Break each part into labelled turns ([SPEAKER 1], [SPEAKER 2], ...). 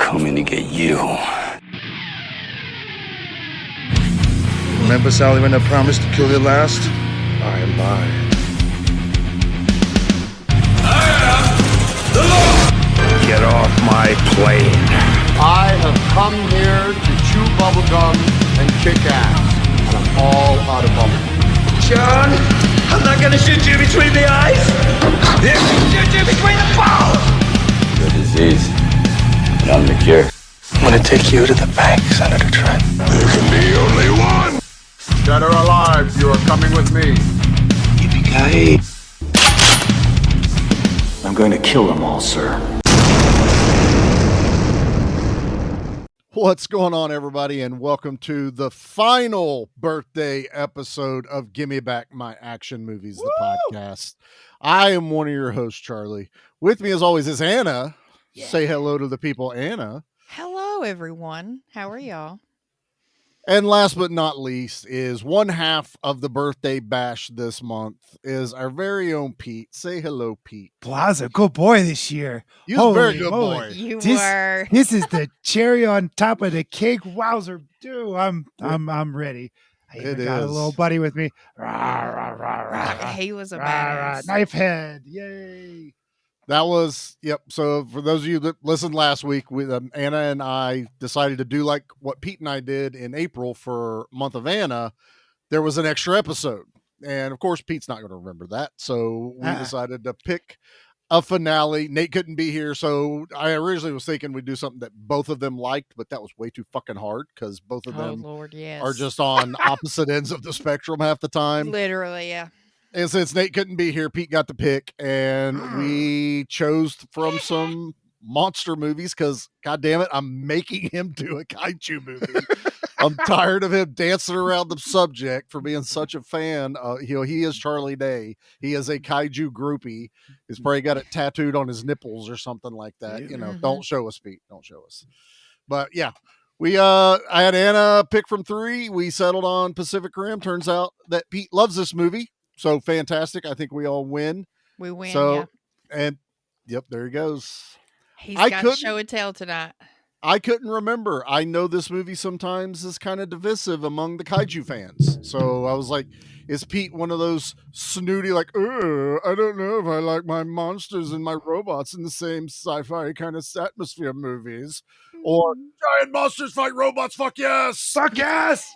[SPEAKER 1] coming to get you.
[SPEAKER 2] Remember, Sally, when I promised to kill you last? I lied.
[SPEAKER 3] Get off my plane.
[SPEAKER 4] I have come here to chew bubblegum and kick ass. And I'm all out of bubblegum.
[SPEAKER 1] John, I'm not gonna shoot you between the eyes. I'm gonna shoot you between the balls. The disease, and I'm the cure. I'm gonna take you to the bank, Senator Trent.
[SPEAKER 3] There can be only one.
[SPEAKER 4] Dead or alive, you are coming with me.
[SPEAKER 1] Yippee-ki-yay. I'm going to kill them all, sir.
[SPEAKER 5] What's going on, everybody, and welcome to the final birthday episode of Gimme Back My Action Movies, the podcast. I am one of your hosts, Charlie. With me, as always, is Anna. Yeah. Say hello to the people, Anna.
[SPEAKER 6] Hello, everyone. How are y'all?
[SPEAKER 5] And last but not least is one half of the birthday bash this month is our very own Pete. Say hello, Pete.
[SPEAKER 7] Plaza, good boy this year.
[SPEAKER 5] You're a very good boy.
[SPEAKER 6] You
[SPEAKER 7] this,
[SPEAKER 6] were.
[SPEAKER 7] This is the cherry on top of the cake. Wowzer, dude, I'm ready. I even got a little buddy with me.
[SPEAKER 6] He was a badass.
[SPEAKER 7] Knife head. Yay.
[SPEAKER 5] That was, yep. So for those of you that listened last week, Anna and I decided to do like what Pete and I did in April for month of Anna. There was an extra episode. And of course, Pete's not going to remember that. So we decided to pick a finale. Nate couldn't be here. So I originally was thinking we'd do something that both of them liked, but that was way too fucking hard because both of them are just on opposite ends of the spectrum half the time.
[SPEAKER 6] Literally, yeah.
[SPEAKER 5] And since Nate couldn't be here, Pete got to pick, and we chose from some monster movies because, God damn it, I'm making him do a kaiju movie. I'm tired of him dancing around the subject for being such a fan. He is Charlie Day. He is a kaiju groupie. He's probably got it tattooed on his nipples or something like that. You know, Don't show us, Pete. Don't show us. But yeah. I had Anna pick from 3. We settled on Pacific Rim. Turns out that Pete loves this movie. So fantastic. I think we all win.
[SPEAKER 6] We win.
[SPEAKER 5] So,
[SPEAKER 6] yeah.
[SPEAKER 5] And yep, there he goes.
[SPEAKER 6] He's got show and tell tonight.
[SPEAKER 5] I couldn't remember. I know this movie sometimes is kind of divisive among the kaiju fans. So I was like, is Pete one of those snooty, like, I don't know if I like my monsters and my robots in the same sci-fi kind of atmosphere movies, or giant monsters fight robots? Fuck yes.
[SPEAKER 7] Fuck yes.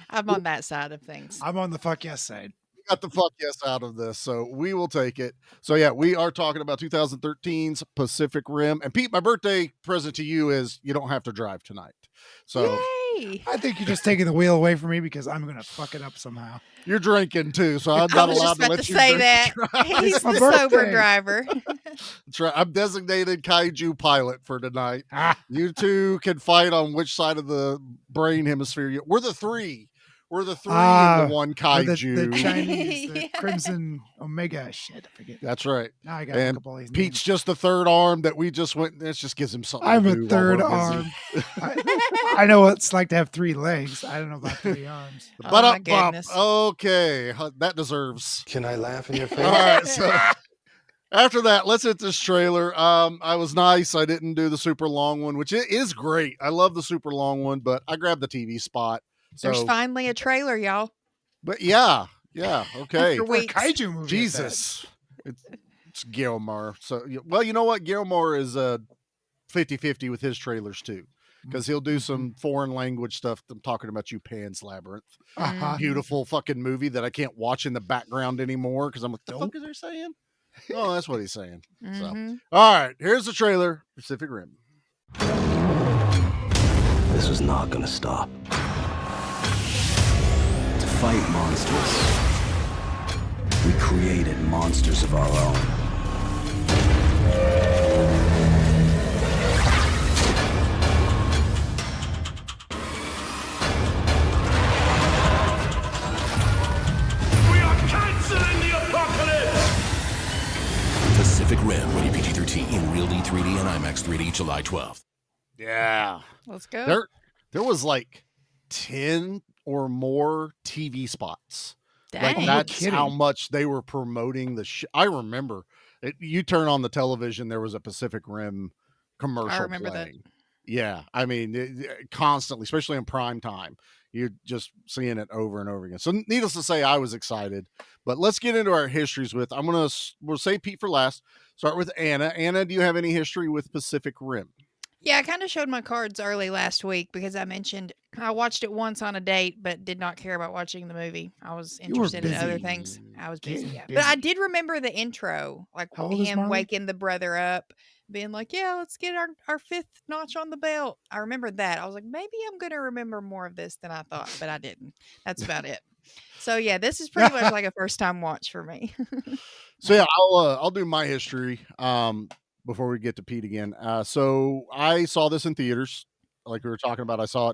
[SPEAKER 6] I'm on that side of things.
[SPEAKER 7] I'm on the fuck yes side.
[SPEAKER 5] Got the fuck yes out of this, so we will take it. So yeah, we are talking about 2013's Pacific Rim. And Pete, my birthday present to you is you don't have to drive tonight. So
[SPEAKER 6] yay!
[SPEAKER 7] I think you're just taking the wheel away from me because I'm gonna fuck it up somehow.
[SPEAKER 5] You're drinking too, so I'm not allowed to let you
[SPEAKER 6] say that. He's the sober driver.
[SPEAKER 5] That's right. I'm designated kaiju pilot for tonight. You two can fight on which side of the brain hemisphere. We're the 3. We're the 3 in the one kaiju.
[SPEAKER 7] The Chinese, the Crimson Omega shit. I forget.
[SPEAKER 5] That's right.
[SPEAKER 7] Now I got
[SPEAKER 5] and
[SPEAKER 7] a couple of these
[SPEAKER 5] Pete's
[SPEAKER 7] names.
[SPEAKER 5] just the third arm that we just went. This just gives him something.
[SPEAKER 7] I'm
[SPEAKER 5] to
[SPEAKER 7] a
[SPEAKER 5] do
[SPEAKER 7] third
[SPEAKER 5] while we're
[SPEAKER 7] arm. I know what it's like to have 3 legs. I don't know about 3 arms.
[SPEAKER 6] Oh my goodness.
[SPEAKER 5] Okay, that deserves.
[SPEAKER 2] Can I laugh in your face?
[SPEAKER 5] All right, so after that, let's hit this trailer. I was nice. I didn't do the super long one, which is great. I love the super long one, but I grabbed the TV spot. So,
[SPEAKER 6] there's finally a trailer, y'all.
[SPEAKER 5] But yeah, okay.
[SPEAKER 6] After weeks.
[SPEAKER 7] Kaiju movie.
[SPEAKER 5] Jesus, it's Guillermo. So, well, you know what? Guillermo is 50-50 with his trailers too, because he'll do some foreign language stuff. I'm talking about you, Pan's Labyrinth. Beautiful fucking movie that I can't watch in the background anymore because I'm like, the fuck is he saying? Oh, that's what he's saying. So, all right, here's the trailer. Pacific Rim.
[SPEAKER 1] This was not gonna stop. To fight monsters, we created monsters of our own.
[SPEAKER 3] We are canceling the apocalypse. Pacific Rim, rated PG-13 in Real D 3D and IMAX 3D, July 12th.
[SPEAKER 5] Yeah.
[SPEAKER 6] Let's go.
[SPEAKER 5] There was like 10 or more TV spots.
[SPEAKER 6] Dang.
[SPEAKER 5] Like that's how much they were promoting the I remember you turn on the television, there was a Pacific Rim commercial
[SPEAKER 6] remember that.
[SPEAKER 5] playing. Yeah, I mean, constantly, especially in prime time. You're just seeing it over and over again. So, needless to say, I was excited. But let's get into our histories with. We'll say Pete for last. Start with Anna. Anna, do you have any history with Pacific Rim?
[SPEAKER 6] Yeah, I kind of showed my cards early last week because I mentioned I watched it once on a date, but did not care about watching the movie. I was
[SPEAKER 7] You were
[SPEAKER 6] interested in other
[SPEAKER 7] busy.
[SPEAKER 6] things. I was busy,
[SPEAKER 7] Getting
[SPEAKER 6] yeah. But I
[SPEAKER 7] busy.
[SPEAKER 6] did remember the intro, like
[SPEAKER 7] How old is
[SPEAKER 6] him
[SPEAKER 7] Marley?
[SPEAKER 6] waking the brother up, being like, "Yeah, let's get our fifth notch on the belt." I remember that. I was like, maybe I'm gonna remember more of this than I thought, but I didn't. That's about it. So yeah, this is pretty much like a first time watch for me.
[SPEAKER 5] So yeah, I'll do my history before we get to Pete again. So I saw this in theaters, like we were talking about. I saw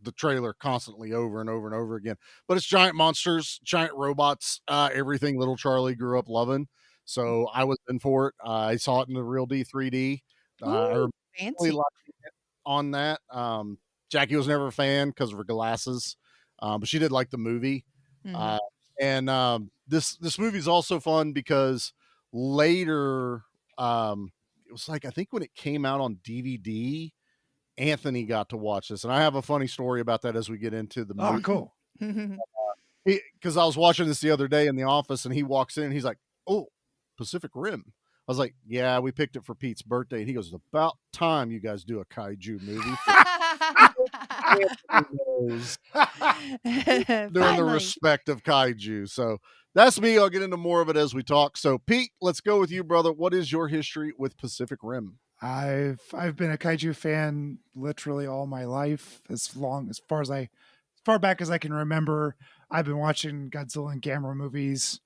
[SPEAKER 5] the trailer constantly over and over and over again. But it's giant monsters, giant robots, everything little Charlie grew up loving. So I was in for it. I saw it in the real D 3D. I
[SPEAKER 6] Ooh,
[SPEAKER 5] really
[SPEAKER 6] fancy.
[SPEAKER 5] liked it on that. Jackie was never a fan because of her glasses, but she did like the movie.
[SPEAKER 6] Mhm.
[SPEAKER 5] Uh, and this movie is also fun because later, it was like I think when it came out on DVD, Anthony got to watch this, and I have a funny story about that as we get into the
[SPEAKER 7] Oh,
[SPEAKER 5] movie.
[SPEAKER 7] cool.
[SPEAKER 5] Because I was watching this the other day in the office, and he walks in, and he's like, "Oh, Pacific Rim." I was like, "Yeah, we picked it for Pete's birthday," and he goes, "About time you guys do a kaiju movie." Anthony knows doing the
[SPEAKER 6] Finally.
[SPEAKER 5] respect of kaiju. So that's me. I'll get into more of it as we talk. So Pete, let's go with you, brother. What is your history with Pacific Rim?
[SPEAKER 7] I've been a kaiju fan literally all my life, as far back as I can remember. I've been watching Godzilla and Gamera movies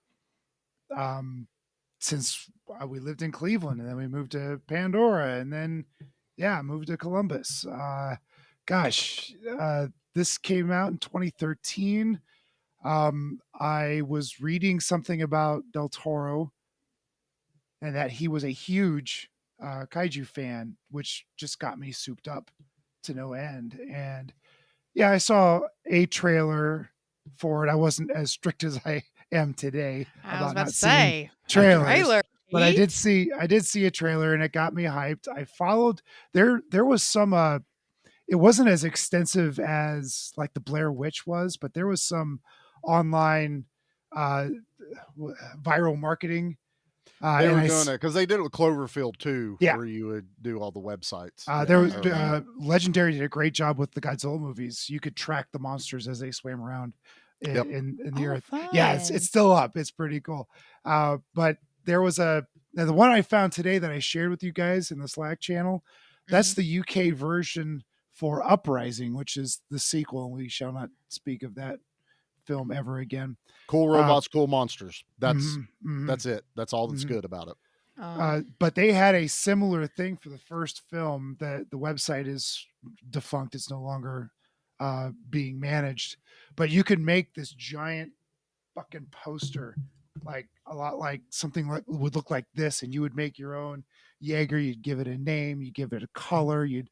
[SPEAKER 7] since we lived in Cleveland, and then we moved to Pandora, and then moved to Columbus. Gosh, this came out in 2013. I was reading something about Del Toro and that he was a huge kaiju fan, which just got me souped up to no end. And yeah, I saw a trailer for it. I wasn't as strict as I am today
[SPEAKER 6] I was
[SPEAKER 7] about
[SPEAKER 6] about
[SPEAKER 7] not
[SPEAKER 6] to
[SPEAKER 7] seeing
[SPEAKER 6] say
[SPEAKER 7] trailers.
[SPEAKER 6] trailer.
[SPEAKER 7] But I did see a trailer and it got me hyped. I followed there was some it wasn't as extensive as like the Blair Witch was, but there was some online uh viral marketing.
[SPEAKER 5] They were doing it because they did it with Cloverfield too,
[SPEAKER 7] Yeah.
[SPEAKER 5] where you would do all the websites.
[SPEAKER 7] There was
[SPEAKER 5] I remember.
[SPEAKER 7] Legendary did a great job with the Godzilla movies. You could track the monsters as they swam around
[SPEAKER 5] Yep.
[SPEAKER 7] in the earth.
[SPEAKER 6] Fun.
[SPEAKER 7] Yeah, it's still up. It's pretty cool. But there was the one I found today that I shared with you guys in the Slack channel. That's the UK version for Uprising, which is the sequel. And we shall not speak of that film ever again.
[SPEAKER 5] Cool robots, cool monsters. That's
[SPEAKER 7] That's
[SPEAKER 5] it. That's all that's good about it.
[SPEAKER 7] But they had a similar thing for the first film. That the website is defunct; it's no longer being managed. But you could make this giant fucking poster, like a lot like something like would look like this, and you would make your own Jaeger. You'd give it a name, you give it a color, you'd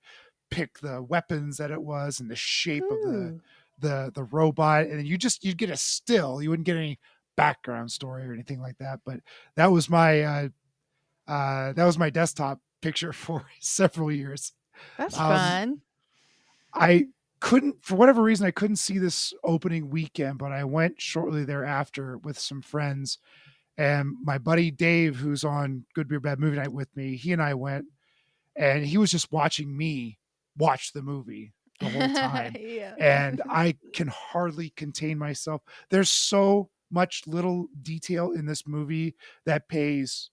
[SPEAKER 7] pick the weapons that it was and the shape of the robot, and you'd get a still. You wouldn't get any background story or anything like that. But that was my desktop picture for several years.
[SPEAKER 6] That's fun.
[SPEAKER 7] I couldn't, for whatever reason, I couldn't see this opening weekend, but I went shortly thereafter with some friends, and my buddy Dave, who's on Good Beer Bad Movie Night with me, he and I went, and he was just watching me watch the movie the whole time.
[SPEAKER 6] Yeah.
[SPEAKER 7] And I can hardly contain myself. There's so much little detail in this movie that pays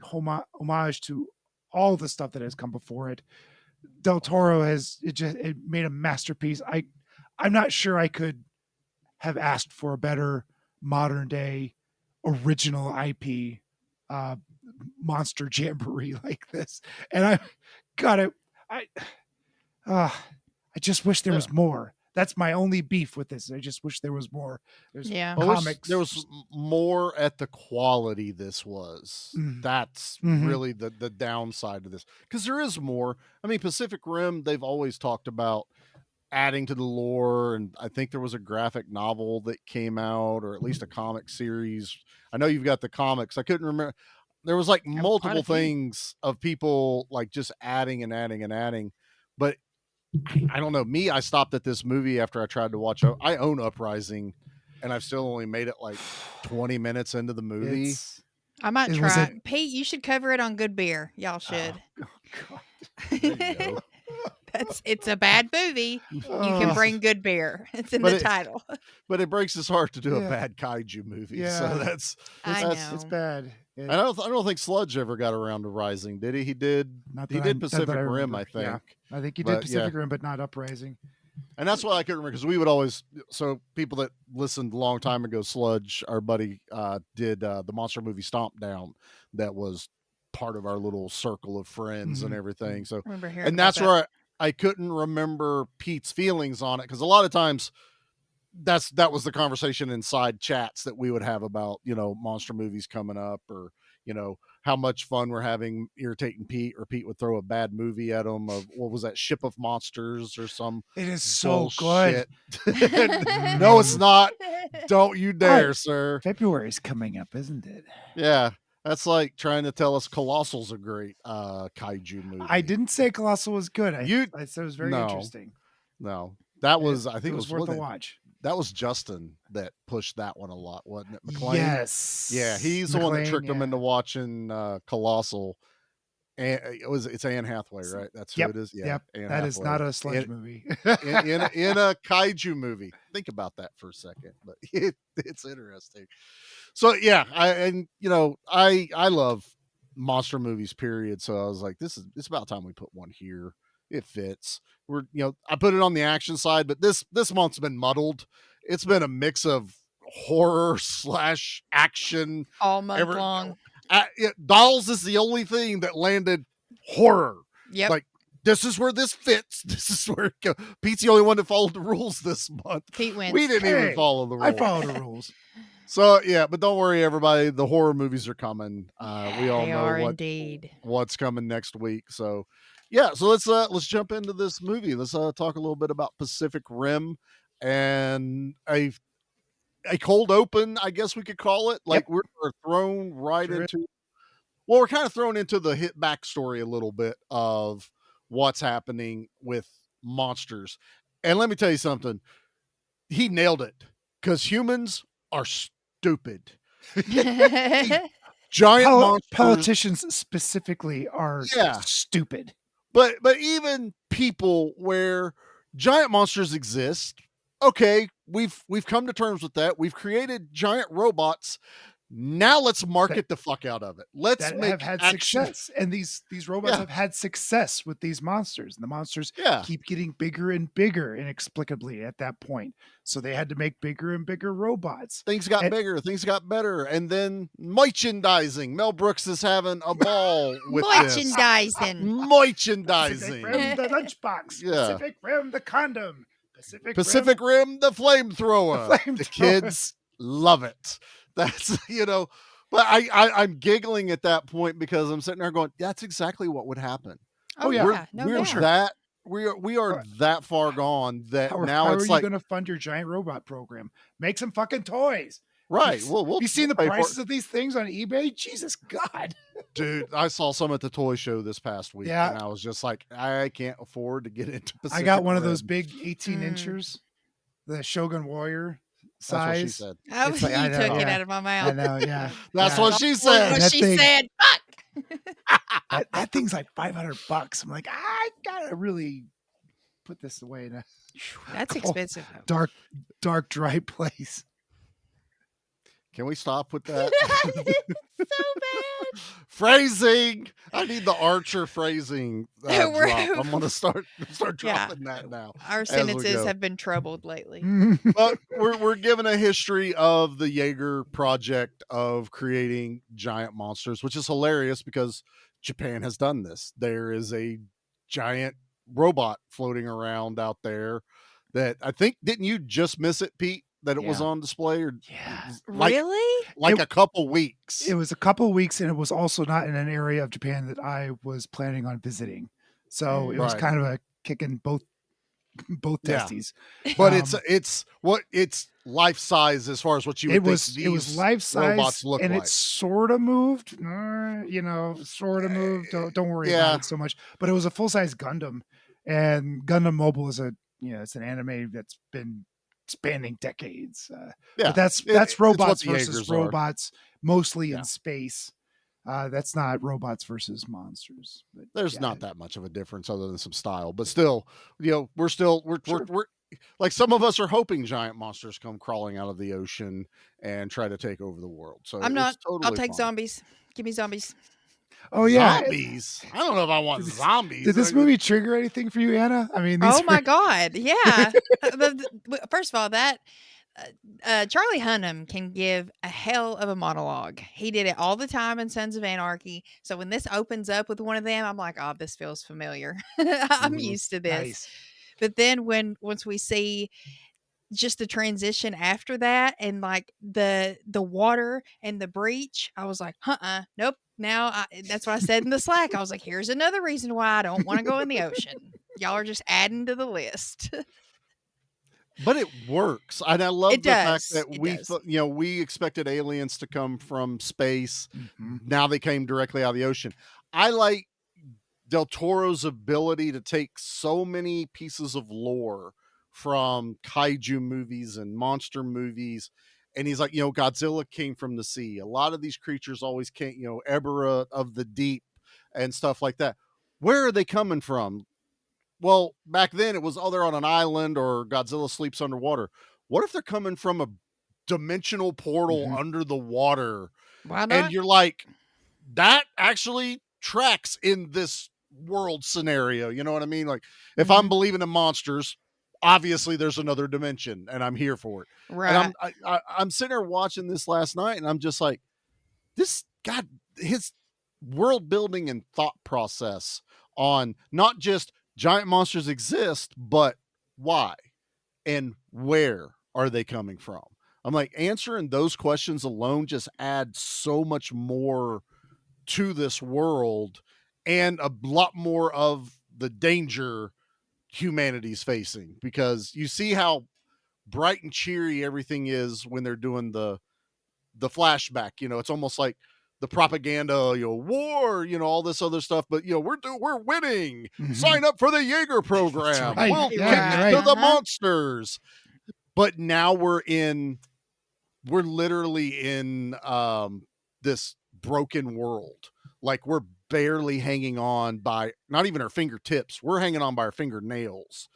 [SPEAKER 7] homage to all the stuff that has come before it. Del Toro it made a masterpiece. I'm not sure I could have asked for a better modern day original IP monster jamboree like this. And I got it. I just wish there was more. That's my only beef with this. I just wish there was more. There's comics.
[SPEAKER 5] There was more at the quality this was. That's really the downside of this. Because there is more. I mean, Pacific Rim, they've always talked about adding to the lore. And I think there was a graphic novel that came out, or at least a comic series. I know you've got the comics. I couldn't remember. there was like
[SPEAKER 6] quite a
[SPEAKER 5] multiple
[SPEAKER 6] few.
[SPEAKER 5] things of people like just adding and adding and adding. But I don't know. Me, I stopped at this movie after I tried to watch. I own Uprising, and I've still only made it like 20 minutes into the movie.
[SPEAKER 6] I might
[SPEAKER 7] was
[SPEAKER 6] try.
[SPEAKER 7] it-
[SPEAKER 6] Pete, you should cover it on good beer. Y'all should.
[SPEAKER 7] God.
[SPEAKER 5] There you go.
[SPEAKER 6] It's a bad movie. You can
[SPEAKER 7] Oh.
[SPEAKER 6] bring good beer. It's in
[SPEAKER 5] But
[SPEAKER 6] the
[SPEAKER 5] it-
[SPEAKER 6] title.
[SPEAKER 5] But it breaks his heart to do a
[SPEAKER 7] Yeah.
[SPEAKER 5] bad kaiju movie.
[SPEAKER 7] Yeah.
[SPEAKER 5] So
[SPEAKER 6] I
[SPEAKER 5] that's
[SPEAKER 6] know.
[SPEAKER 7] It's bad.
[SPEAKER 5] I don't think Sludge ever got around to Rising, did he? He did.
[SPEAKER 7] Not
[SPEAKER 5] He
[SPEAKER 7] that
[SPEAKER 5] did
[SPEAKER 7] not that
[SPEAKER 5] Pacific Rim,
[SPEAKER 7] remember.
[SPEAKER 5] I think.
[SPEAKER 7] Yeah. I think he
[SPEAKER 5] But,
[SPEAKER 7] did Pacific Rim, but not Uprising.
[SPEAKER 5] And that's why I couldn't remember, because we would always. So people that listened a long time ago, Sludge, our buddy, did the monster movie Stomp Down. That was part of our little circle of friends and
[SPEAKER 7] Mhm.
[SPEAKER 5] everything. So,
[SPEAKER 6] I remember hearing
[SPEAKER 5] and
[SPEAKER 6] about
[SPEAKER 5] that's
[SPEAKER 6] that.
[SPEAKER 5] where I couldn't remember Pete's feelings on it, because a lot of times that was the conversation inside chats that we would have about, monster movies coming up, or how much fun we're having irritating Pete, or Pete would throw a bad movie at him of, what was that, Ship of Monsters or some
[SPEAKER 7] It is so good.
[SPEAKER 5] bullshit. No, it's not. Don't you dare, sir.
[SPEAKER 7] February's coming up, isn't it?
[SPEAKER 5] Yeah, that's like trying to tell us Colossal's a great kaiju movie.
[SPEAKER 7] I didn't say Colossal was good. I said it was very
[SPEAKER 5] No.
[SPEAKER 7] interesting.
[SPEAKER 5] No, that was, I think
[SPEAKER 7] it was worth a watch.
[SPEAKER 5] That was Justin that pushed that one a lot, wasn't it? McLean?
[SPEAKER 7] Yes.
[SPEAKER 5] Yeah, he's the one that
[SPEAKER 7] McLean,
[SPEAKER 5] tricked him
[SPEAKER 7] yeah.
[SPEAKER 5] into watching Colossal. And it's Anne Hathaway, right? That's who
[SPEAKER 7] Yep,
[SPEAKER 5] it is. Yeah,
[SPEAKER 7] Yep.
[SPEAKER 5] Anne
[SPEAKER 7] That is
[SPEAKER 5] Hathaway.
[SPEAKER 7] not a sludge movie.
[SPEAKER 5] in a kaiju movie. Think about that for a second, but it's interesting. So yeah, I love monster movies, period. So I was like, it's about time we put one here. It fits. I put it on the action side, but this month's been muddled. It's been a mix of horror / action
[SPEAKER 6] All month long.
[SPEAKER 5] Dolls is the only thing that landed horror.
[SPEAKER 6] Yep.
[SPEAKER 5] Like, this is where this fits. This is where Pete's the only one that followed the rules this month.
[SPEAKER 6] Pete wins.
[SPEAKER 5] We didn't even follow the rules.
[SPEAKER 7] I follow the rules.
[SPEAKER 5] So yeah, but don't worry, everybody. The horror movies are coming. We all
[SPEAKER 6] They
[SPEAKER 5] know
[SPEAKER 6] are indeed.
[SPEAKER 5] what's coming next week. So yeah, so let's jump into this movie. Let's talk a little bit about Pacific Rim and a cold open, I guess we could call it. Like, we're thrown right into. Well, we're kind of thrown into the hit backstory a little bit of what's happening with monsters. And let me tell you something. He nailed it, because humans are stupid. Giant monsters.
[SPEAKER 7] Politicians specifically are stupid.
[SPEAKER 5] But even people where giant monsters exist, okay, we've come to terms with that. We've created giant robots. Now let's market the fuck out of it. Let's make
[SPEAKER 7] have had
[SPEAKER 5] action.
[SPEAKER 7] success, and these robots have had success with these monsters, and the monsters keep getting bigger and bigger inexplicably at that point. So they had to make bigger and bigger robots.
[SPEAKER 5] Things got bigger, things got better, and then merchandising. Mel Brooks is having a ball with
[SPEAKER 6] merchandising.
[SPEAKER 5] Merchandising.
[SPEAKER 7] Pacific Rim, the lunchbox.
[SPEAKER 5] Yeah.
[SPEAKER 7] Pacific Rim, the condom.
[SPEAKER 5] Pacific Rim, the flamethrower. The kids love it. That's, but I'm giggling at that point, because I'm sitting there going, that's exactly what would happen.
[SPEAKER 6] Oh yeah,
[SPEAKER 5] we are that far gone that now
[SPEAKER 7] how
[SPEAKER 5] it's
[SPEAKER 7] are
[SPEAKER 5] like,
[SPEAKER 7] you going to fund your giant robot program? Make some fucking toys.
[SPEAKER 5] right. Well,
[SPEAKER 7] you seen the
[SPEAKER 5] pay for
[SPEAKER 7] prices
[SPEAKER 5] it.
[SPEAKER 7] of these things on eBay? Jesus God.
[SPEAKER 5] Dude, I saw some at the toy show this past week,
[SPEAKER 7] Yeah.
[SPEAKER 5] and I was just like, I can't afford to get into Pacific
[SPEAKER 7] I got one of
[SPEAKER 5] Rim.
[SPEAKER 7] those big 18 inchers, the Shogun Warrior
[SPEAKER 5] That's what she
[SPEAKER 7] size.
[SPEAKER 5] said.
[SPEAKER 6] Oh,
[SPEAKER 7] It's like,
[SPEAKER 6] you
[SPEAKER 7] I know,
[SPEAKER 6] took it
[SPEAKER 7] yeah.
[SPEAKER 6] out of my
[SPEAKER 7] I
[SPEAKER 6] mouth.
[SPEAKER 7] know, yeah.
[SPEAKER 5] That's
[SPEAKER 7] Yeah.
[SPEAKER 5] what she said.
[SPEAKER 6] What
[SPEAKER 7] That
[SPEAKER 6] she
[SPEAKER 7] thing-
[SPEAKER 6] said. Fuck.
[SPEAKER 7] That thing's like $500. I'm like, I gotta really put this away in a
[SPEAKER 6] That's
[SPEAKER 7] cold,
[SPEAKER 6] expensive.
[SPEAKER 7] dark, dry place.
[SPEAKER 5] Can we stop with that?
[SPEAKER 6] It's so bad.
[SPEAKER 5] Phrasing. I need the Archer phrasing drop. I'm gonna start dropping that now.
[SPEAKER 6] Our
[SPEAKER 5] as we
[SPEAKER 6] sentences
[SPEAKER 5] go.
[SPEAKER 6] have been troubled lately.
[SPEAKER 5] But we're given a history of the Jaeger project of creating giant monsters, which is hilarious because Japan has done this. There is a giant robot floating around out there that I think, didn't you just miss it, Pete? That it was on display, or
[SPEAKER 6] Really?
[SPEAKER 5] a couple weeks.
[SPEAKER 7] It was a couple weeks, and it was also not in an area of Japan that I was planning on visiting. So it was
[SPEAKER 5] Right.
[SPEAKER 7] kind of a kicking both both
[SPEAKER 5] Yeah.
[SPEAKER 7] testes.
[SPEAKER 5] But
[SPEAKER 7] Um,
[SPEAKER 5] it's life size as far as what you would
[SPEAKER 7] it was
[SPEAKER 5] think
[SPEAKER 7] it was
[SPEAKER 5] these
[SPEAKER 7] life
[SPEAKER 5] robots
[SPEAKER 7] size,
[SPEAKER 5] look
[SPEAKER 7] and
[SPEAKER 5] like.
[SPEAKER 7] it sort of moved. Sort of moved. Don't worry about
[SPEAKER 5] Yeah.
[SPEAKER 7] it so much. But it was a full size Gundam, and Gundam Mobile is it's an anime that's been spanning decades.
[SPEAKER 5] Yeah.
[SPEAKER 7] But that's
[SPEAKER 5] It's what
[SPEAKER 7] robots
[SPEAKER 5] the
[SPEAKER 7] versus
[SPEAKER 5] Jaegers are.
[SPEAKER 7] robots, mostly
[SPEAKER 5] Yeah.
[SPEAKER 7] in space. That's not robots versus monsters. But
[SPEAKER 5] There's
[SPEAKER 7] yeah,
[SPEAKER 5] not that much of a difference other than some style, but still, we're
[SPEAKER 7] Sure.
[SPEAKER 5] we're like some of us are hoping giant monsters come crawling out of the ocean and try to take over the world. So
[SPEAKER 6] I'm
[SPEAKER 5] it's
[SPEAKER 6] not. I'll
[SPEAKER 5] totally
[SPEAKER 6] take
[SPEAKER 5] fine.
[SPEAKER 6] zombies. Give me zombies.
[SPEAKER 7] Oh yeah.
[SPEAKER 5] Zombies? I don't know if I want zombies.
[SPEAKER 7] Did this movie trigger anything for you, Anna? I mean, these
[SPEAKER 6] Oh my
[SPEAKER 7] are
[SPEAKER 6] God. Yeah. First of all, that Charlie Hunnam can give a hell of a monologue. He did it all the time in Sons of Anarchy. So when this opens up with one of them, I'm like, oh, this feels familiar. I'm
[SPEAKER 5] Mhm.
[SPEAKER 6] used to this.
[SPEAKER 7] nice.
[SPEAKER 6] But then once we see just the transition after that and like the water and the breach, I was like, nope. That's what I said in the Slack. I was like, here's another reason why I don't want to go in the ocean. Y'all are just adding to the list.
[SPEAKER 5] But it works. And I love
[SPEAKER 6] It
[SPEAKER 5] the fact
[SPEAKER 6] does.
[SPEAKER 5] that
[SPEAKER 6] It
[SPEAKER 5] we
[SPEAKER 6] does.
[SPEAKER 5] thought, we expected aliens to come from space.
[SPEAKER 7] Mhm.
[SPEAKER 5] Now they came directly out of the ocean. I like Del Toro's ability to take so many pieces of lore from kaiju movies and monster movies. And he's like, Godzilla came from the sea. A lot of these creatures always came, Ebera of the deep and stuff like that. Where are they coming from? Well, back then it was, they're on an island or Godzilla sleeps underwater. What if they're coming from a dimensional portal
[SPEAKER 7] Mhm.
[SPEAKER 5] under the water?
[SPEAKER 6] Why
[SPEAKER 5] And
[SPEAKER 6] not?
[SPEAKER 5] you're like, that actually tracks in this world scenario. You know what I mean? Like, if I'm
[SPEAKER 6] Mhm.
[SPEAKER 5] believing in monsters, obviously there's another dimension, and I'm here for it. And
[SPEAKER 6] Right.
[SPEAKER 5] I'm sitting there watching this last night, and I'm just like, this God, his world building and thought process on not just giant monsters exist, but why and where are they coming from? I'm like, answering those questions alone just adds so much more to this world and a lot more of the danger humanity's facing, because you see how bright and cheery everything is when they're doing the flashback. It's almost like the propaganda, war, all this other stuff, but we're winning.
[SPEAKER 7] Mhm.
[SPEAKER 5] Sign up for the Jaeger program.
[SPEAKER 7] right.
[SPEAKER 5] We'll
[SPEAKER 7] Yeah,
[SPEAKER 5] kick
[SPEAKER 7] you're
[SPEAKER 5] to
[SPEAKER 7] right.
[SPEAKER 5] the
[SPEAKER 6] Uh-huh.
[SPEAKER 5] monsters. But now we're literally in this broken world. Like, we're barely hanging on by not even our fingertips. We're hanging on by our fingernails,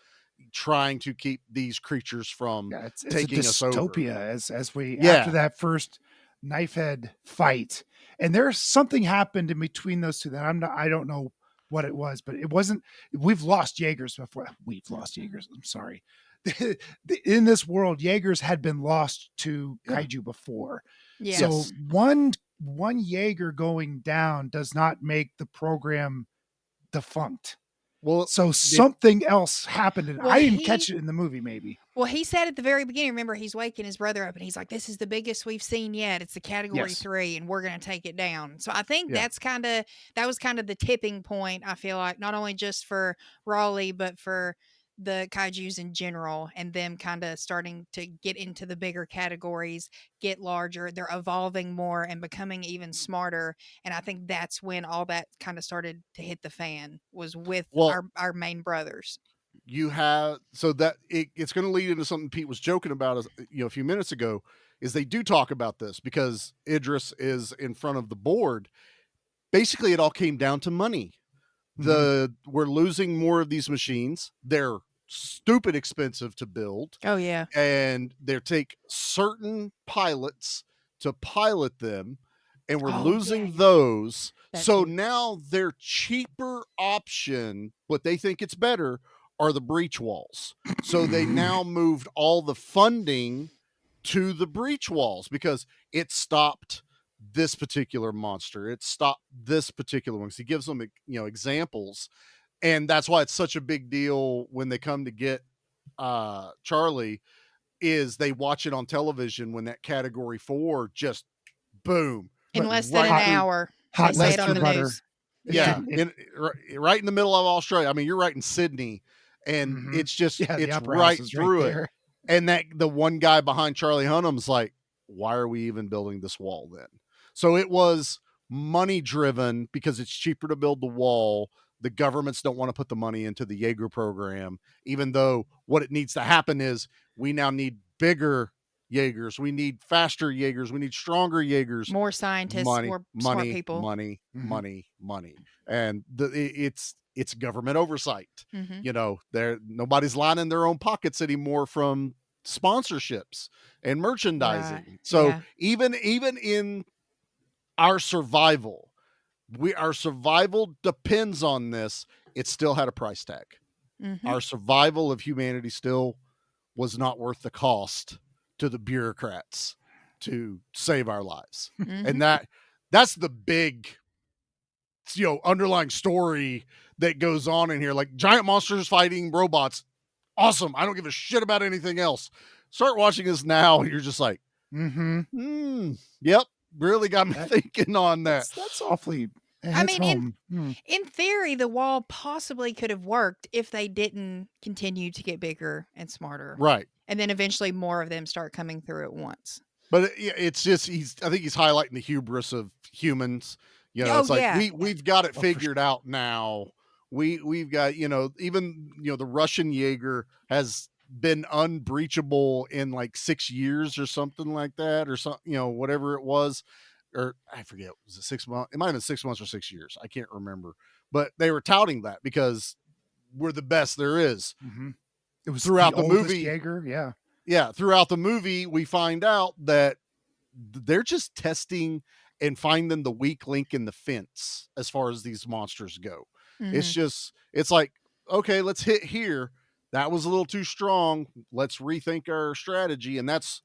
[SPEAKER 5] trying to keep these creatures from
[SPEAKER 7] Yeah, it's a
[SPEAKER 5] taking us over.
[SPEAKER 7] dystopia as we after
[SPEAKER 5] Yeah.
[SPEAKER 7] that first knife head fight, and there's something happened in between those two that I don't know what it was, but it wasn't. We've lost Jaegers before. We've lost Jaegers. I'm sorry. In this world, Jaegers had been lost to
[SPEAKER 5] Yeah.
[SPEAKER 7] kaiju before.
[SPEAKER 6] Yeah.
[SPEAKER 7] So
[SPEAKER 5] Yes.
[SPEAKER 7] one Jaeger going down does not make the program defunct.
[SPEAKER 5] Well,
[SPEAKER 7] So something else happened, and
[SPEAKER 6] Well,
[SPEAKER 7] I didn't
[SPEAKER 6] he-
[SPEAKER 7] catch it in the movie. Maybe.
[SPEAKER 6] Well, he said at the very beginning, remember, he's waking his brother up and he's like, this is the biggest we've seen yet. It's the category
[SPEAKER 7] Yes.
[SPEAKER 6] 3 and we're going to take it down. So I think
[SPEAKER 5] Yeah.
[SPEAKER 6] that was kind of the tipping point, I feel like, not only just for Raleigh, but for the kaijus in general, and them kind of starting to get into the bigger categories, get larger. They're evolving more and becoming even smarter. And I think that's when all that kind of started to hit the fan, was with
[SPEAKER 5] Well,
[SPEAKER 6] our main brothers.
[SPEAKER 5] you have, so that it's going to lead into something Pete was joking about a few minutes ago, is they do talk about this because Idris is in front of the board. Basically, it all came down to money. We're losing more of these machines. They're stupid expensive to build,
[SPEAKER 6] Oh, yeah.
[SPEAKER 5] and they take certain pilots to pilot them, and we're
[SPEAKER 6] Oh,
[SPEAKER 5] losing
[SPEAKER 6] yeah.
[SPEAKER 5] those.
[SPEAKER 6] That
[SPEAKER 5] So
[SPEAKER 6] too.
[SPEAKER 5] now their cheaper option, what they think it's better, are the breach walls. So they now moved all the funding to the breach walls because it stopped this particular monster. It stopped this particular one. So he gives them, examples. And that's why it's such a big deal when they come to get Charlie, is they watch it on television when that category 4 just boom.
[SPEAKER 6] In
[SPEAKER 5] went
[SPEAKER 6] less than an
[SPEAKER 5] right through-
[SPEAKER 6] hour.
[SPEAKER 7] Hot
[SPEAKER 6] They say
[SPEAKER 7] less
[SPEAKER 6] it on
[SPEAKER 7] than
[SPEAKER 6] the
[SPEAKER 7] butter.
[SPEAKER 6] news.
[SPEAKER 7] It
[SPEAKER 5] Yeah,
[SPEAKER 7] didn't- it-
[SPEAKER 5] right in the middle of Australia. I mean, you're right in Sydney, and
[SPEAKER 7] Mhm.
[SPEAKER 5] it's just
[SPEAKER 7] Yeah, the
[SPEAKER 5] it's
[SPEAKER 7] opera house
[SPEAKER 5] right
[SPEAKER 7] is
[SPEAKER 5] through it.
[SPEAKER 7] there.
[SPEAKER 5] And that the one guy behind Charlie Hunnam's like, why are we even building this wall then? So it was money driven because it's cheaper to build the wall. The governments don't want to put the money into the Jaeger program, even though what it needs to happen is we now need bigger Jaegers. We need faster Jaegers. We need stronger Jaegers.
[SPEAKER 6] More scientists,
[SPEAKER 5] Money,
[SPEAKER 6] more smart
[SPEAKER 5] money,
[SPEAKER 6] people.
[SPEAKER 5] money,
[SPEAKER 7] Mhm.
[SPEAKER 5] money, money. And it's government oversight.
[SPEAKER 6] Mhm.
[SPEAKER 5] You know, nobody's lining their own pockets anymore from sponsorships and merchandising.
[SPEAKER 6] Right.
[SPEAKER 5] So
[SPEAKER 6] Yeah.
[SPEAKER 5] even in our survival, our survival depends on this. It still had a price tag.
[SPEAKER 6] Mhm.
[SPEAKER 5] Our survival of humanity still was not worth the cost to the bureaucrats to save our lives.
[SPEAKER 6] Mhm.
[SPEAKER 5] And that's the big underlying story that goes on in here. Like giant monsters fighting robots. Awesome. I don't give a shit about anything else. Start watching this now. You're just like, yep. Really got me thinking on that.
[SPEAKER 7] That's awfully.
[SPEAKER 6] I mean,
[SPEAKER 7] home.
[SPEAKER 6] in theory, the wall possibly could have worked if they didn't continue to get bigger and smarter.
[SPEAKER 5] Right.
[SPEAKER 6] And then eventually more of them start coming through at once.
[SPEAKER 5] But it's just I think he's highlighting the hubris of humans. You know,
[SPEAKER 6] Oh,
[SPEAKER 5] it's like
[SPEAKER 6] yeah.
[SPEAKER 5] we've got it
[SPEAKER 7] for
[SPEAKER 5] figured out now. We've got, even the Russian Jaeger has been unbreachable in like 6 years or something like that, or something, whatever it was, or I forget, was it 6 months? It might have been 6 months or 6 years. I can't remember. But they were touting that because we're the best there is.
[SPEAKER 7] Mhm. It was
[SPEAKER 5] Throughout the
[SPEAKER 7] oldest
[SPEAKER 5] movie.
[SPEAKER 7] Jaeger, yeah.
[SPEAKER 5] Yeah, throughout the movie, we find out that they're just testing and finding the weak link in the fence as far as these monsters go.
[SPEAKER 6] Mhm.
[SPEAKER 5] It's like, okay, let's hit here. That was a little too strong. Let's rethink our strategy. And that's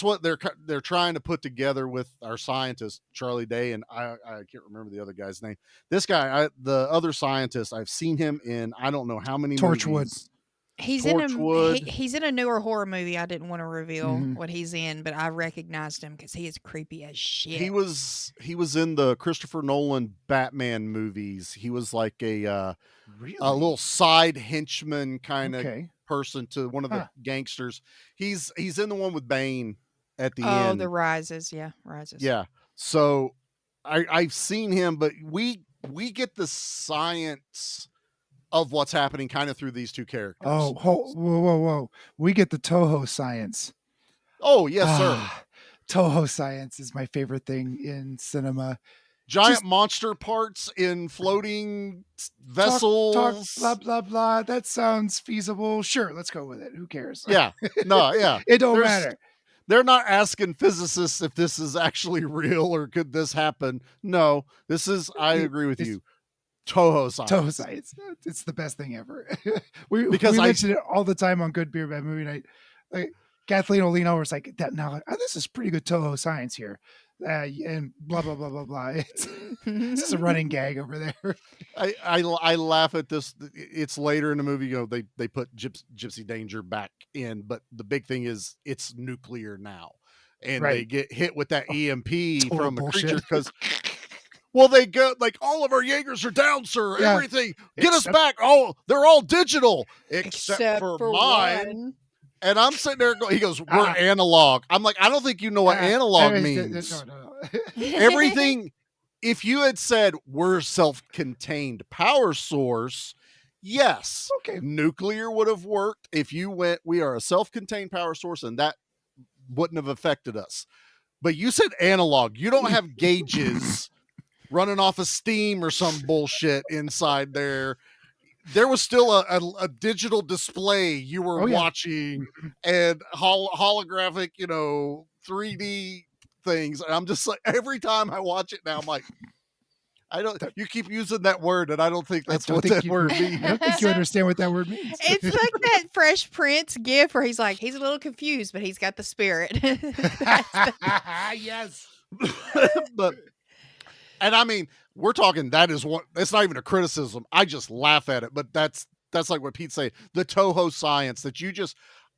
[SPEAKER 5] what they're trying to put together with our scientist, Charlie Day. And I can't remember the other guy's name. This guy, the other scientist, I've seen him in, I don't know how many
[SPEAKER 7] Torchwood.
[SPEAKER 5] movies.
[SPEAKER 6] He's
[SPEAKER 5] Torchwood.
[SPEAKER 6] he's in a newer horror movie. I didn't want to reveal
[SPEAKER 7] Mhm.
[SPEAKER 6] what he's in, but I recognized him because he is creepy as shit.
[SPEAKER 5] He was in the Christopher Nolan Batman movies. He was like a
[SPEAKER 7] Really?
[SPEAKER 5] little side henchman kind of
[SPEAKER 7] Okay.
[SPEAKER 5] person to one of the
[SPEAKER 7] Huh.
[SPEAKER 5] gangsters. He's in the one with Bane at the
[SPEAKER 6] Oh,
[SPEAKER 5] end.
[SPEAKER 6] the Rises. Yeah, Rises.
[SPEAKER 5] Yeah. So I've seen him, but we get the science of what's happening kind of through these two characters.
[SPEAKER 7] Oh, whoa. We get the Toho science.
[SPEAKER 5] Oh, yes, sir.
[SPEAKER 7] Toho science is my favorite thing in cinema.
[SPEAKER 5] Giant
[SPEAKER 7] Just-
[SPEAKER 5] monster parts in floating vessels.
[SPEAKER 7] Talk, blah, blah, blah. That sounds feasible. Sure, let's go with it. Who cares?
[SPEAKER 5] Yeah. No, yeah.
[SPEAKER 7] It don't matter.
[SPEAKER 5] They're not asking physicists if this is actually real or could this happen. No, this is, I agree with you, Toho science.
[SPEAKER 7] Toho science. It's the best thing ever. we
[SPEAKER 5] Because
[SPEAKER 7] mention it all the time on Good Beer Bad Movie Night. Like Kathleen will lean over. It's like that now. This is pretty good Toho science here, and blah blah blah blah blah. It's just a running gag over there.
[SPEAKER 5] I laugh at this. It's later in the movie. They put Gypsy Danger back in, but the big thing is it's nuclear now, and
[SPEAKER 7] Right.
[SPEAKER 5] they get hit with that EMP
[SPEAKER 7] Total
[SPEAKER 5] from the
[SPEAKER 7] bullshit.
[SPEAKER 5] creature because. Well, they go like all of our Jaegers are down, sir.
[SPEAKER 7] Yeah.
[SPEAKER 5] Everything, get us back. Oh, they're all digital except for mine.
[SPEAKER 6] one.
[SPEAKER 5] And I'm sitting there going, he goes, we're analog. I'm like, I don't think you know what analog means.
[SPEAKER 7] No.
[SPEAKER 5] Everything, if you had said we're self-contained power source, yes,
[SPEAKER 7] Okay.
[SPEAKER 5] nuclear would have worked. If you went, we are a self-contained power source, and that wouldn't have affected us. But you said analog. You don't have gauges running off of steam or some bullshit inside there. There was still a digital display you were watching and holographic, 3D things. And I'm just like, every time I watch it now, I'm like, you keep using that word, and I don't think that's what that word means.
[SPEAKER 7] I don't think you understand what that word means.
[SPEAKER 6] It's like that Fresh Prince gif where he's like, he's a little confused, but he's got the spirit.
[SPEAKER 7] Yes.
[SPEAKER 5] And I mean, we're talking, that is what, it's not even a criticism. I just laugh at it, but that's like what Pete's saying, the Toho science that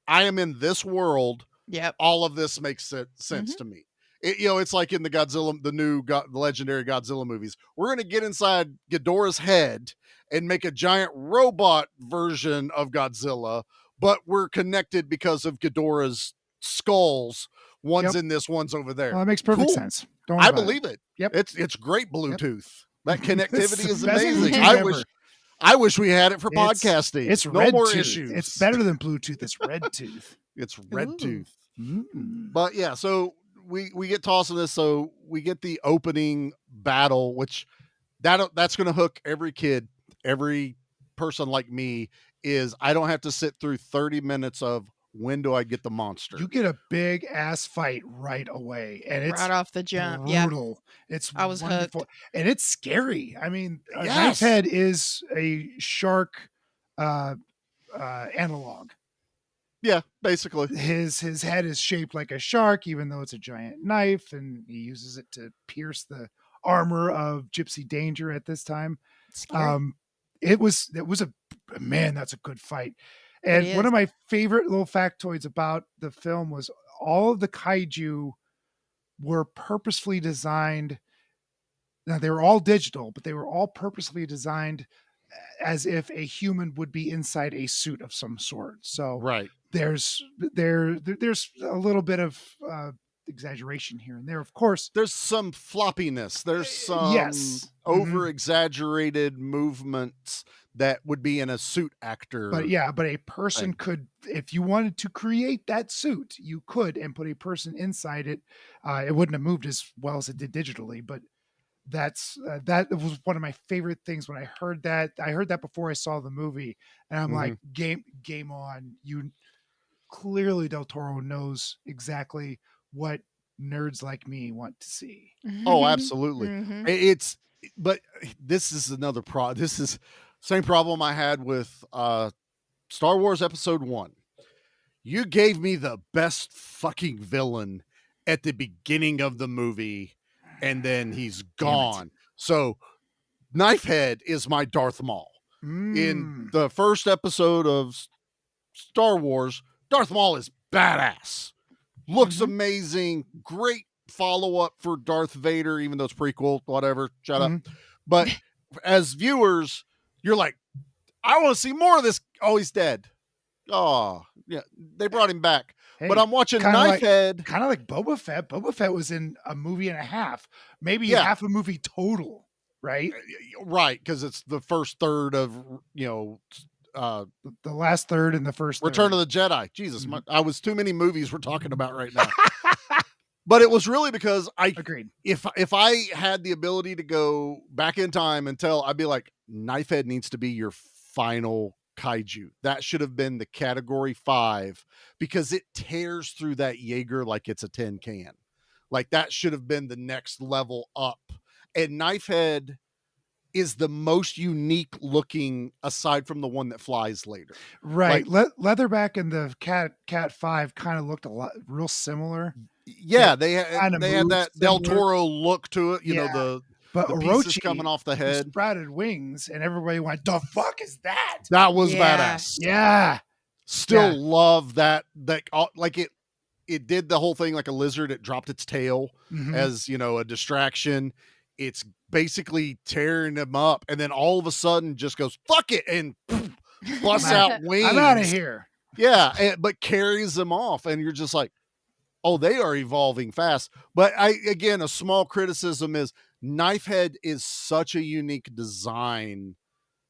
[SPEAKER 5] I am in this world.
[SPEAKER 6] Yep.
[SPEAKER 5] All of this makes sense to me. It's like in the Godzilla, the legendary Godzilla movies. We're going to get inside Ghidorah's head and make a giant robot version of Godzilla, but we're connected because of Ghidorah's skulls. One's
[SPEAKER 7] Yep.
[SPEAKER 5] in this, one's over there.
[SPEAKER 7] Well, that makes perfect
[SPEAKER 5] Cool.
[SPEAKER 7] sense. Don't worry
[SPEAKER 5] I
[SPEAKER 7] about
[SPEAKER 5] believe it.
[SPEAKER 7] Yep.
[SPEAKER 5] It's great Bluetooth. That connectivity
[SPEAKER 7] It's
[SPEAKER 5] is
[SPEAKER 7] the best
[SPEAKER 5] amazing.
[SPEAKER 7] Bluetooth
[SPEAKER 5] I wish we had it for
[SPEAKER 7] It's-
[SPEAKER 5] podcasting.
[SPEAKER 7] It's
[SPEAKER 5] no
[SPEAKER 7] red
[SPEAKER 5] more
[SPEAKER 7] tooth.
[SPEAKER 5] issues.
[SPEAKER 7] It's better than Bluetooth. It's red tooth.
[SPEAKER 5] It's red
[SPEAKER 6] Ooh.
[SPEAKER 5] tooth.
[SPEAKER 7] Mm.
[SPEAKER 5] But yeah, so we get tossed in this. So we get the opening battle, which that's going to hook every kid, every person like me. Is I don't have to sit through 30 minutes of when do I get the monster?
[SPEAKER 7] You get a big ass fight right away, and it's
[SPEAKER 6] right off the jump.
[SPEAKER 7] brutal. It's
[SPEAKER 6] I was
[SPEAKER 7] wonderful, and it's scary. I mean,
[SPEAKER 5] Yes.
[SPEAKER 7] Knifehead is a shark analog.
[SPEAKER 5] Yeah, basically.
[SPEAKER 7] His head is shaped like a shark, even though it's a giant knife, and he uses it to pierce the armor of Gypsy Danger at this time.
[SPEAKER 6] Scary.
[SPEAKER 7] It was a man, that's a good fight. And
[SPEAKER 6] It
[SPEAKER 7] one
[SPEAKER 6] is.
[SPEAKER 7] of my favorite little factoids about the film was all of the kaiju were purposefully designed. Now they were all digital, but they were all purposefully designed as if a human would be inside a suit of some sort. So
[SPEAKER 5] Right.
[SPEAKER 7] there's a little bit of exaggeration here and there, of course.
[SPEAKER 5] There's some floppiness. There's some
[SPEAKER 7] Yes.
[SPEAKER 5] over exaggerated movements that would be in a suit actor.
[SPEAKER 7] But a person
[SPEAKER 5] thing.
[SPEAKER 7] could, if you wanted to create that suit, you could and put a person inside it. It wouldn't have moved as well as it did digitally, but that was one of my favorite things when I heard that. I heard that before I saw the movie, and I'm like, game on. You clearly Del Toro knows exactly what nerds like me want to see.
[SPEAKER 5] Oh, absolutely.
[SPEAKER 6] Mhm.
[SPEAKER 5] But this is another this is same problem I had with Star Wars Episode 1. You gave me the best fucking villain at the beginning of the movie, and then he's gone. So Knifehead is my Darth Maul. In the first episode of Star Wars, Darth Maul is badass. Looks amazing. Great follow-up for Darth Vader, even though it's prequel, whatever. Shut up. But as viewers, you're like, I want to see more of this. Oh, he's dead. Oh, yeah. They brought him back.
[SPEAKER 7] Hey,
[SPEAKER 5] but I'm watching
[SPEAKER 7] kinda
[SPEAKER 5] Knifehead.
[SPEAKER 7] Kind of like Boba Fett. Boba Fett was in a movie and a half, maybe
[SPEAKER 5] Yeah.
[SPEAKER 7] half a movie total, right?
[SPEAKER 5] Right, because it's the first third of,
[SPEAKER 7] The last third and the first
[SPEAKER 5] Return
[SPEAKER 7] third.
[SPEAKER 5] of the Jedi. Jesus, I was too many movies we're talking about right now. But it was really because
[SPEAKER 7] Agreed.
[SPEAKER 5] If I had the ability to go back in time and tell, I'd be like, Knifehead needs to be your final kaiju. That should have been the category 5 because it tears through that Jaeger like it's a tin can. Like that should have been the next level up. And Knifehead is the most unique looking aside from the one that flies later.
[SPEAKER 7] Right. Leatherback and the Cat 5 kind of looked a lot real similar.
[SPEAKER 5] Yeah, they
[SPEAKER 7] kinda
[SPEAKER 5] had that
[SPEAKER 7] moved
[SPEAKER 5] Del
[SPEAKER 7] similar.
[SPEAKER 5] Toro look to it,
[SPEAKER 7] But
[SPEAKER 5] the pieces
[SPEAKER 7] Orochi
[SPEAKER 5] coming off the head.
[SPEAKER 7] sprouted wings, and everybody went, "The fuck is that?"
[SPEAKER 5] That was
[SPEAKER 6] Yeah.
[SPEAKER 5] badass.
[SPEAKER 7] Yeah.
[SPEAKER 5] Still
[SPEAKER 7] Yeah.
[SPEAKER 5] love that like it did the whole thing like a lizard. It dropped its tail
[SPEAKER 7] Mhm.
[SPEAKER 5] as, a distraction. It's basically tearing him up, and then all of a sudden just goes, fuck it, and busts out wings.
[SPEAKER 7] I'm out of here.
[SPEAKER 5] Yeah, but carries them off, and you're just like, oh, they are evolving fast. But again, a small criticism is Knifehead is such a unique design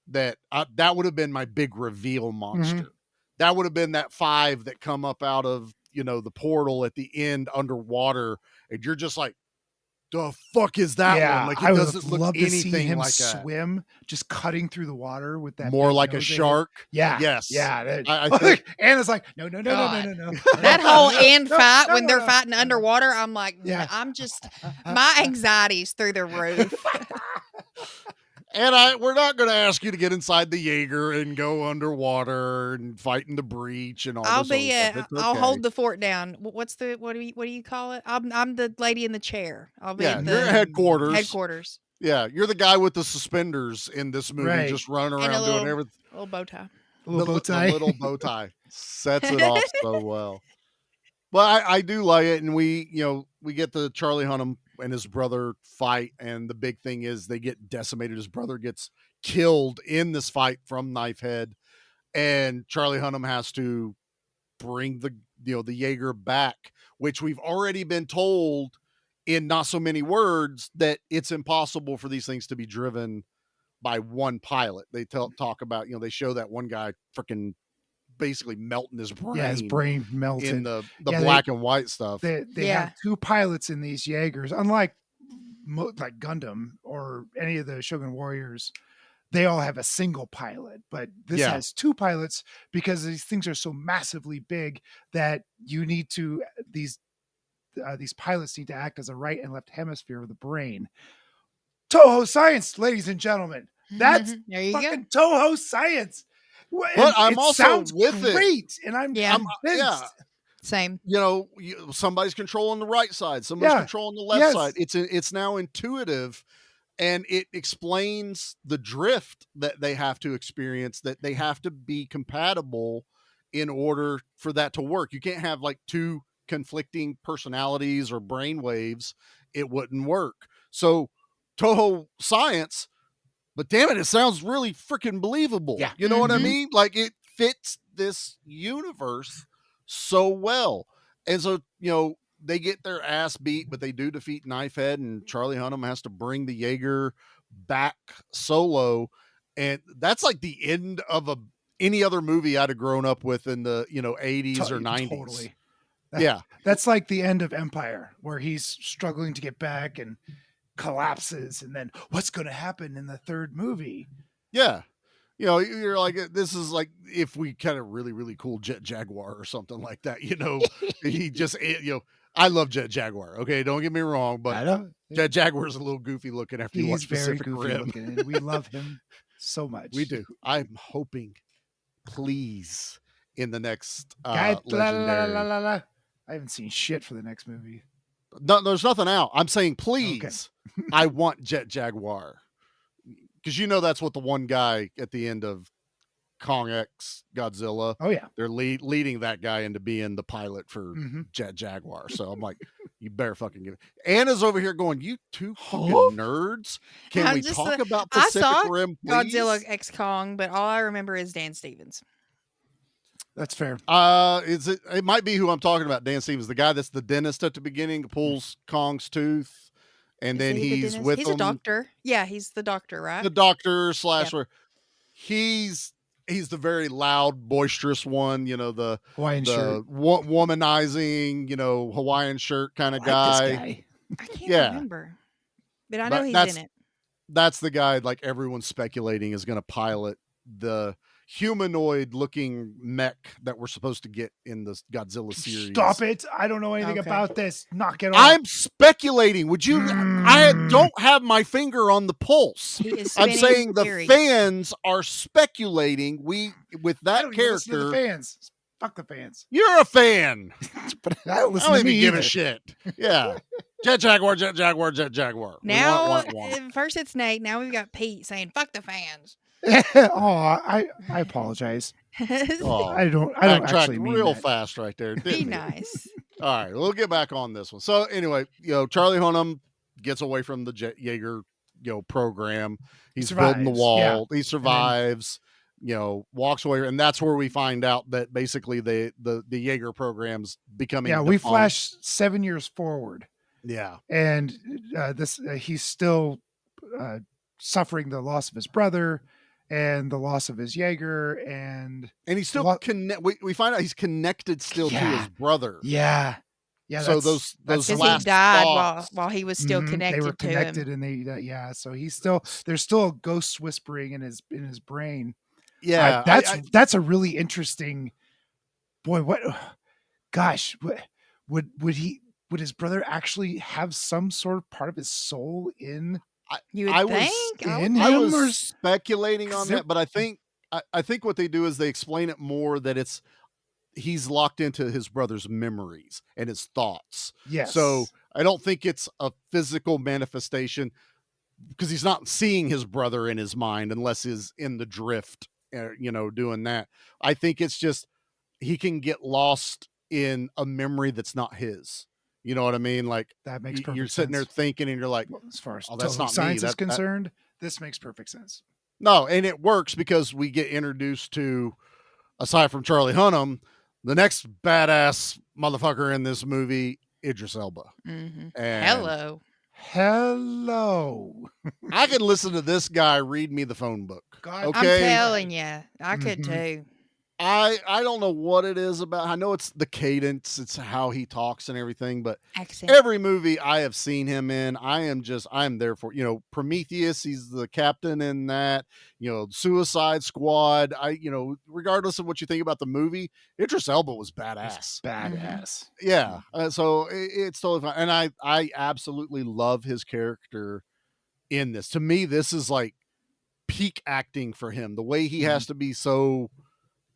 [SPEAKER 5] that that would have been my big reveal monster. That would have been that 5 that come up out of, the portal at the end underwater. And you're just like, the fuck is that one? Like, it
[SPEAKER 7] I would
[SPEAKER 5] doesn't
[SPEAKER 7] have
[SPEAKER 5] look
[SPEAKER 7] loved to see
[SPEAKER 5] anything
[SPEAKER 7] him
[SPEAKER 5] like that.
[SPEAKER 7] swim, just cutting through the water with that.
[SPEAKER 5] More
[SPEAKER 7] big
[SPEAKER 5] like a
[SPEAKER 7] nose area.
[SPEAKER 5] shark.
[SPEAKER 7] Yeah.
[SPEAKER 5] Yes.
[SPEAKER 7] Yeah.
[SPEAKER 5] I think
[SPEAKER 7] Anna's like, no.
[SPEAKER 6] That whole end fight when they're fighting underwater, I'm like,
[SPEAKER 7] Yeah.
[SPEAKER 6] I'm just my anxiety's through the roof.
[SPEAKER 5] And we're not going to ask you to get inside the Jaeger and go underwater and fight in the breach and all
[SPEAKER 6] I'll
[SPEAKER 5] this other
[SPEAKER 6] be
[SPEAKER 5] stuff. It's
[SPEAKER 6] I'll
[SPEAKER 5] okay.
[SPEAKER 6] hold the fort down. What do you call it? I'm the lady in the chair. I'll be
[SPEAKER 5] Yeah,
[SPEAKER 6] at
[SPEAKER 5] you're
[SPEAKER 6] the
[SPEAKER 5] headquarters.
[SPEAKER 6] headquarters.
[SPEAKER 5] Yeah, you're the guy with the suspenders in this movie,
[SPEAKER 7] Right.
[SPEAKER 5] just running
[SPEAKER 6] And a
[SPEAKER 5] around doing
[SPEAKER 6] little-
[SPEAKER 5] everything.
[SPEAKER 6] Little bow tie.
[SPEAKER 7] A little bow tie.
[SPEAKER 5] The little bow tie sets it off so well. But I do like it, and we get the Charlie Hunnam and his brother fight, and the big thing is they get decimated. His brother gets killed in this fight from Knifehead, and Charlie Hunnam has to bring the Jaeger back, which we've already been told in not so many words that it's impossible for these things to be driven by one pilot. They talk about, they show that one guy freaking basically melting his brain.
[SPEAKER 7] Yeah, his brain melted
[SPEAKER 5] in the black and white stuff.
[SPEAKER 7] They have two pilots in these Jaegers, unlike like Gundam or any of the Shogun Warriors. They all have a single pilot, but this has two pilots because these things are so massively big that you need to these pilots need to act as a right and left hemisphere of the brain. Toho science, ladies and gentlemen. That's fucking Toho science.
[SPEAKER 5] But I'm also with
[SPEAKER 7] great, and I'm convinced.
[SPEAKER 6] Same.
[SPEAKER 5] Somebody's controlling the right side, somebody's controlling the left side. It's now intuitive. And it explains the drift that they have to experience, that they have to be compatible in order for that to work. You can't have like two conflicting personalities or brain waves. It wouldn't work. So Toho science, but damn it sounds really freaking believable.
[SPEAKER 7] Yeah.
[SPEAKER 5] You know what I mean? Like it fits this universe so well. And so, they get their ass beat, but they do defeat Knifehead, and Charlie Hunnam has to bring the Jaeger back solo. And that's like the end of any other movie I'd have grown up with in the 80s or 90s.
[SPEAKER 7] Totally.
[SPEAKER 5] Yeah.
[SPEAKER 7] That's like the end of Empire, where he's struggling to get back and collapses. And then what's going to happen in the third movie?
[SPEAKER 5] Yeah. You're like, this is like if we kind of really, really cool Jet Jaguar or something like that, he just, I love Jet Jaguar. Okay. Don't get me wrong, but
[SPEAKER 7] I know.
[SPEAKER 5] Jet Jaguar is a little goofy looking after you watch
[SPEAKER 7] very
[SPEAKER 5] Pacific
[SPEAKER 7] goofy
[SPEAKER 5] Rim.
[SPEAKER 7] looking, and we love him so much.
[SPEAKER 5] We do. I'm hoping, please, in the next
[SPEAKER 7] Legendary. I haven't seen shit for the next movie.
[SPEAKER 5] No, there's nothing out. I'm saying, please, okay. I want Jet Jaguar. Because that's what the one guy at the end of Kong X Godzilla.
[SPEAKER 7] Oh yeah,
[SPEAKER 5] they're leading that guy into being the pilot for Jet Jaguar. So I'm like, you better fucking give it. Anna's over here going, you two fucking nerds. Can we talk about Pacific Rim, please?
[SPEAKER 6] Godzilla X Kong, but all I remember is Dan Stevens.
[SPEAKER 7] That's fair.
[SPEAKER 5] It might be who I'm talking about. Dan Stevens, the guy that's the dentist at the beginning, pulls Kong's tooth. And then he's with
[SPEAKER 6] he's
[SPEAKER 5] them.
[SPEAKER 6] A doctor. Yeah, he's the doctor, right?
[SPEAKER 5] The doctor / he's the very loud, boisterous one, the
[SPEAKER 7] Hawaiian shirt.
[SPEAKER 5] Womanizing, Hawaiian shirt kind of guy.
[SPEAKER 6] I can't remember. But I know he's in it.
[SPEAKER 5] That's the guy like everyone's speculating is going to pilot the humanoid looking mech that we're supposed to get in the Godzilla series.
[SPEAKER 7] Stop it. I don't know anything about this. Knock it off.
[SPEAKER 5] I'm speculating. Would you I don't have my finger on the pulse. I'm saying the fans are speculating with that character.
[SPEAKER 7] Listen to the fans. Fuck the fans.
[SPEAKER 5] You're a fan.
[SPEAKER 7] But I don't listen
[SPEAKER 5] I
[SPEAKER 7] to
[SPEAKER 5] don't
[SPEAKER 7] me
[SPEAKER 5] even give
[SPEAKER 7] either.
[SPEAKER 5] a shit. Yeah. Jet Jaguar, Jet Jaguar, Jet Jaguar.
[SPEAKER 6] Now, first it's Nate. Now we've got Pete saying, fuck the fans.
[SPEAKER 7] I apologize. I don't actually mean
[SPEAKER 5] real
[SPEAKER 7] that.
[SPEAKER 5] fast right there.
[SPEAKER 6] Be nice.
[SPEAKER 5] All right, we'll get back on this one. So anyway, Charlie Hunnam gets away from the Jaeger, program. He's building the wall. Yeah. He survives. Walks away, and that's where we find out that basically the Jaeger program's becoming.
[SPEAKER 7] Yeah, we flash 7 years forward.
[SPEAKER 5] Yeah,
[SPEAKER 7] and he's still suffering the loss of his brother and the loss of his Jaeger, and
[SPEAKER 5] he's still we find out he's connected still to his brother.
[SPEAKER 7] Yeah.
[SPEAKER 5] So those last
[SPEAKER 6] he died while he was still connected.
[SPEAKER 7] They were connected
[SPEAKER 6] to him.
[SPEAKER 7] And so he's still there's still ghosts whispering in his brain.
[SPEAKER 5] Yeah,
[SPEAKER 7] that's a really interesting. Boy, what? Gosh, would his brother actually have some sort of part of his soul in?
[SPEAKER 6] You would think.
[SPEAKER 5] I was speculating on that, but I think what they do is they explain it more that he's locked into his brother's memories and his thoughts.
[SPEAKER 7] Yes.
[SPEAKER 5] So I don't think it's a physical manifestation because he's not seeing his brother in his mind unless he's in the drift, doing that. I think it's just he can get lost in a memory that's not his. You know what I mean? Like
[SPEAKER 7] That makes perfect
[SPEAKER 5] you're sitting there
[SPEAKER 7] sense.
[SPEAKER 5] thinking and you're like,
[SPEAKER 7] Well, as far as
[SPEAKER 5] oh, that's
[SPEAKER 7] Toho
[SPEAKER 5] not me.
[SPEAKER 7] Science is
[SPEAKER 5] That
[SPEAKER 7] concerned, this makes perfect sense.
[SPEAKER 5] no, and it works because we get introduced to, aside from Charlie Hunnam, the next badass motherfucker in this movie, Idris Elba.
[SPEAKER 6] Mm-hmm.
[SPEAKER 5] And
[SPEAKER 7] Hello.
[SPEAKER 5] I can listen to this guy read me the phone book.
[SPEAKER 7] God,
[SPEAKER 6] I'm
[SPEAKER 5] Okay.
[SPEAKER 6] telling you, I could
[SPEAKER 7] Mhm.
[SPEAKER 6] too.
[SPEAKER 5] I don't know what it is about. I know it's the cadence, it's how he talks and everything, but
[SPEAKER 6] Accent.
[SPEAKER 5] every movie I have seen him in, I'm there for. Prometheus, he's the captain in that. Suicide Squad. Regardless of what you think about the movie, Idris Elba was badass.
[SPEAKER 7] Badass.
[SPEAKER 5] Yeah, so it's totally fine, and I absolutely love his character in this. To me, this is like peak acting for him. The way he has to be so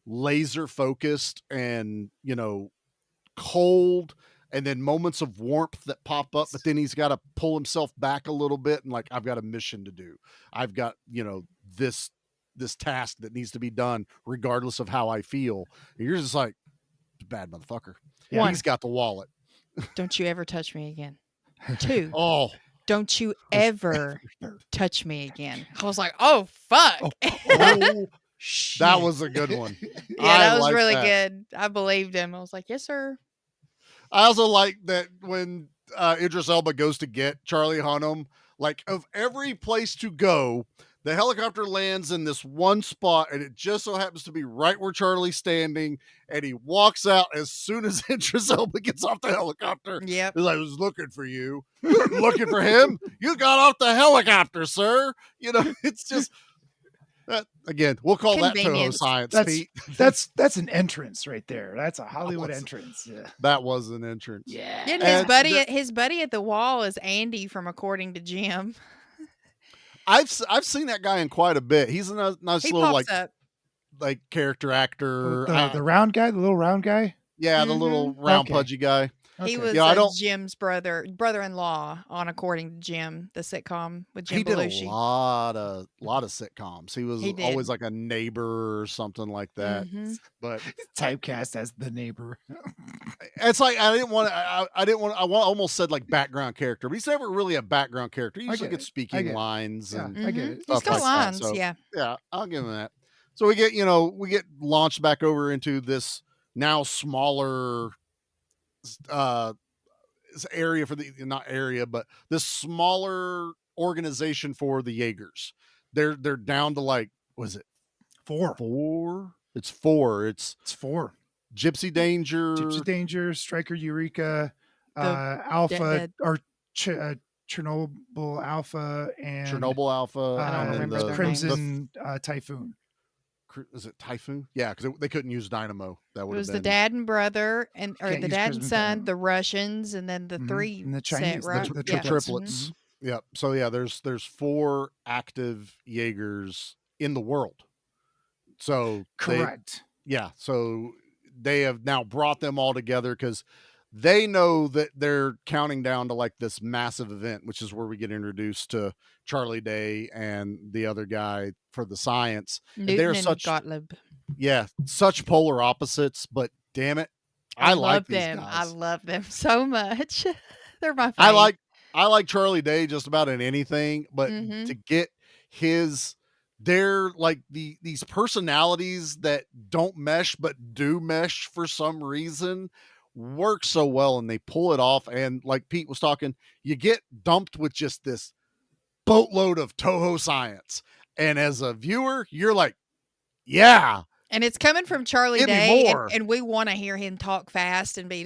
[SPEAKER 5] laser focused and cold, and then moments of warmth that pop up, but then he's got to pull himself back a little bit and like, I've got a mission to do. I've got this task that needs to be done regardless of how I feel. And you're just like, bad motherfucker.
[SPEAKER 7] Yeah.
[SPEAKER 5] He's got the wallet.
[SPEAKER 6] Don't you ever touch me again. 2.
[SPEAKER 5] Oh,
[SPEAKER 6] Don't you ever touch me again. I was like, oh fuck.
[SPEAKER 7] Shit.
[SPEAKER 5] that was a good one.
[SPEAKER 6] Yeah, that was
[SPEAKER 5] like
[SPEAKER 6] really
[SPEAKER 5] that.
[SPEAKER 6] good. I believed him. I was like, yes, sir.
[SPEAKER 5] I also like that when Idris Elba goes to get Charlie Hunnam, like of every place to go, the helicopter lands in this one spot, and it just so happens to be right where Charlie's standing, and he walks out as soon as Idris Elba gets off the helicopter.
[SPEAKER 6] Yep.
[SPEAKER 5] He's like, I was looking for you. You're looking for him? You got off the helicopter, sir. It's just that again, we'll call that Toho
[SPEAKER 6] Convenience.
[SPEAKER 5] Science,
[SPEAKER 7] That's
[SPEAKER 5] Pete.
[SPEAKER 7] that's an entrance right there. That's a Hollywood
[SPEAKER 5] was-
[SPEAKER 7] entrance. Yeah.
[SPEAKER 5] That was an entrance.
[SPEAKER 7] Yeah.
[SPEAKER 6] And
[SPEAKER 5] And
[SPEAKER 6] his buddy at the wall is Andy from According to Jim.
[SPEAKER 5] I've seen that guy in quite a bit. He's a nice
[SPEAKER 6] He
[SPEAKER 5] little
[SPEAKER 6] pops up.
[SPEAKER 5] like character actor.
[SPEAKER 7] The round guy, the little round guy.
[SPEAKER 5] Yeah, the little round
[SPEAKER 7] Okay.
[SPEAKER 5] pudgy guy.
[SPEAKER 6] He
[SPEAKER 7] Okay.
[SPEAKER 6] was
[SPEAKER 5] Yeah, I don't-
[SPEAKER 6] Jim's brother-in-law on According to Jim, the sitcom with Jim
[SPEAKER 5] He did
[SPEAKER 6] Belushi.
[SPEAKER 5] a lot of sitcoms. He was
[SPEAKER 6] He did.
[SPEAKER 5] always like a neighbor or something like that.
[SPEAKER 6] Mhm.
[SPEAKER 5] But
[SPEAKER 7] Typecast as the neighbor.
[SPEAKER 5] it's like I almost said like background character, but he's never really a background character. He
[SPEAKER 7] I
[SPEAKER 5] usually
[SPEAKER 7] get
[SPEAKER 5] gets
[SPEAKER 7] it. I
[SPEAKER 5] speaking
[SPEAKER 7] get it.
[SPEAKER 5] lines
[SPEAKER 7] Yeah,
[SPEAKER 5] and
[SPEAKER 7] I get
[SPEAKER 6] Mhm.
[SPEAKER 7] it.
[SPEAKER 6] He's
[SPEAKER 5] stuff
[SPEAKER 6] got
[SPEAKER 5] like that.
[SPEAKER 6] lines,
[SPEAKER 5] So,
[SPEAKER 6] yeah.
[SPEAKER 5] yeah, I'll give him that. So we get launched back over into this now smaller area for the not area, but this smaller organization for the Jaegers. They're down to like, was it
[SPEAKER 7] 4.
[SPEAKER 5] 4? It's 4. It's
[SPEAKER 7] It's 4.
[SPEAKER 5] Gypsy Danger,
[SPEAKER 7] Gypsy Danger, Striker Eureka,
[SPEAKER 6] The-
[SPEAKER 7] Alpha
[SPEAKER 6] the-
[SPEAKER 7] or Chernobyl Alpha and
[SPEAKER 5] Chernobyl Alpha,
[SPEAKER 6] I don't
[SPEAKER 5] and then
[SPEAKER 6] remember
[SPEAKER 5] the
[SPEAKER 6] their
[SPEAKER 7] Crimson Typhoon.
[SPEAKER 5] is it Typhoon? Yeah, because they couldn't use Dynamo. That
[SPEAKER 6] It
[SPEAKER 5] would
[SPEAKER 6] was
[SPEAKER 5] have
[SPEAKER 6] the
[SPEAKER 5] been
[SPEAKER 6] dad and brother, or
[SPEAKER 7] Can't
[SPEAKER 6] the
[SPEAKER 7] use
[SPEAKER 6] dad and
[SPEAKER 7] Crimson
[SPEAKER 6] son,
[SPEAKER 7] Dynamo.
[SPEAKER 6] the Russians, and then the
[SPEAKER 7] Mhm.
[SPEAKER 6] 3
[SPEAKER 7] And the
[SPEAKER 6] set,
[SPEAKER 7] Chinese, the
[SPEAKER 6] right?
[SPEAKER 7] tr- the
[SPEAKER 6] Yeah.
[SPEAKER 5] triplets.
[SPEAKER 6] Mhm.
[SPEAKER 5] Yep. So yeah, there's 4 active Jaegers in the world. So
[SPEAKER 7] Correct.
[SPEAKER 5] so they have now brought them all together because they know that they're counting down to like this massive event, which is where we get introduced to Charlie Day and the other guy for the science.
[SPEAKER 6] Newton
[SPEAKER 5] they're
[SPEAKER 6] and
[SPEAKER 5] such
[SPEAKER 6] Gottlieb.
[SPEAKER 5] such polar opposites, but damn it, I like
[SPEAKER 6] love
[SPEAKER 5] these
[SPEAKER 6] them. I
[SPEAKER 5] guys.
[SPEAKER 6] love them so much. They're my
[SPEAKER 5] I
[SPEAKER 6] fave.
[SPEAKER 5] like Charlie Day just about in anything, but
[SPEAKER 6] Mhm.
[SPEAKER 5] to get they're like these personalities that don't mesh but do mesh for some reason work so well, and they pull it off. And like Pete was talking, you get dumped with just this boatload of Toho Science, and as a viewer, you're like, yeah,
[SPEAKER 6] And it's coming from Charlie
[SPEAKER 5] Give me
[SPEAKER 6] Day,
[SPEAKER 5] more.
[SPEAKER 6] and we want to hear him talk fast and be.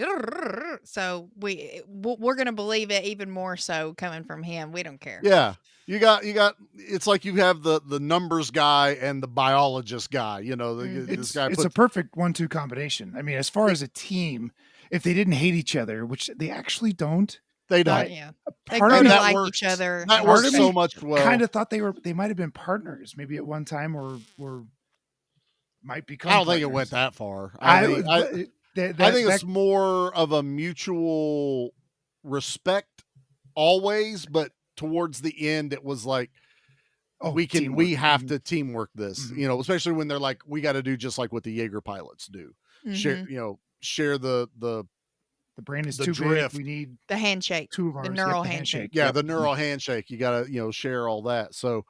[SPEAKER 6] So we're gonna believe it even more so coming from him. We don't care.
[SPEAKER 5] yeah. You got. It's like you have the numbers guy and the biologist guy. This guy
[SPEAKER 7] It's
[SPEAKER 5] puts
[SPEAKER 7] a perfect 1-2 combination. I mean, as far as a team, if they didn't hate each other, which they actually don't,
[SPEAKER 5] they
[SPEAKER 6] But,
[SPEAKER 5] don't.
[SPEAKER 6] yeah. They
[SPEAKER 7] part
[SPEAKER 6] grow
[SPEAKER 7] of
[SPEAKER 6] to
[SPEAKER 7] me
[SPEAKER 5] that
[SPEAKER 6] like
[SPEAKER 5] works.
[SPEAKER 6] each other.
[SPEAKER 5] That
[SPEAKER 6] and
[SPEAKER 5] works
[SPEAKER 7] of
[SPEAKER 5] so
[SPEAKER 7] me
[SPEAKER 5] much well.
[SPEAKER 7] kind of thought they might have been partners, maybe at one time, or might become.
[SPEAKER 5] I don't think it went
[SPEAKER 7] partners.
[SPEAKER 5] that far. I think
[SPEAKER 7] That-
[SPEAKER 5] it's more of a mutual respect always, but towards the end, it was like we
[SPEAKER 7] teamwork.
[SPEAKER 5] have
[SPEAKER 7] Mhm.
[SPEAKER 5] to teamwork this.
[SPEAKER 7] Mhm.
[SPEAKER 5] Especially when they're like, we got to do just like what the Jaeger pilots do.
[SPEAKER 6] Mhm.
[SPEAKER 5] Share share the
[SPEAKER 7] The brain is
[SPEAKER 5] the
[SPEAKER 7] too
[SPEAKER 5] drift.
[SPEAKER 7] big. We need
[SPEAKER 6] The handshake.
[SPEAKER 7] 2 of
[SPEAKER 6] The
[SPEAKER 7] ours. Yep,
[SPEAKER 6] neural
[SPEAKER 7] the
[SPEAKER 6] handshake.
[SPEAKER 5] Yeah,
[SPEAKER 7] Yep.
[SPEAKER 5] the neural handshake. You gotta, share all that. So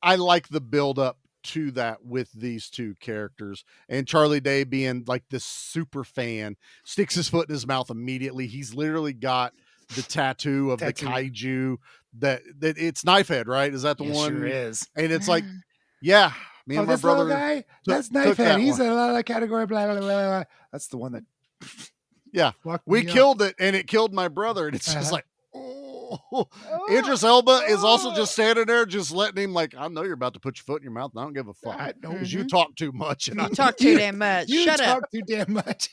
[SPEAKER 5] I like the build up to that with these two characters. And Charlie Day being like this super fan, sticks his foot in his mouth immediately. He's literally got the tattoo of the kaiju that it's Knifehead, right? Is that the
[SPEAKER 7] Yes,
[SPEAKER 5] one?
[SPEAKER 7] sure is.
[SPEAKER 5] And it's like, yeah, me and my
[SPEAKER 7] this little
[SPEAKER 5] brother
[SPEAKER 7] guy, that's
[SPEAKER 5] took
[SPEAKER 7] Knifehead.
[SPEAKER 5] that
[SPEAKER 7] He's
[SPEAKER 5] one.
[SPEAKER 7] in another category. Blah blah blah blah. That's the one that.
[SPEAKER 5] Yeah,
[SPEAKER 7] fucked
[SPEAKER 5] we
[SPEAKER 7] me up.
[SPEAKER 5] killed it, and it killed my brother, and it's just
[SPEAKER 7] Uh-huh.
[SPEAKER 5] like, oh. Idris Elba is also just standing there, just letting him like, I know you're about to put your foot in your mouth, and I don't give a fuck
[SPEAKER 7] I know.
[SPEAKER 5] because you talk too much, and
[SPEAKER 6] You
[SPEAKER 5] I
[SPEAKER 6] talk too damn much.
[SPEAKER 7] You
[SPEAKER 6] Shut
[SPEAKER 7] talk
[SPEAKER 6] up.
[SPEAKER 7] too damn much.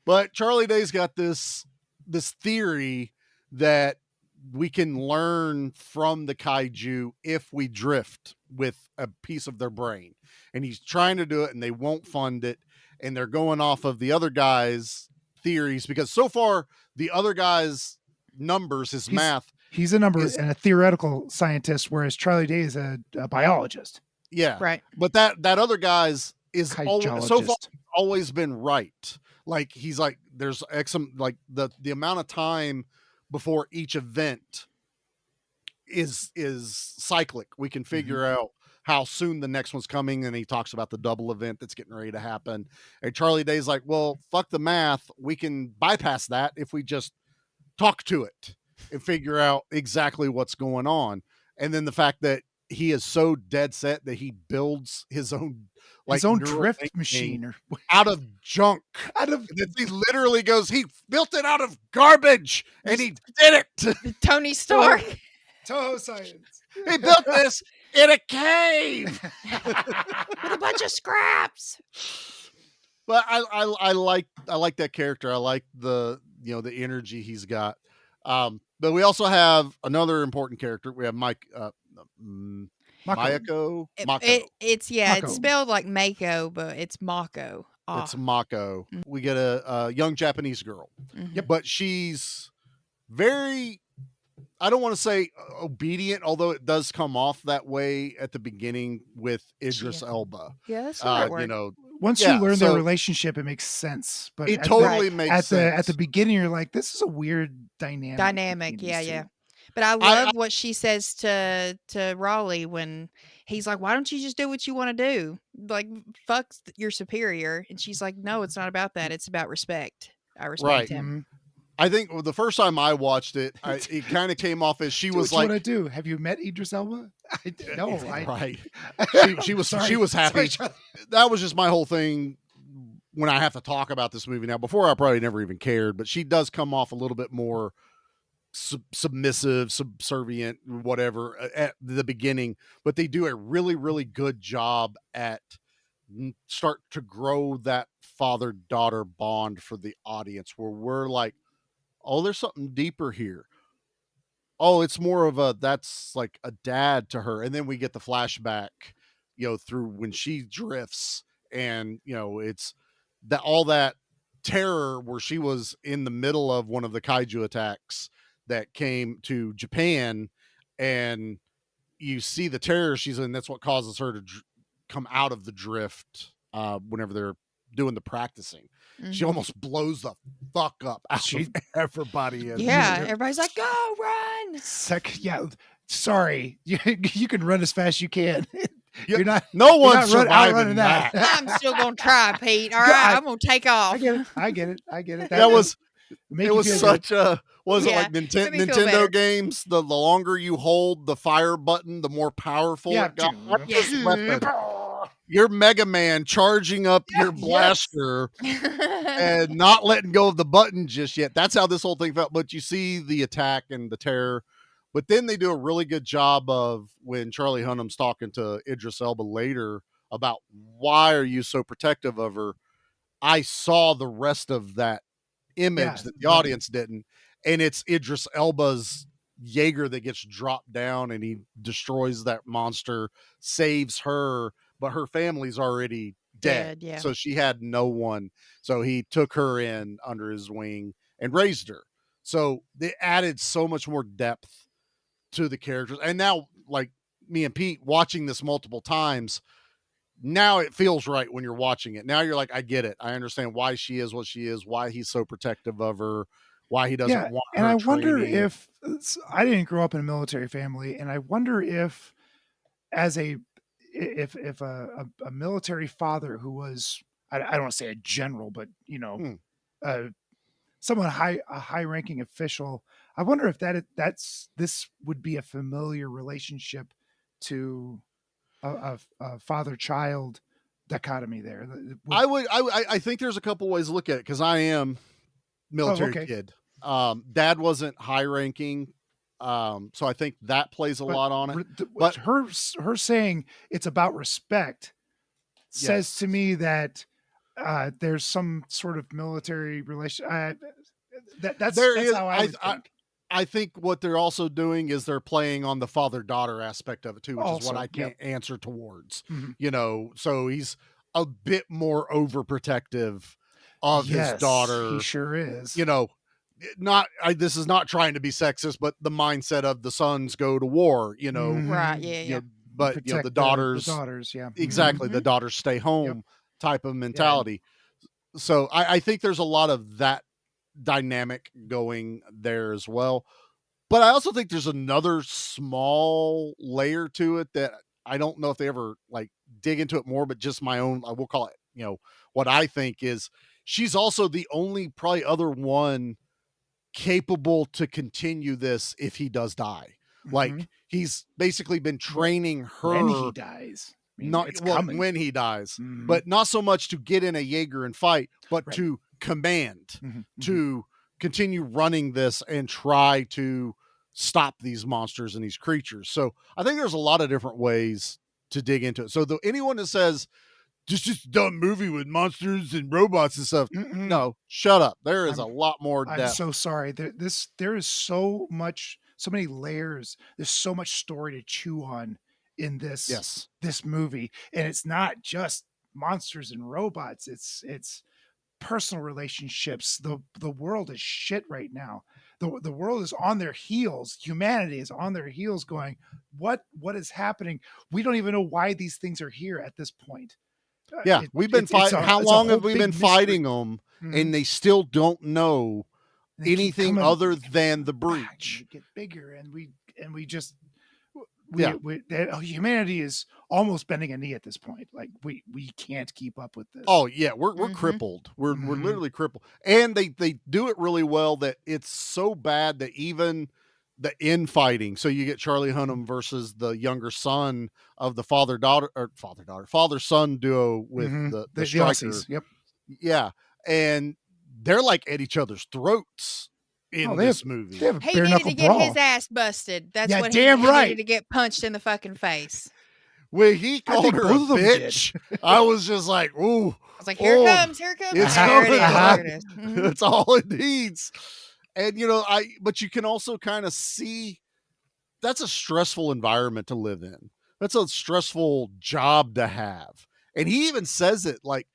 [SPEAKER 5] But Charlie Day's got this theory that we can learn from the kaiju if we drift with a piece of their brain, and he's trying to do it, and they won't fund it, and they're going off of the other guy's theories because so far the other guy's numbers, his math,
[SPEAKER 7] He's a number
[SPEAKER 5] is,
[SPEAKER 7] and a theoretical scientist, whereas Charlie Day is a biologist.
[SPEAKER 5] yeah,
[SPEAKER 6] Right.
[SPEAKER 5] but that other guy's is so far always been right. Like he's like, there's like the amount of time before each event is cyclic. We can figure out how soon the next one's coming, and he talks about the double event that's getting ready to happen. And Charlie Day's like, well, fuck the math. We can bypass that if we just talk to it and figure out exactly what's going on. And then the fact that he is so dead set that he builds his own
[SPEAKER 7] drift machine
[SPEAKER 5] out of junk. He literally goes, he built it out of garbage, and he did it.
[SPEAKER 6] Tony Stark.
[SPEAKER 7] Toho science.
[SPEAKER 5] He built this in a cave
[SPEAKER 6] with a bunch of scraps.
[SPEAKER 5] But I like that character. I like the the energy he's got. But we also have another important character. We have Mayako. Mako.
[SPEAKER 6] It's spelled like Mako, but it's Mako. Oh.
[SPEAKER 5] It's Mako. Mm-hmm. We get a young Japanese girl.
[SPEAKER 6] Mm-hmm.
[SPEAKER 5] Yep. But she's very, I don't want to say obedient, although it does come off that way at the beginning with Idris Elba.
[SPEAKER 6] Yeah, that's the right word.
[SPEAKER 7] Once you learn their relationship, it makes sense. But
[SPEAKER 5] it totally makes sense.
[SPEAKER 7] At the beginning, you're like, this is a weird dynamic.
[SPEAKER 6] Yeah. But I love what she says to Raleigh when he's like, why don't you just do what you want to do? Like, fuck your superior. And she's like, no, it's not about that. It's about respect. I respect him.
[SPEAKER 5] Mm-hmm. I think the first time I watched it, it kind of came off as she was like,
[SPEAKER 7] "What I do? Have you met Idris Elba?"
[SPEAKER 5] Right. She was she was happy. That was just my whole thing when I have to talk about this movie now. Before I probably never even cared, but she does come off a little bit more submissive, subservient, whatever at the beginning. But they do a really, really good job at start to grow that father-daughter bond for the audience, where we're like, oh, there's something deeper here. Oh, it's more of that's like a dad to her. And then we get the flashback, through when she drifts, and, it's that all that terror where she was in the middle of one of the kaiju attacks that came to Japan, and you see the terror she's in. That's what causes her to come out of the drift whenever they're doing the practicing. Mm-hmm. She almost blows the fuck up out of everybody.
[SPEAKER 6] Everybody's like, go run.
[SPEAKER 7] Sorry. You can run as fast as you can. You're not.
[SPEAKER 5] No one's surviving that.
[SPEAKER 6] I'm still gonna try, Pete. All right, I'm gonna take off.
[SPEAKER 7] I get it.
[SPEAKER 5] It was such a like Nintendo games. The longer you hold the fire button, the more powerful it got. Your Mega Man charging up your blaster and not letting go of the button just yet. That's how this whole thing felt. But you see the attack and the terror. But then they do a really good job of when Charlie Hunnam's talking to Idris Elba later about why are you so protective of her. I saw the rest of that image that the audience didn't. And it's Idris Elba's Jaeger that gets dropped down, and he destroys that monster, saves her, but her family's already dead. So she had no one. So he took her in under his wing and raised her. So they added so much more depth to the characters. And now, like me and Pete watching this multiple times, now it feels right when you're watching it. Now you're like, I get it. I understand why she is what she is, why he's so protective of her, why he doesn't
[SPEAKER 7] Yeah,
[SPEAKER 5] want
[SPEAKER 7] and
[SPEAKER 5] her
[SPEAKER 7] I wonder
[SPEAKER 5] training.
[SPEAKER 7] if I didn't grow up in a military family, and I wonder if as a if a military father who was I don't want to say a general, but
[SPEAKER 5] Hmm.
[SPEAKER 7] uh, someone a high ranking official. I wonder if this would be a familiar relationship to a father child dichotomy there.
[SPEAKER 5] I think there's a couple ways to look at it, because I am military
[SPEAKER 7] okay.
[SPEAKER 5] kid. Dad wasn't high ranking. So I think that plays a
[SPEAKER 7] But
[SPEAKER 5] lot on it. But
[SPEAKER 7] her saying it's about respect says
[SPEAKER 5] yes,
[SPEAKER 7] to me that there's some sort of military relation.
[SPEAKER 5] there
[SPEAKER 7] That's
[SPEAKER 5] is.
[SPEAKER 7] how I would think.
[SPEAKER 5] I think what they're also doing is they're playing on the father-daughter aspect of it too, which is what
[SPEAKER 7] Also,
[SPEAKER 5] I
[SPEAKER 7] yep.
[SPEAKER 5] can't answer towards.
[SPEAKER 7] Mhm.
[SPEAKER 5] So he's a bit more overprotective of his
[SPEAKER 7] Yes, he
[SPEAKER 5] daughter.
[SPEAKER 7] sure is.
[SPEAKER 5] This is not trying to be sexist, but the mindset of the sons go to war,
[SPEAKER 6] Right.
[SPEAKER 7] Mhm.
[SPEAKER 6] Yeah.
[SPEAKER 5] you
[SPEAKER 6] Yeah.
[SPEAKER 5] know, but
[SPEAKER 7] Protect
[SPEAKER 5] the daughters,
[SPEAKER 7] the daughters. Yeah. Mhm.
[SPEAKER 5] exactly, the daughters stay home type of
[SPEAKER 7] Yeah.
[SPEAKER 5] mentality. So I think there's a lot of that dynamic going there as well. But I also think there's another small layer to it that I don't know if they ever like dig into it more, but just my own, I will call it, what I think is she's also the only probably other one capable to continue this if he does die.
[SPEAKER 7] Mhm.
[SPEAKER 5] Like he's basically been training
[SPEAKER 7] When
[SPEAKER 5] her,
[SPEAKER 7] he dies, I mean,
[SPEAKER 5] not
[SPEAKER 7] it's
[SPEAKER 5] well
[SPEAKER 7] coming.
[SPEAKER 5] when he dies,
[SPEAKER 7] Mhm.
[SPEAKER 5] but not so much to get in a Jaeger and fight, but
[SPEAKER 7] Right.
[SPEAKER 5] to command,
[SPEAKER 7] Mhm. Mhm.
[SPEAKER 5] to continue running this and try to stop these monsters and these creatures. So I think there's a lot of different ways to dig into it. So anyone that says just a dumb movie with monsters and robots and stuff,
[SPEAKER 7] Mm-mm.
[SPEAKER 5] no, shut up. There is a
[SPEAKER 7] I'm
[SPEAKER 5] lot more
[SPEAKER 7] I'm
[SPEAKER 5] depth.
[SPEAKER 7] so sorry. There is so many layers. There's so much story to chew on in
[SPEAKER 5] Yes.
[SPEAKER 7] this movie, and it's not just monsters and robots. It's personal relationships. The world is shit right now. The world is on their heels. Humanity is on their heels, going, what is happening? We don't even know why these things are here at this point.
[SPEAKER 5] Yeah, we've been fighting. How
[SPEAKER 7] It's a
[SPEAKER 5] long
[SPEAKER 7] whole
[SPEAKER 5] have we
[SPEAKER 7] big
[SPEAKER 5] been fighting
[SPEAKER 7] mystery.
[SPEAKER 5] them,
[SPEAKER 7] Mhm.
[SPEAKER 5] and they still don't know
[SPEAKER 7] And they keep
[SPEAKER 5] anything
[SPEAKER 7] coming
[SPEAKER 5] other than the
[SPEAKER 7] back, and
[SPEAKER 5] breach?
[SPEAKER 7] they get bigger, and we just
[SPEAKER 5] Yeah.
[SPEAKER 7] humanity is almost bending a knee at this point. Like we can't keep up with this.
[SPEAKER 5] Oh yeah, we're
[SPEAKER 6] Mhm.
[SPEAKER 5] crippled. We're
[SPEAKER 7] Mhm.
[SPEAKER 5] literally crippled, and they do it really well. That it's so bad that even the infighting. So you get Charlie Hunnam versus the younger son of the father son duo with
[SPEAKER 7] Mhm.
[SPEAKER 5] the
[SPEAKER 7] The
[SPEAKER 5] striker.
[SPEAKER 7] Aussies. Yep.
[SPEAKER 5] Yeah, and they're like at each other's throats
[SPEAKER 7] Oh,
[SPEAKER 5] in
[SPEAKER 7] they
[SPEAKER 5] this
[SPEAKER 7] have
[SPEAKER 5] movie.
[SPEAKER 7] a
[SPEAKER 6] He
[SPEAKER 7] bare
[SPEAKER 6] needed
[SPEAKER 7] knuckle
[SPEAKER 6] to get his
[SPEAKER 7] brawl.
[SPEAKER 6] ass busted. That's
[SPEAKER 7] Yeah,
[SPEAKER 6] what
[SPEAKER 7] damn
[SPEAKER 6] he needed
[SPEAKER 7] right.
[SPEAKER 6] to get punched in the fucking face.
[SPEAKER 5] When he
[SPEAKER 7] I
[SPEAKER 5] called
[SPEAKER 7] think
[SPEAKER 5] her a
[SPEAKER 7] both of them did.
[SPEAKER 5] bitch, I was just like, "Ooh,
[SPEAKER 6] I was like, here it
[SPEAKER 5] oh,
[SPEAKER 6] comes, here it comes.
[SPEAKER 5] it's
[SPEAKER 6] There it
[SPEAKER 5] coming!"
[SPEAKER 6] is, there it is. Mhm.
[SPEAKER 5] That's all it needs. And but you can also kind of see that's a stressful environment to live in. That's a stressful job to have. And he even says it like,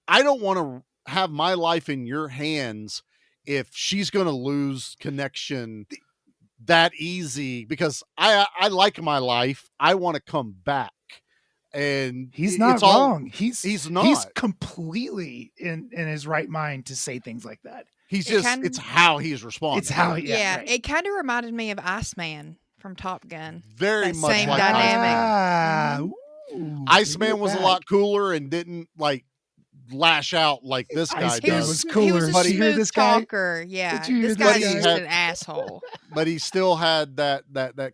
[SPEAKER 5] I don't want to have my life in your hands if she's going to lose connection that easy, because I like my life. I want to come back. And
[SPEAKER 7] He's
[SPEAKER 5] it's
[SPEAKER 7] not
[SPEAKER 5] all
[SPEAKER 7] wrong.
[SPEAKER 5] he's
[SPEAKER 7] He's
[SPEAKER 5] not.
[SPEAKER 7] completely in his right mind to say things like that.
[SPEAKER 5] He's
[SPEAKER 6] It
[SPEAKER 5] just
[SPEAKER 6] kind
[SPEAKER 5] it's how he's responding.
[SPEAKER 7] It's how
[SPEAKER 6] yeah,
[SPEAKER 7] right.
[SPEAKER 6] it kind of reminded me of Iceman from Top Gun.
[SPEAKER 5] Very
[SPEAKER 6] That
[SPEAKER 5] much
[SPEAKER 6] same
[SPEAKER 5] like
[SPEAKER 6] dynamic.
[SPEAKER 5] Iceman.
[SPEAKER 6] Mhm.
[SPEAKER 5] Iceman was a lot cooler and didn't like lash out like this guy
[SPEAKER 7] Iceman
[SPEAKER 6] He
[SPEAKER 5] does.
[SPEAKER 6] was
[SPEAKER 7] was
[SPEAKER 6] he was
[SPEAKER 7] cooler.
[SPEAKER 6] a
[SPEAKER 5] But
[SPEAKER 7] Did you hear
[SPEAKER 6] smooth
[SPEAKER 7] this guy?
[SPEAKER 6] talker. Yeah,
[SPEAKER 7] you hear
[SPEAKER 6] this
[SPEAKER 7] this
[SPEAKER 6] guy's
[SPEAKER 5] guy?
[SPEAKER 6] just
[SPEAKER 5] Had-
[SPEAKER 6] an asshole.
[SPEAKER 5] but he still had that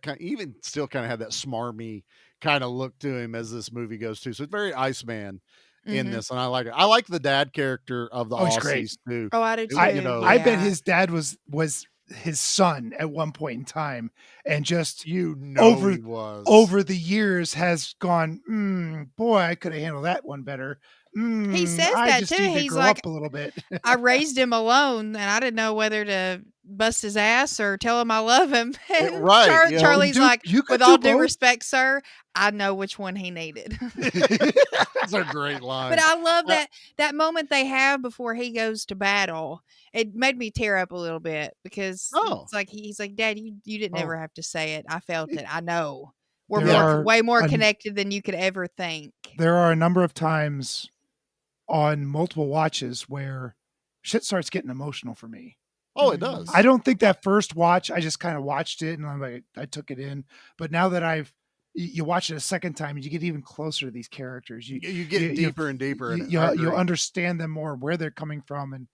[SPEAKER 5] kind, even still kind of had that smarmy kind of look to him as this movie goes too. So it's very Iceman in
[SPEAKER 6] Mhm.
[SPEAKER 5] this, and I like it. I like the dad character of the
[SPEAKER 7] Oh, he's great.
[SPEAKER 5] Aussies too.
[SPEAKER 6] Oh, I do too.
[SPEAKER 7] I bet
[SPEAKER 6] yeah.
[SPEAKER 7] his dad was his son at one point in time, and just
[SPEAKER 5] he was
[SPEAKER 7] over the years has gone, boy, I could have handled that one better.
[SPEAKER 6] He says
[SPEAKER 7] I
[SPEAKER 6] that
[SPEAKER 7] just
[SPEAKER 6] too.
[SPEAKER 7] need to
[SPEAKER 6] He's
[SPEAKER 7] grow
[SPEAKER 6] like,
[SPEAKER 7] up a little bit.
[SPEAKER 6] I raised him alone, and I didn't know whether to bust his ass or tell him I love him. And
[SPEAKER 5] right, yeah.
[SPEAKER 6] Charlie's like,
[SPEAKER 7] you could
[SPEAKER 6] with
[SPEAKER 7] do
[SPEAKER 6] all due
[SPEAKER 7] both.
[SPEAKER 6] respect, sir, I know which one he needed.
[SPEAKER 5] That's a great line.
[SPEAKER 6] But I love that moment they have before he goes to battle. It made me tear up a little bit because
[SPEAKER 5] Oh.
[SPEAKER 6] it's like he's like, Dad, you didn't ever have to say it. I felt it. I know. We're way more connected than you could ever think.
[SPEAKER 7] There are a number of times on multiple watches where shit starts getting emotional for me.
[SPEAKER 5] Oh, it does.
[SPEAKER 7] I don't think that first watch, I just kind of watched it and I'm like, I took it in. But now that you watch it a second time, you get even closer to these characters. You
[SPEAKER 5] get deeper and deeper.
[SPEAKER 7] You understand them more, where they're coming from. And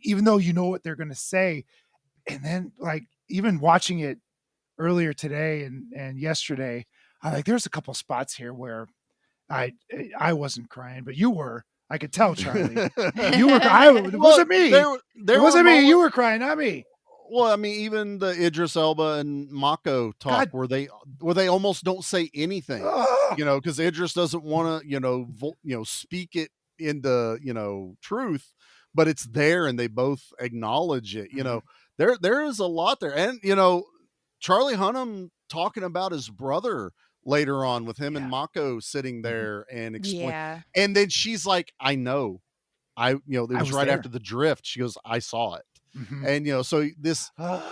[SPEAKER 7] even though you know what they're going to say. And then like even watching it earlier today and yesterday, there's a couple spots here where I wasn't crying, but you were. I could tell, Charlie. You were crying. It wasn't me. It wasn't me. You were crying, not me.
[SPEAKER 5] Well, I mean, even the Idris Elba and Mako talk where they almost don't say anything, because Idris doesn't want to, speak it into, truth, but it's there and they both acknowledge it. There is a lot there. And, Charlie Hunnam talking about his brother later on with him and Mako sitting there and explain.
[SPEAKER 6] Yeah.
[SPEAKER 5] And then she's like, I know. It was right
[SPEAKER 7] there.
[SPEAKER 5] after the drift. She goes, I saw it.
[SPEAKER 7] Mm-hmm.
[SPEAKER 5] And, so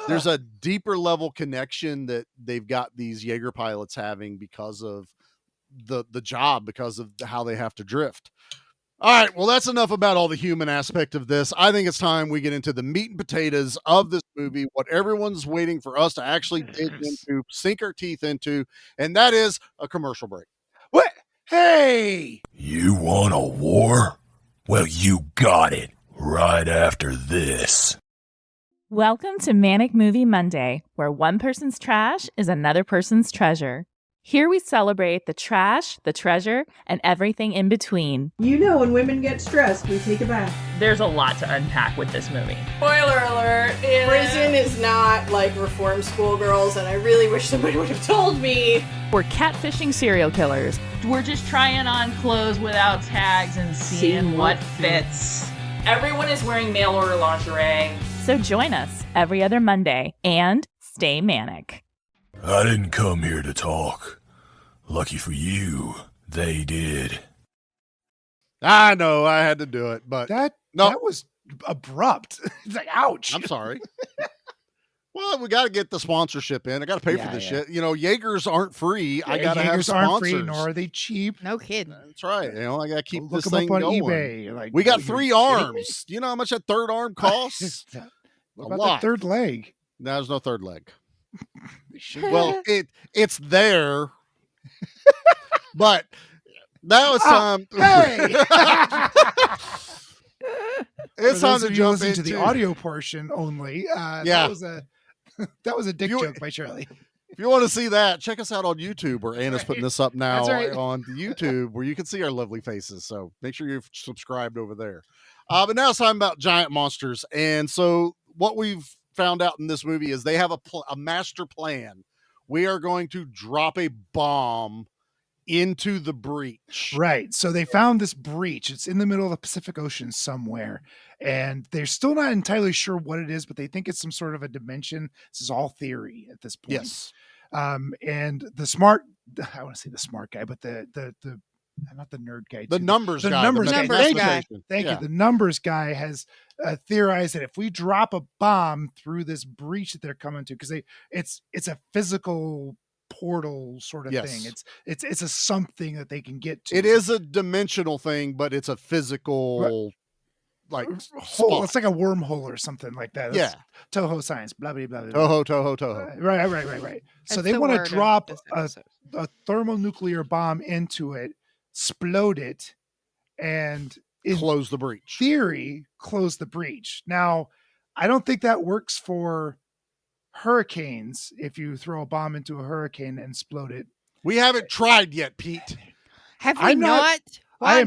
[SPEAKER 5] there's a deeper level connection that they've got these Jaeger pilots having because of the job, because of how they have to drift. All right. Well, that's enough about all the human aspect of this. I think it's time we get into the meat and potatoes of this movie, what everyone's waiting for us to actually dig into, sink our teeth into, and that is a commercial break.
[SPEAKER 7] What? Hey!
[SPEAKER 3] You want a war? Well, you got it right after this.
[SPEAKER 8] Welcome to Manic Movie Monday, where one person's trash is another person's treasure. Here we celebrate the trash, the treasure, and everything in between.
[SPEAKER 9] You know, when women get stressed, we take a bath.
[SPEAKER 10] There's a lot to unpack with this movie.
[SPEAKER 11] Spoiler alert, prison is not like reformed schoolgirls, and I really wish somebody would have told me.
[SPEAKER 8] We're catfishing serial killers.
[SPEAKER 10] We're just trying on clothes without tags and seeing what fits. Everyone is wearing mail order lingerie.
[SPEAKER 8] So join us every other Monday and stay manic.
[SPEAKER 3] I didn't come here to talk. Lucky for you, they did.
[SPEAKER 5] I know I had to do it, but
[SPEAKER 7] that was abrupt. It's like, ouch.
[SPEAKER 5] I'm sorry. Well, we got to get the sponsorship in. I got to pay for this shit. Jaegers aren't free. I got to have sponsors.
[SPEAKER 7] Aren't free, nor are they cheap.
[SPEAKER 6] No kidding.
[SPEAKER 5] That's right. I got to keep
[SPEAKER 7] Look
[SPEAKER 5] this
[SPEAKER 7] them
[SPEAKER 5] thing
[SPEAKER 7] up on
[SPEAKER 5] going.
[SPEAKER 7] eBay.
[SPEAKER 5] We got 3 arms. Do you know how much that third arm costs?
[SPEAKER 7] What about the third leg?
[SPEAKER 5] No, there's no third leg. Well, it's there, but now it's time.
[SPEAKER 7] Hey!
[SPEAKER 5] It's time to jump
[SPEAKER 7] into the audio portion only. That was a dick joke by Charlie.
[SPEAKER 5] If you want to see that, check us out on YouTube, where Anna's putting this up now on YouTube, where you can see our lovely faces. So make sure you're subscribed over there. But now it's time about giant monsters. And so what we've found out in this movie is they have a master plan. We are going to drop a bomb into the breach.
[SPEAKER 7] Right. So they found this breach. It's in the middle of the Pacific Ocean somewhere. And they're still not entirely sure what it is, but they think it's some sort of a dimension. This is all theory at this point.
[SPEAKER 5] Yes.
[SPEAKER 7] And the smart, I want to say the smart guy, but the not the nerd guy.
[SPEAKER 5] The numbers guy.
[SPEAKER 7] Thank you. The numbers guy has theorized that if we drop a bomb through this breach that they're coming to, because it's a physical portal sort of thing. It's a something that they can get to.
[SPEAKER 5] It is a dimensional thing, but it's a physical
[SPEAKER 7] hole. It's like a wormhole or something like that. That's Toho science. Blah blah blah. Blah.
[SPEAKER 5] Toho.
[SPEAKER 7] Right. So they want to drop a thermonuclear bomb into it, explode it, and
[SPEAKER 5] close the breach.
[SPEAKER 7] Theory, close the breach. Now, I don't think that works for hurricanes. If you throw a bomb into a hurricane and explode it, we haven't tried yet, Pete.
[SPEAKER 6] Have we not?
[SPEAKER 7] I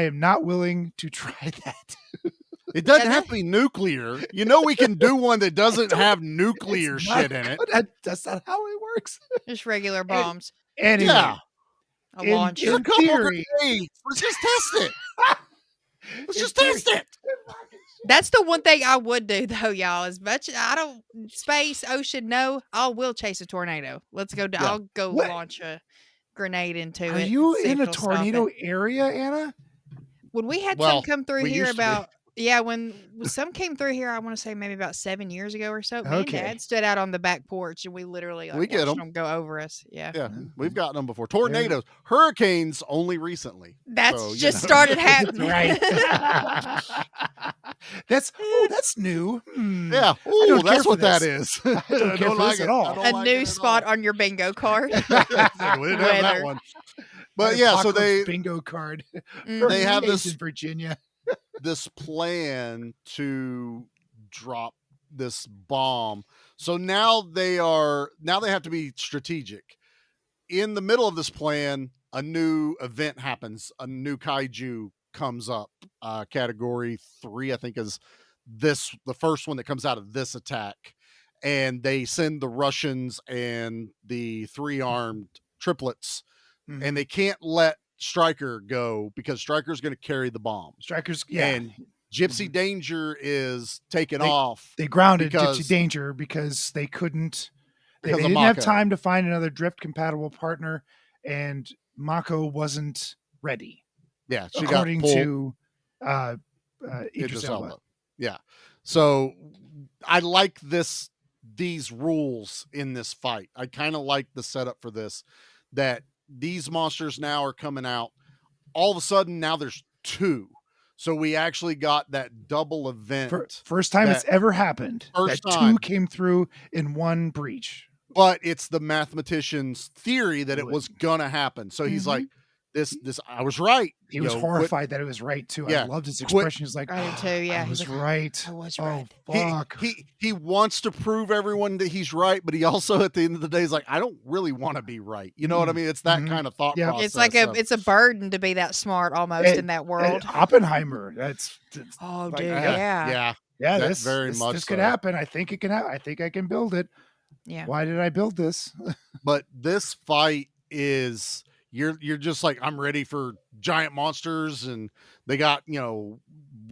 [SPEAKER 7] am not willing to try that.
[SPEAKER 5] It doesn't have to be nuclear. We can do one that doesn't have nuclear shit in it.
[SPEAKER 7] That's not how it works.
[SPEAKER 6] Just regular bombs.
[SPEAKER 7] Anyway,
[SPEAKER 6] a launcher.
[SPEAKER 5] A couple grenades. Let's just test it. Let's just test it.
[SPEAKER 6] That's the one thing I would do, though, y'all. As much I don't space, ocean, no, I will chase a tornado. Let's go. I'll go launch a grenade into it.
[SPEAKER 7] Are you in a tornado area, Anna?
[SPEAKER 6] When we had some come through here about Yeah, when some came through here, I want to say maybe about 7 years ago or so. Me and
[SPEAKER 7] Okay.
[SPEAKER 6] Dad stood out on the back porch, and we literally
[SPEAKER 5] We get
[SPEAKER 6] watched
[SPEAKER 5] 'em.
[SPEAKER 6] them go over us. Yeah.
[SPEAKER 5] Yeah, we've gotten them before. Tornadoes, hurricanes only recently.
[SPEAKER 6] That's
[SPEAKER 5] So, you
[SPEAKER 6] just
[SPEAKER 5] know.
[SPEAKER 6] started
[SPEAKER 7] That's
[SPEAKER 6] happening.
[SPEAKER 7] right. That's new.
[SPEAKER 5] Yeah.
[SPEAKER 7] I don't
[SPEAKER 5] Ooh,
[SPEAKER 7] care
[SPEAKER 5] that's
[SPEAKER 7] for
[SPEAKER 5] what that
[SPEAKER 7] this.
[SPEAKER 5] is.
[SPEAKER 7] I don't care for this at all.
[SPEAKER 6] A new spot on your bingo card.
[SPEAKER 5] We didn't have that
[SPEAKER 6] Weather.
[SPEAKER 5] one.
[SPEAKER 7] My
[SPEAKER 5] But yeah, so
[SPEAKER 7] apocalypse bingo card.
[SPEAKER 5] they have
[SPEAKER 7] Hurricanes
[SPEAKER 5] this
[SPEAKER 7] in Virginia.
[SPEAKER 5] this plan to drop this bomb. So now they have to be strategic. In the middle of this plan, a new event happens. A new kaiju comes up. Category 3, I think, is the first one that comes out of this attack. And they send the Russians and the 3-armed triplets, and they can't let Stryker go because Stryker's going to carry the bomb.
[SPEAKER 7] Stryker's, yeah.
[SPEAKER 5] And Gypsy Danger is taken off.
[SPEAKER 7] They grounded Gypsy Danger because they couldn't. They
[SPEAKER 5] Because of
[SPEAKER 7] didn't have
[SPEAKER 5] Mako.
[SPEAKER 7] time to find another drift compatible partner, and Mako wasn't ready.
[SPEAKER 5] Yeah, she
[SPEAKER 7] according
[SPEAKER 5] got pulled.
[SPEAKER 7] to Idris
[SPEAKER 5] Idris
[SPEAKER 7] Elba.
[SPEAKER 5] Elba. Yeah. So I like these rules in this fight. I kind of like the setup for this, that these monsters now are coming out. All of a sudden now there's 2. So we actually got that double event.
[SPEAKER 7] First time it's ever happened.
[SPEAKER 5] First
[SPEAKER 7] that
[SPEAKER 5] time.
[SPEAKER 7] 2 came through in one breach.
[SPEAKER 5] But it's the mathematician's theory that it was gonna happen. So he's like, this I was right.
[SPEAKER 7] He was horrified that it was right too.
[SPEAKER 5] Yeah,
[SPEAKER 7] I loved his expression. He's like,
[SPEAKER 6] I did too. Yeah,
[SPEAKER 7] I was
[SPEAKER 6] he's like,
[SPEAKER 7] right.
[SPEAKER 6] I was
[SPEAKER 7] Oh
[SPEAKER 6] right.
[SPEAKER 7] fuck.
[SPEAKER 5] He wants to prove everyone that he's right, but he also at the end of the day is like, I don't really want to be right. You know what I mean? It's that kind of thought process.
[SPEAKER 6] It's like it's a burden to be that smart almost in that world.
[SPEAKER 7] Oppenheimer. That's
[SPEAKER 6] oh,
[SPEAKER 7] like,
[SPEAKER 6] dude, yeah.
[SPEAKER 7] This
[SPEAKER 5] much
[SPEAKER 7] could
[SPEAKER 5] so.
[SPEAKER 7] happen. I think it can happen. I think I can build it.
[SPEAKER 6] Yeah.
[SPEAKER 7] Why did I build this?
[SPEAKER 5] But this fight is you're just like, I'm ready for giant monsters, and they got,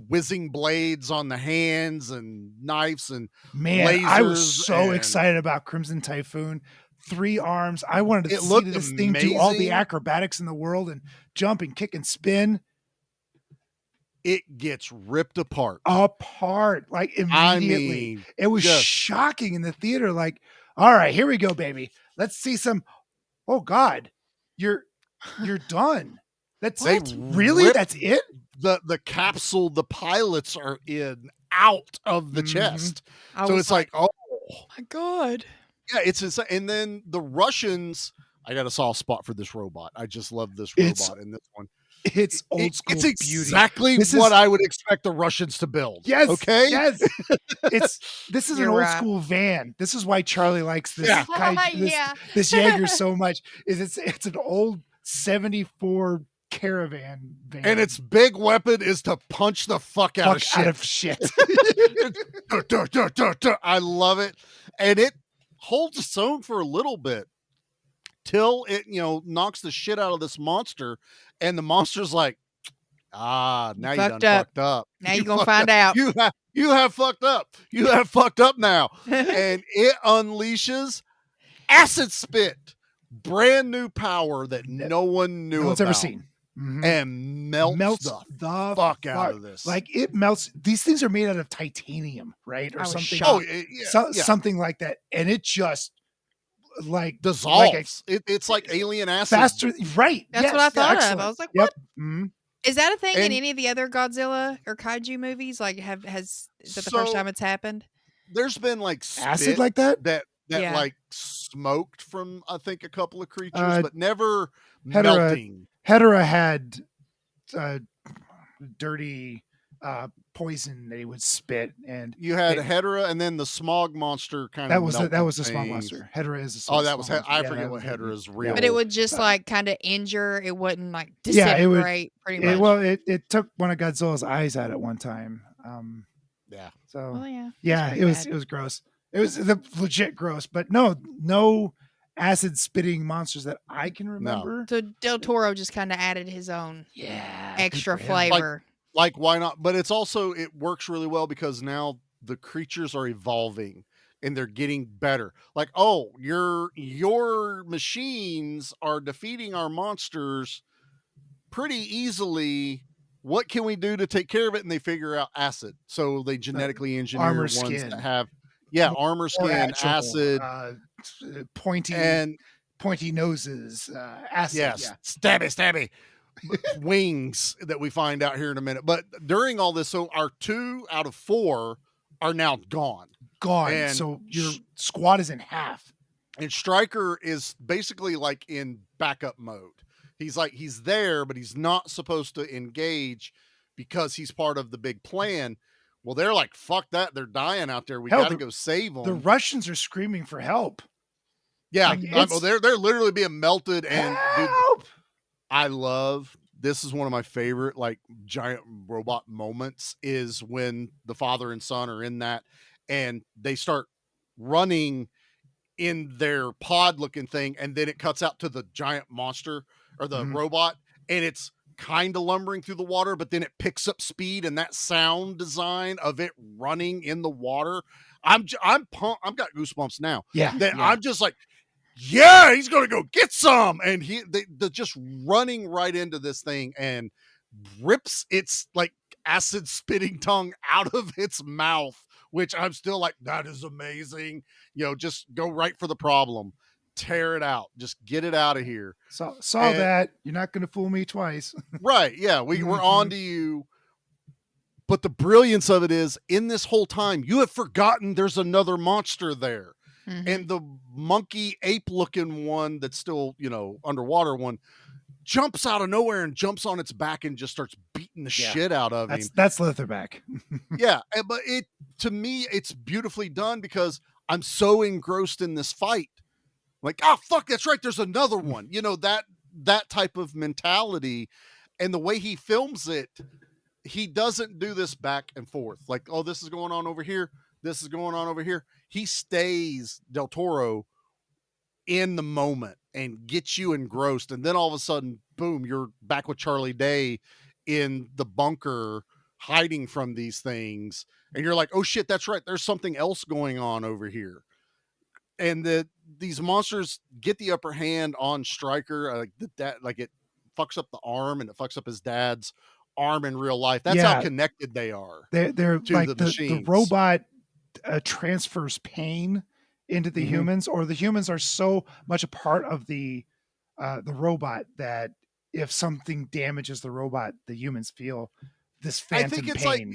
[SPEAKER 5] whizzing blades on the hands and knives and
[SPEAKER 7] Man,
[SPEAKER 5] lasers.
[SPEAKER 7] I was so excited about Crimson Typhoon. 3 arms. I wanted to see this thing do all the acrobatics in the world and jump and kick and spin.
[SPEAKER 5] It gets ripped apart.
[SPEAKER 7] Like immediately. It was shocking in the theater. Like, all right, here we go, baby. Let's see some. Oh God, you're done. That's really
[SPEAKER 5] ripped
[SPEAKER 7] that's it.
[SPEAKER 5] The capsule the pilots are in out of the chest. So it's like, oh
[SPEAKER 6] my God.
[SPEAKER 5] Yeah, it's insane. And then the Russians. I got a soft spot for this robot. I just love this robot in this one.
[SPEAKER 7] It's old school.
[SPEAKER 5] It's exactly what I would expect the Russians to build.
[SPEAKER 7] Yes.
[SPEAKER 5] Okay.
[SPEAKER 7] Yes. This is an old school van. This is why Charlie likes this. This Jaeger so much. It's an old 74 caravan van,
[SPEAKER 5] and its big weapon is to punch the fuck out of shit. I love it, and it holds its own for a little bit till it knocks the shit out of this monster. And the monster's like, now you done fucked up.
[SPEAKER 6] Now you're going to find out.
[SPEAKER 5] You have fucked up. You have fucked up now. And it unleashes acid spit. Brand new power that no one knew about.
[SPEAKER 7] Ever seen.
[SPEAKER 5] And melts the fuck out of this.
[SPEAKER 7] Like it melts. These things are made out of titanium, right? Or something. Something like that. And it just like
[SPEAKER 5] dissolves. It's like alien acid.
[SPEAKER 7] Faster, right?
[SPEAKER 6] That's what I thought of. I was like, what? Is that a thing in
[SPEAKER 5] And-
[SPEAKER 6] any of the other Godzilla or kaiju movies? Like, is that the first time it's happened?
[SPEAKER 5] There's been like
[SPEAKER 7] acid
[SPEAKER 5] spit
[SPEAKER 7] like that
[SPEAKER 6] Yeah.
[SPEAKER 5] like smoked from I think a couple of creatures, but never
[SPEAKER 7] Hedera-
[SPEAKER 5] melting.
[SPEAKER 7] Hedera had dirty poison that he would spit, and
[SPEAKER 5] You had Hedera, and then the smog monster kind
[SPEAKER 7] that
[SPEAKER 5] of.
[SPEAKER 7] was the smog
[SPEAKER 5] things.
[SPEAKER 7] monster. Hedera is a
[SPEAKER 5] Oh, that was.
[SPEAKER 7] smog
[SPEAKER 5] I
[SPEAKER 7] monster.
[SPEAKER 5] forget
[SPEAKER 7] that
[SPEAKER 5] what
[SPEAKER 7] was it.
[SPEAKER 5] Hedera's real.
[SPEAKER 6] But it would just like kind of injure. It wouldn't like
[SPEAKER 7] Yeah, it would-
[SPEAKER 6] disintegrate pretty much.
[SPEAKER 7] Well, it took one of Godzilla's eyes out at one time.
[SPEAKER 5] Yeah.
[SPEAKER 7] So
[SPEAKER 6] Well, yeah.
[SPEAKER 7] yeah,
[SPEAKER 6] That's
[SPEAKER 7] it was
[SPEAKER 6] pretty
[SPEAKER 7] it was gross. It was legit gross, but no acid spitting monsters that I can remember.
[SPEAKER 6] So Del Toro just kind of added his own extra
[SPEAKER 7] good for him.
[SPEAKER 6] flavor.
[SPEAKER 5] Like why not? But it's also it works really well because now the creatures are evolving and they're getting better. Like, oh, your machines are defeating our monsters pretty easily, what can we do to take care of it? And they figure out acid. So they genetically engineer
[SPEAKER 7] armor
[SPEAKER 5] ones
[SPEAKER 7] skin.
[SPEAKER 5] that have, armor
[SPEAKER 7] More
[SPEAKER 5] skin,
[SPEAKER 7] agile,
[SPEAKER 5] acid,
[SPEAKER 7] pointy
[SPEAKER 5] and
[SPEAKER 7] noses, acid.
[SPEAKER 5] yes,
[SPEAKER 7] Yeah.
[SPEAKER 5] stabby wings that we find out here in a minute. But during all this, so our 2 out of 4 are now gone.
[SPEAKER 7] Gone. So your squad is in half.
[SPEAKER 5] And Stryker is basically like in backup mode. He's there, but he's not supposed to engage because he's part of the big plan. Well, they're like, fuck that. They're dying out there. We got to go save them.
[SPEAKER 7] The Russians are screaming for help.
[SPEAKER 5] Yeah. They're literally being melted. And dude, this is one of my favorite, like, giant robot moments is when the father and son are in that and they start running in their pod looking thing. And then it cuts out to the giant monster or the robot, and it's kind of lumbering through the water, but then it picks up speed, and that sound design of it running in the water, I'm pumped. I've got goosebumps now. I'm just like, yeah, he's gonna go get some, and they're just running right into this thing and rips its like acid spitting tongue out of its mouth, which I'm still like, that is amazing. Just go right for the problem. Tear it out. Just get it out of here.
[SPEAKER 7] Saw that. You're not going to fool me twice.
[SPEAKER 5] Right. Yeah. We're on to you. But the brilliance of it is in this whole time, you have forgotten there's another monster there. And the monkey ape looking one that's still, underwater one jumps out of nowhere and jumps on its back and just starts beating the shit out of him.
[SPEAKER 7] That's Leatherback.
[SPEAKER 5] Yeah. But to me, it's beautifully done because I'm so engrossed in this fight. Like, oh, fuck, that's right. There's another one, that type of mentality. And the way he films it, he doesn't do this back and forth. Like, oh, this is going on over here. This is going on over here. He stays Del Toro in the moment and gets you engrossed. And then all of a sudden, boom, you're back with Charlie Day in the bunker hiding from these things. And you're like, oh shit, that's right. There's something else going on over here. And these monsters get the upper hand on Stryker. It fucks up the arm and it fucks up his dad's arm in real life. That's how connected they are.
[SPEAKER 7] They're
[SPEAKER 5] to
[SPEAKER 7] like
[SPEAKER 5] the machines.
[SPEAKER 7] The robot transfers pain into the humans, or the humans are so much a part of the robot that if something damages the robot, the humans feel this phantom pain. I think it's
[SPEAKER 5] like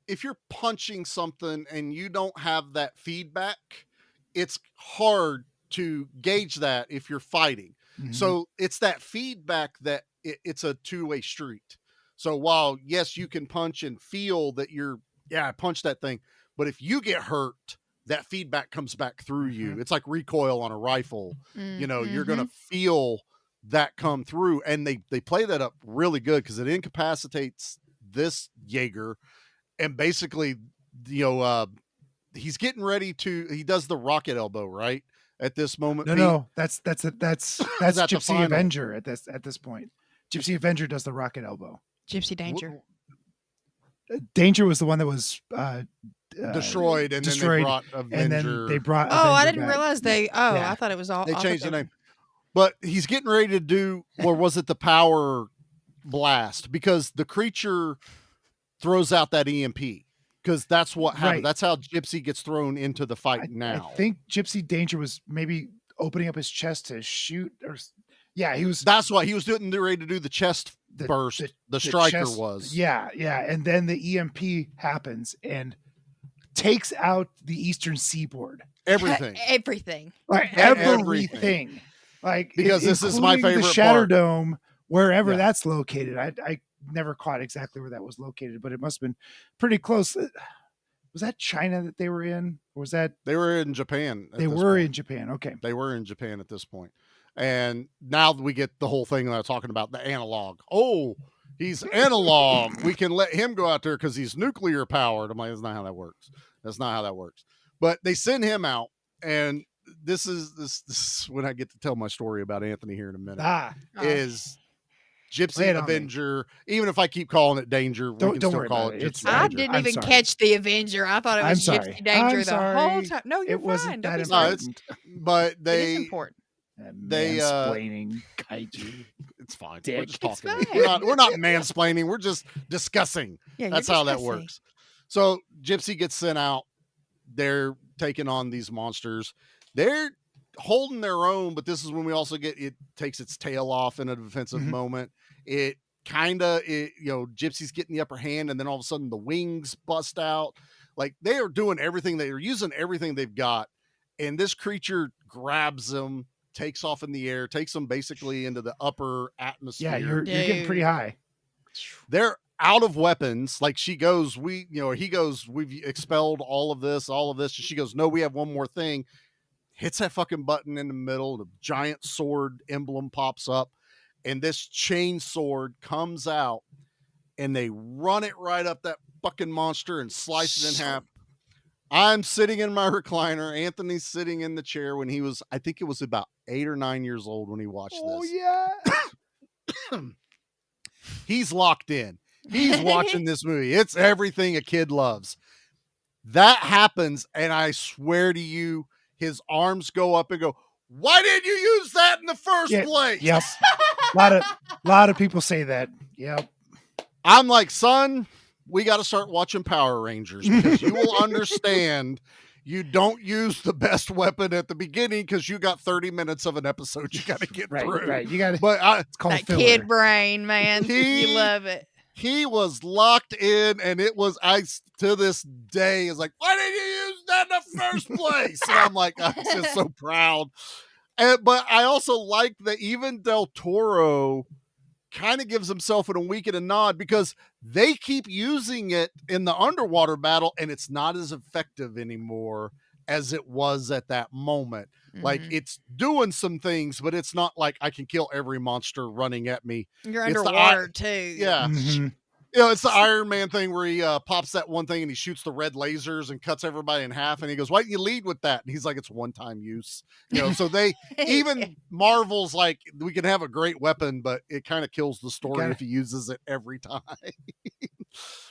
[SPEAKER 5] if you're punching something and you don't have that feedback, it's hard to gauge that if you're fighting. So it's that feedback that it's a two-way street. So while, yes, you can punch and feel that I punched that thing. But if you get hurt, that feedback comes back through you. It's like recoil on a rifle. You're going to feel that come through. And they play that up really good because it incapacitates this Jaeger. And basically, he's getting ready he does the rocket elbow, right? At this moment.
[SPEAKER 7] No, that's Gypsy Avenger at this point. Gypsy Avenger does the rocket elbow.
[SPEAKER 6] Gypsy Danger.
[SPEAKER 7] Danger was the one that was
[SPEAKER 5] destroyed, and then they brought Avenger.
[SPEAKER 7] And then they brought
[SPEAKER 6] Avenger I didn't realize I thought it was all.
[SPEAKER 5] They changed the name. But he's getting ready to do, or was it the power blast? Because the creature throws out that EMP. Because that's what happened. Right. That's how Gypsy gets thrown into the fight now.
[SPEAKER 7] I think Gypsy Danger was maybe opening up his chest to shoot, or he was.
[SPEAKER 5] That's why he was ready to do the chest burst. The Stryker
[SPEAKER 7] chest,
[SPEAKER 5] was.
[SPEAKER 7] Yeah, and then the EMP happens and takes out the Eastern Seaboard.
[SPEAKER 5] Everything.
[SPEAKER 7] Like everything. Like
[SPEAKER 5] because this is my favorite
[SPEAKER 7] the Shatter
[SPEAKER 5] part.
[SPEAKER 7] Dome, wherever that's located. I never caught exactly where that was located, but it must have been pretty close. Was that China that they were in? Or was that
[SPEAKER 5] they were in Japan?
[SPEAKER 7] They were in Japan. Okay.
[SPEAKER 5] They were in Japan at this point. And now we get the whole thing that I'm talking about, the analog. Oh, he's analog. We can let him go out there because he's nuclear powered. I'm like, that's not how that works. That's not how that works. But they send him out, and this is when I get to tell my story about Anthony here in a minute. Is Gypsy Avenger, even if I keep calling it Danger, we can still call it Gypsy
[SPEAKER 6] I didn't even catch the Avenger. I thought it was Gypsy Danger the whole time. No, you're fine.
[SPEAKER 7] That
[SPEAKER 5] but
[SPEAKER 6] it is important.
[SPEAKER 5] They
[SPEAKER 7] explaining kaiju.
[SPEAKER 5] It's fine. We're
[SPEAKER 7] Dick.
[SPEAKER 5] just
[SPEAKER 6] It's
[SPEAKER 5] talking.
[SPEAKER 6] fine.
[SPEAKER 5] We're not mansplaining. We're just discussing.
[SPEAKER 6] Yeah,
[SPEAKER 5] That's
[SPEAKER 6] you're
[SPEAKER 5] how that
[SPEAKER 6] discussing.
[SPEAKER 5] works. So Gypsy gets sent out. They're taking on these monsters. They're holding their own, but this is when we also get it takes its tail off in a defensive moment. It kind of, Gypsy's getting the upper hand, and then all of a sudden the wings bust out. Like they are doing everything. They are using everything they've got, and this creature grabs them, takes off in the air, takes them basically into the upper atmosphere.
[SPEAKER 7] Yeah, you're getting pretty high.
[SPEAKER 5] They're out of weapons. Like he goes, we've expelled all of this. And she goes, no, we have one more thing. Hits that fucking button in the middle. The giant sword emblem pops up, and this chain sword comes out, and they run it right up that fucking monster and slice it in half. I'm sitting in my recliner. Anthony's sitting in the chair when he was, I think it was about 8 or 9 years old when he watched this.
[SPEAKER 7] Oh yeah.
[SPEAKER 5] He's locked in. He's watching this movie. It's everything a kid loves. That happens, and I swear to you, his arms go up and go, why didn't you use that in the first place?
[SPEAKER 7] Yep. A lot of people say that. Yep.
[SPEAKER 5] I'm like, son, we got to start watching Power Rangers because you will understand you don't use the best weapon at the beginning because you got 30 minutes of an episode you got to get through.
[SPEAKER 7] Right. You got to.
[SPEAKER 5] But
[SPEAKER 7] It's called
[SPEAKER 6] That
[SPEAKER 7] filler.
[SPEAKER 6] kid brain, man. You love it.
[SPEAKER 5] He was locked in, and it was, to this day is like, why didn't you use that in the first place? And I'm like, I'm just so proud. But I also like that even Del Toro kind of gives himself a wink and a nod because they keep using it in the underwater battle, and it's not as effective anymore as it was at that moment. Like it's doing some things, but it's not like I can kill every monster running at me.
[SPEAKER 6] You're
[SPEAKER 5] It's
[SPEAKER 6] underwater too.
[SPEAKER 5] Yeah. It's the Iron Man thing where he pops that one thing and he shoots the red lasers and cuts everybody in half. And he goes, why didn't you lead with that? And he's like, it's one-time use. So they, even Marvel's like, we can have a great weapon, but it kind of kills the story if he uses it every time.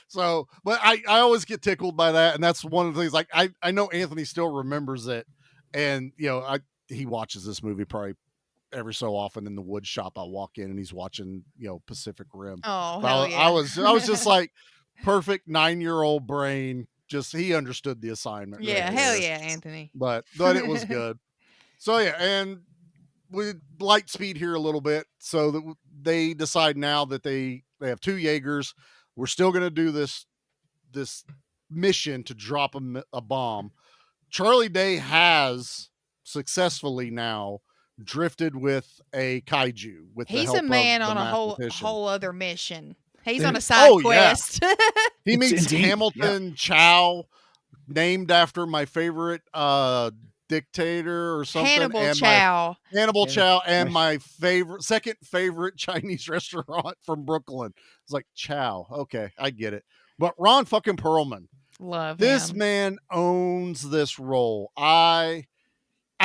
[SPEAKER 5] So, but I always get tickled by that. And that's one of the things, like, I know Anthony still remembers it. And, he watches this movie probably every so often in the wood shop. I walk in and he's watching, Pacific Rim.
[SPEAKER 6] Oh, hell yeah.
[SPEAKER 5] I was just like perfect 9-year-old brain. Just, he understood the assignment.
[SPEAKER 6] Yeah.
[SPEAKER 5] Right
[SPEAKER 6] Hell
[SPEAKER 5] there.
[SPEAKER 6] yeah, Anthony.
[SPEAKER 5] But it was good. So yeah. And we light speed here a little bit. So that they decide now that they have 2 Jaegers. We're still going to do this mission to drop a bomb. Charlie Day has successfully now drifted with a kaiju.
[SPEAKER 6] He's a man on a whole other mission. He's on a side quest.
[SPEAKER 5] He meets Hamilton Chow, named after my favorite dictator or something.
[SPEAKER 6] Hannibal Chow.
[SPEAKER 5] Hannibal Chow, and my second favorite Chinese restaurant from Brooklyn. It's like Chow. Okay, I get it. But Ron fucking Perlman.
[SPEAKER 6] Love
[SPEAKER 5] this
[SPEAKER 6] him.
[SPEAKER 5] man owns this role. I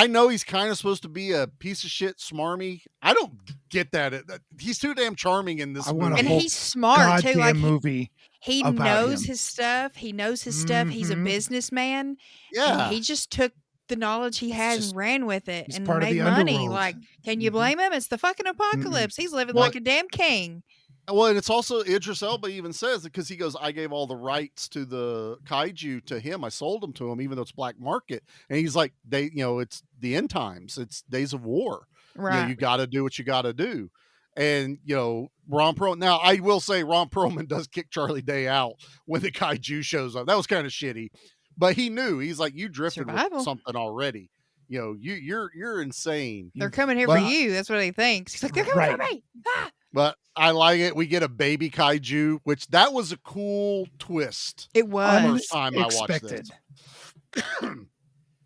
[SPEAKER 5] know he's kind of supposed to be a piece of shit smarmy. I don't get that. He's too damn charming in this movie.
[SPEAKER 6] And he's smart too. Like
[SPEAKER 7] movie.
[SPEAKER 6] He knows his stuff. He knows his stuff. He's a businessman.
[SPEAKER 5] Yeah.
[SPEAKER 6] And he just took the knowledge he had and ran with it and
[SPEAKER 7] part of
[SPEAKER 6] made
[SPEAKER 7] the
[SPEAKER 6] money.
[SPEAKER 7] underworld.
[SPEAKER 6] Like, can you blame him? It's the fucking apocalypse. He's living like a damn king.
[SPEAKER 5] Well, and it's also Idris Elba even says it because he goes, I gave all the rights to the kaiju to him. I sold them to him, even though it's black market. And he's like, it's the end times. It's days of war.
[SPEAKER 6] Right.
[SPEAKER 5] You got to do what you got to do. And, Ron Perlman. Now, I will say Ron Perlman does kick Charlie Day out when the kaiju shows up. That was kind of shitty. But he knew. He's like, you drifted with something already. You're insane.
[SPEAKER 6] They're coming here for you. That's what he thinks. He's like, they're coming for me. Ah!
[SPEAKER 5] But I like it. We get a baby kaiju, which that was a cool twist.
[SPEAKER 6] It was.
[SPEAKER 5] The first time I watched this.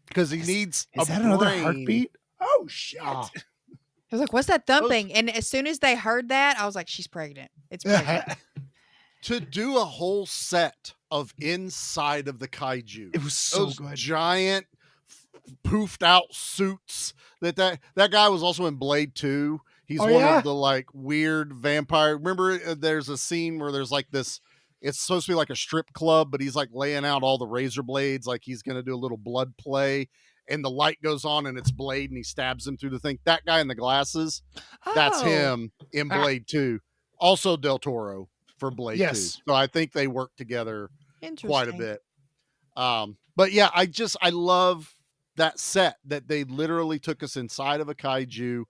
[SPEAKER 5] Because he needs
[SPEAKER 7] Is that
[SPEAKER 5] brain.
[SPEAKER 7] another heartbeat? Oh, shit.
[SPEAKER 6] I was like, what's that thumping? And as soon as they heard that, I was like, she's pregnant. It's pregnant.
[SPEAKER 5] To do a whole set of inside of the kaiju.
[SPEAKER 7] It was so
[SPEAKER 5] Those
[SPEAKER 7] good.
[SPEAKER 5] Giant poofed out suits. That guy was also in Blade 2. He's one of the weird vampire. Remember, there's a scene where there's this. It's supposed to be like a strip club, but he's laying out all the razor blades, like he's gonna do a little blood play. and the light goes on and it's Blade and he stabs him through the thing. That guy in the glasses, that's him in Blade 2. Also Del Toro for Blade 2. So I think they work together quite a bit. But yeah, I love that set that they literally took us inside of a kaiju.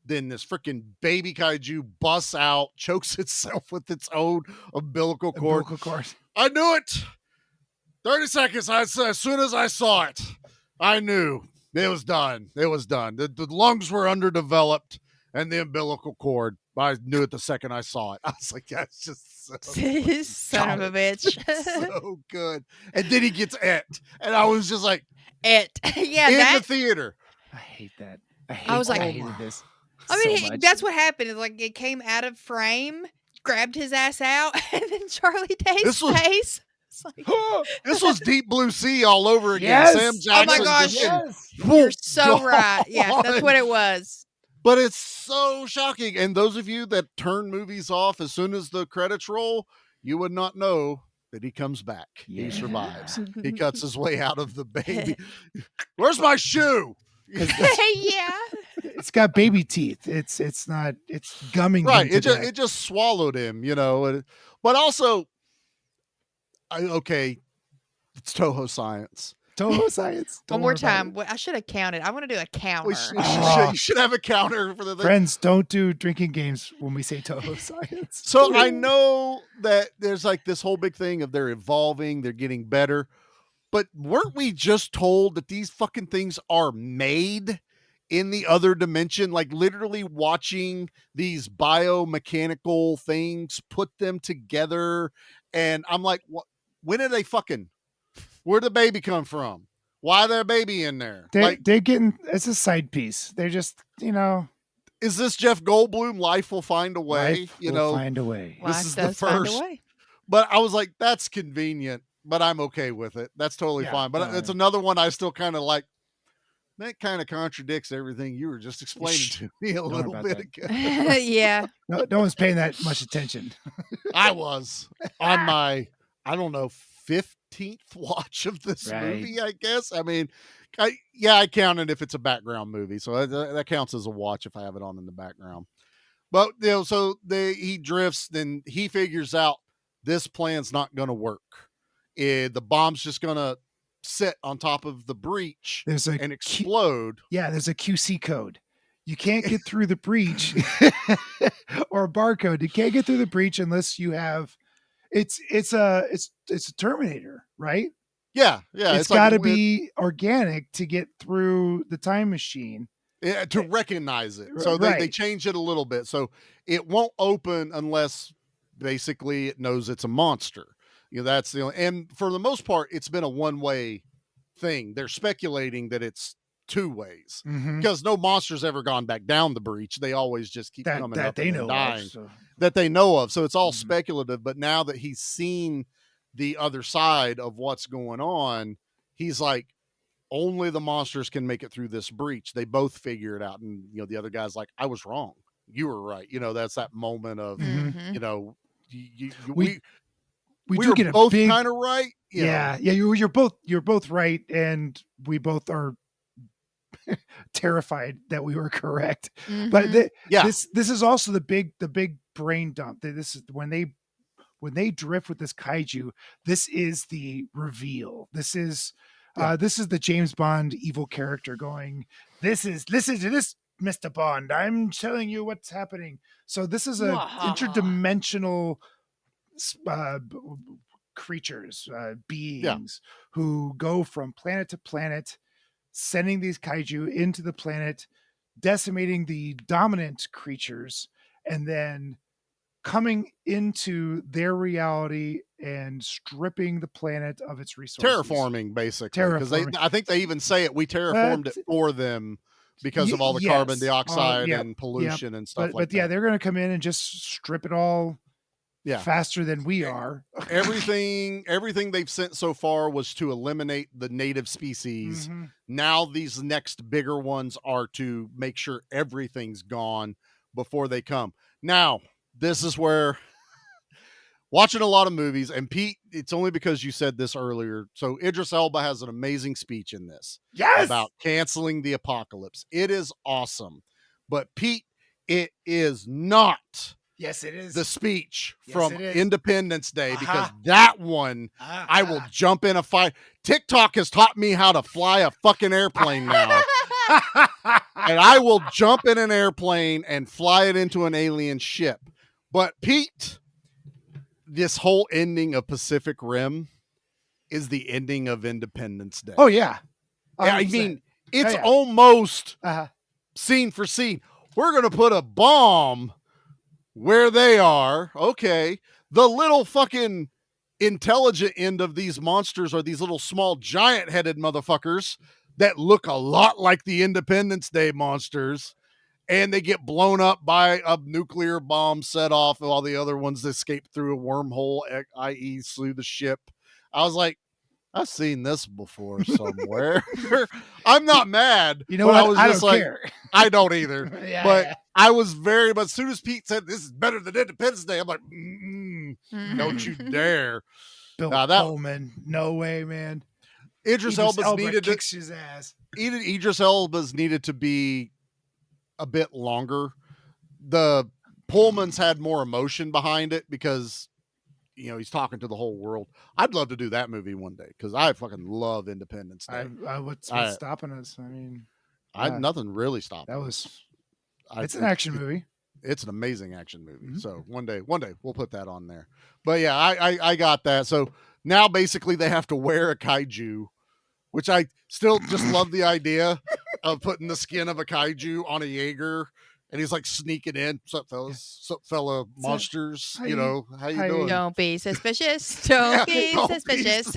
[SPEAKER 5] Then this freaking baby kaiju busts out, chokes itself with its own umbilical cord. I knew it. 30 seconds. As soon as I saw it, I knew it was done. It was done. The lungs were underdeveloped and the umbilical cord. I knew it the second I saw it. I was like, that's just so
[SPEAKER 6] son of a bitch.
[SPEAKER 5] So good. And then he gets it. And I was just like,
[SPEAKER 6] yeah,
[SPEAKER 5] in the theater.
[SPEAKER 7] I hate that. I hated this.
[SPEAKER 6] I mean, that's what happened. It's like it came out of frame, grabbed his ass out, and then Charlie Day's face. Like,
[SPEAKER 5] this was Deep Blue Sea all over again.
[SPEAKER 7] Yes.
[SPEAKER 5] Sam Jackson.
[SPEAKER 6] Oh my gosh. You're so right. Yeah, that's what it was.
[SPEAKER 5] But it's so shocking. And those of you that turn movies off as soon as the credits roll, you would not know that he comes back. Yeah. He survives. He cuts his way out of the baby. Where's my shoe?
[SPEAKER 6] Yeah.
[SPEAKER 7] It's got baby teeth. It's gumming.
[SPEAKER 5] Right.
[SPEAKER 7] Him
[SPEAKER 5] It just swallowed him, But also, it's Toho science.
[SPEAKER 7] Toho science.
[SPEAKER 6] One more time. I should have counted. I want to do a counter.
[SPEAKER 5] You should have a counter for the thing.
[SPEAKER 7] Friends, don't do drinking games when we say Toho science.
[SPEAKER 5] So I know that there's like this whole big thing of they're evolving, they're getting better. But weren't we just told that these fucking things are made in the other dimension? Like literally watching these biomechanical things, put them together. And I'm like, what? When are they fucking? Where'd the baby come from? Why is there a baby in there?
[SPEAKER 7] They're getting, it's a side piece. They're just,
[SPEAKER 5] Is this Jeff Goldblum? Life will find a way.
[SPEAKER 7] Life will find a way.
[SPEAKER 5] This is the first. But I was like, that's convenient, but I'm okay with it. That's totally fine. But it's another one I still kind of like. That kind of contradicts everything you were just explaining to me a little bit ago.
[SPEAKER 6] Yeah.
[SPEAKER 7] No one's paying that much attention.
[SPEAKER 5] I was on my, I don't know, 15th watch of this movie, I guess. I mean, I count it if it's a background movie. So that counts as a watch if I have it on in the background. But, so he drifts, then he figures out this plan's not going to work. The bomb's just going to sit on top of the breach and explode.
[SPEAKER 7] There's a QC code. You can't get through the breach or a barcode. You can't get through the breach unless you have it's a Terminator, right?
[SPEAKER 5] Yeah.
[SPEAKER 7] It's got to be organic to get through the time machine.
[SPEAKER 5] Yeah, to recognize it. So they change it a little bit. So it won't open unless basically it knows it's a monster. That's the only, and for the most part, it's been a one-way thing. They're speculating that it's two ways because no monster's ever gone back down the breach. They always just keep coming up and dying that they know of. So it's all speculative. But now that he's seen the other side of what's going on, he's like, only the monsters can make it through this breach. They both figure it out. And, the other guy's like, I was wrong. You were right. That's that moment of, we
[SPEAKER 7] do get
[SPEAKER 5] both
[SPEAKER 7] big
[SPEAKER 5] kind of right.
[SPEAKER 7] You're both right, and we both are terrified that we were correct. But this is also the big brain dump. This is when they drift with this kaiju. This is the reveal. This is the James Bond evil character going, listen to this, Mr. Bond. I'm telling you what's happening. So this is a interdimensional creatures, beings who go from planet to planet, sending these kaiju into the planet, decimating the dominant creatures, and then coming into their reality and stripping the planet of its resources.
[SPEAKER 5] Terraforming, basically. Because I think they even say it. We terraformed it for them because of all the carbon dioxide and pollution and stuff like that.
[SPEAKER 7] But they're going to come in and just strip it all faster than we are.
[SPEAKER 5] Everything they've sent so far was to eliminate the native species. Now these next bigger ones are to make sure everything's gone before they come. Now, this is where watching a lot of movies, and Pete, it's only because you said this earlier. So Idris Elba has an amazing speech in this about canceling the apocalypse. It is awesome. But Pete, it is not
[SPEAKER 7] Yes, it is
[SPEAKER 5] the speech
[SPEAKER 7] Yes,
[SPEAKER 5] from
[SPEAKER 7] it is.
[SPEAKER 5] Independence Day, because that one, I will jump in a fight. TikTok has taught me how to fly a fucking airplane now. And I will jump in an airplane and fly it into an alien ship. But Pete, this whole ending of Pacific Rim is the ending of Independence Day.
[SPEAKER 7] Oh yeah.
[SPEAKER 5] I
[SPEAKER 7] 100%.
[SPEAKER 5] mean, it's
[SPEAKER 7] yeah.
[SPEAKER 5] almost scene for scene. We're going to put a bomb where they are. Okay. The little fucking intelligent end of these monsters are these little small giant headed motherfuckers that look a lot like the Independence Day monsters. And they get blown up by a nuclear bomb set off, while the other ones escape through a wormhole, i.e. through the ship. I was like, I've seen this before somewhere. I'm not mad.
[SPEAKER 7] You know
[SPEAKER 5] but
[SPEAKER 7] what?
[SPEAKER 5] I was
[SPEAKER 7] I
[SPEAKER 5] just
[SPEAKER 7] don't
[SPEAKER 5] like,
[SPEAKER 7] care.
[SPEAKER 5] I don't either.
[SPEAKER 7] Yeah.
[SPEAKER 5] I was but as soon as Pete said this is better than Independence Day, I'm like, don't you dare.
[SPEAKER 7] Bill
[SPEAKER 5] that
[SPEAKER 7] Pullman. No way, man.
[SPEAKER 5] Idris Elba's needed to
[SPEAKER 7] kicks his ass.
[SPEAKER 5] Idris Elba's needed to be a bit longer. The Pullman's had more emotion behind it because, you know, he's talking to the whole world. I'd love to do that movie one day because I fucking love Independence Day.
[SPEAKER 7] What's stopping us? I mean,
[SPEAKER 5] nothing really stopped.
[SPEAKER 7] That was.
[SPEAKER 5] us.
[SPEAKER 7] It's an action movie.
[SPEAKER 5] It's an amazing action movie. So one day we'll put that on there. But yeah, I got that. So now basically they have to wear a kaiju, which I still just love the idea of putting the skin of a kaiju on a Jaeger. And he's like sneaking in. What's up, fellas? What's up, fella monsters? You know, how you doing?
[SPEAKER 6] Don't be suspicious. Don't be suspicious.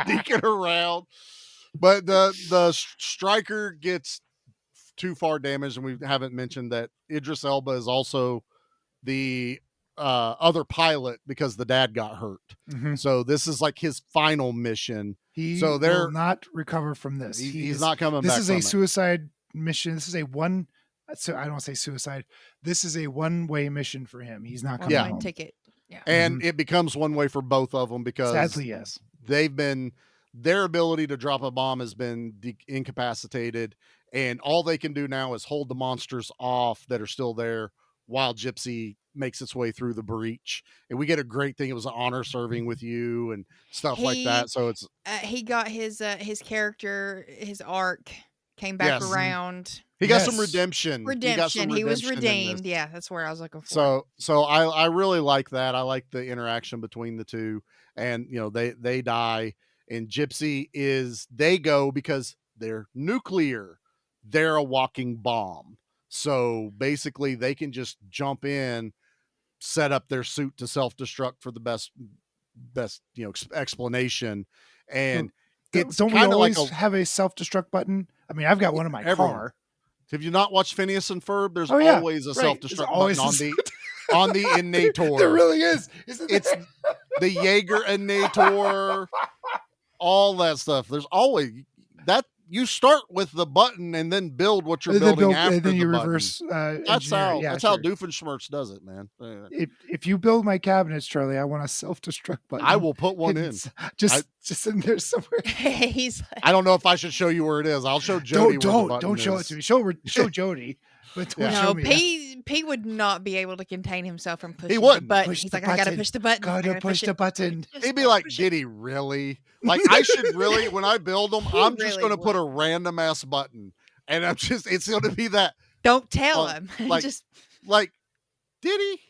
[SPEAKER 5] Sneaking around. But the striker gets too far damaged, and we haven't mentioned that Idris Elba is also the other pilot because the dad got hurt. So this is like his final mission.
[SPEAKER 7] He
[SPEAKER 5] will
[SPEAKER 7] not recover from this.
[SPEAKER 5] He's not coming back.
[SPEAKER 7] This is a suicide mission. This is a one. So I don't say suicide. This is a one-way mission for him. He's not coming home.
[SPEAKER 6] Ticket. Yeah.
[SPEAKER 5] And it becomes one way for both of them because
[SPEAKER 7] sadly, yes,
[SPEAKER 5] their ability to drop a bomb has been incapacitated, and all they can do now is hold the monsters off that are still there while Gypsy makes its way through the breach. And we get a great thing. It was an honor serving with you and stuff like that. So it's
[SPEAKER 6] he got his character, his arc came back around.
[SPEAKER 5] He got some redemption.
[SPEAKER 6] He was redeemed. Yeah, that's where I was looking for.
[SPEAKER 5] So I really like that. I like the interaction between the two. And you know, they die, and Gypsy they go because they're nuclear. They're a walking bomb. So basically they can just jump in, set up their suit to self-destruct for the best explanation. And
[SPEAKER 7] don't we always have a self-destruct button? I mean, I've got one in my car.
[SPEAKER 5] Have you not watched Phineas and Ferb? There's always a self-destruct button on the Innator.
[SPEAKER 7] There really is.
[SPEAKER 5] It's the Jaeger Innator, all that stuff. There's always that. You start with the button and then build what you're building after
[SPEAKER 7] and then you
[SPEAKER 5] the
[SPEAKER 7] reverse.
[SPEAKER 5] That's how Doofenshmirtz does it, man.
[SPEAKER 7] If you build my cabinets, Charlie, I want a self-destruct button.
[SPEAKER 5] I will put one in.
[SPEAKER 7] Just in there somewhere.
[SPEAKER 5] I don't know if I should show you where it is. I'll show Jody.
[SPEAKER 7] Don't show it to me. Show Jody. But
[SPEAKER 6] no, Pete would not be able to contain himself from pushing
[SPEAKER 5] the
[SPEAKER 6] button. He's like, I gotta push the button.
[SPEAKER 7] Gotta push the button.
[SPEAKER 5] He'd be like, did he really? Like, I should really, when I build them, I'm just going to put a random ass button. And it's going to be that.
[SPEAKER 6] Don't tell him.
[SPEAKER 5] Like, did he?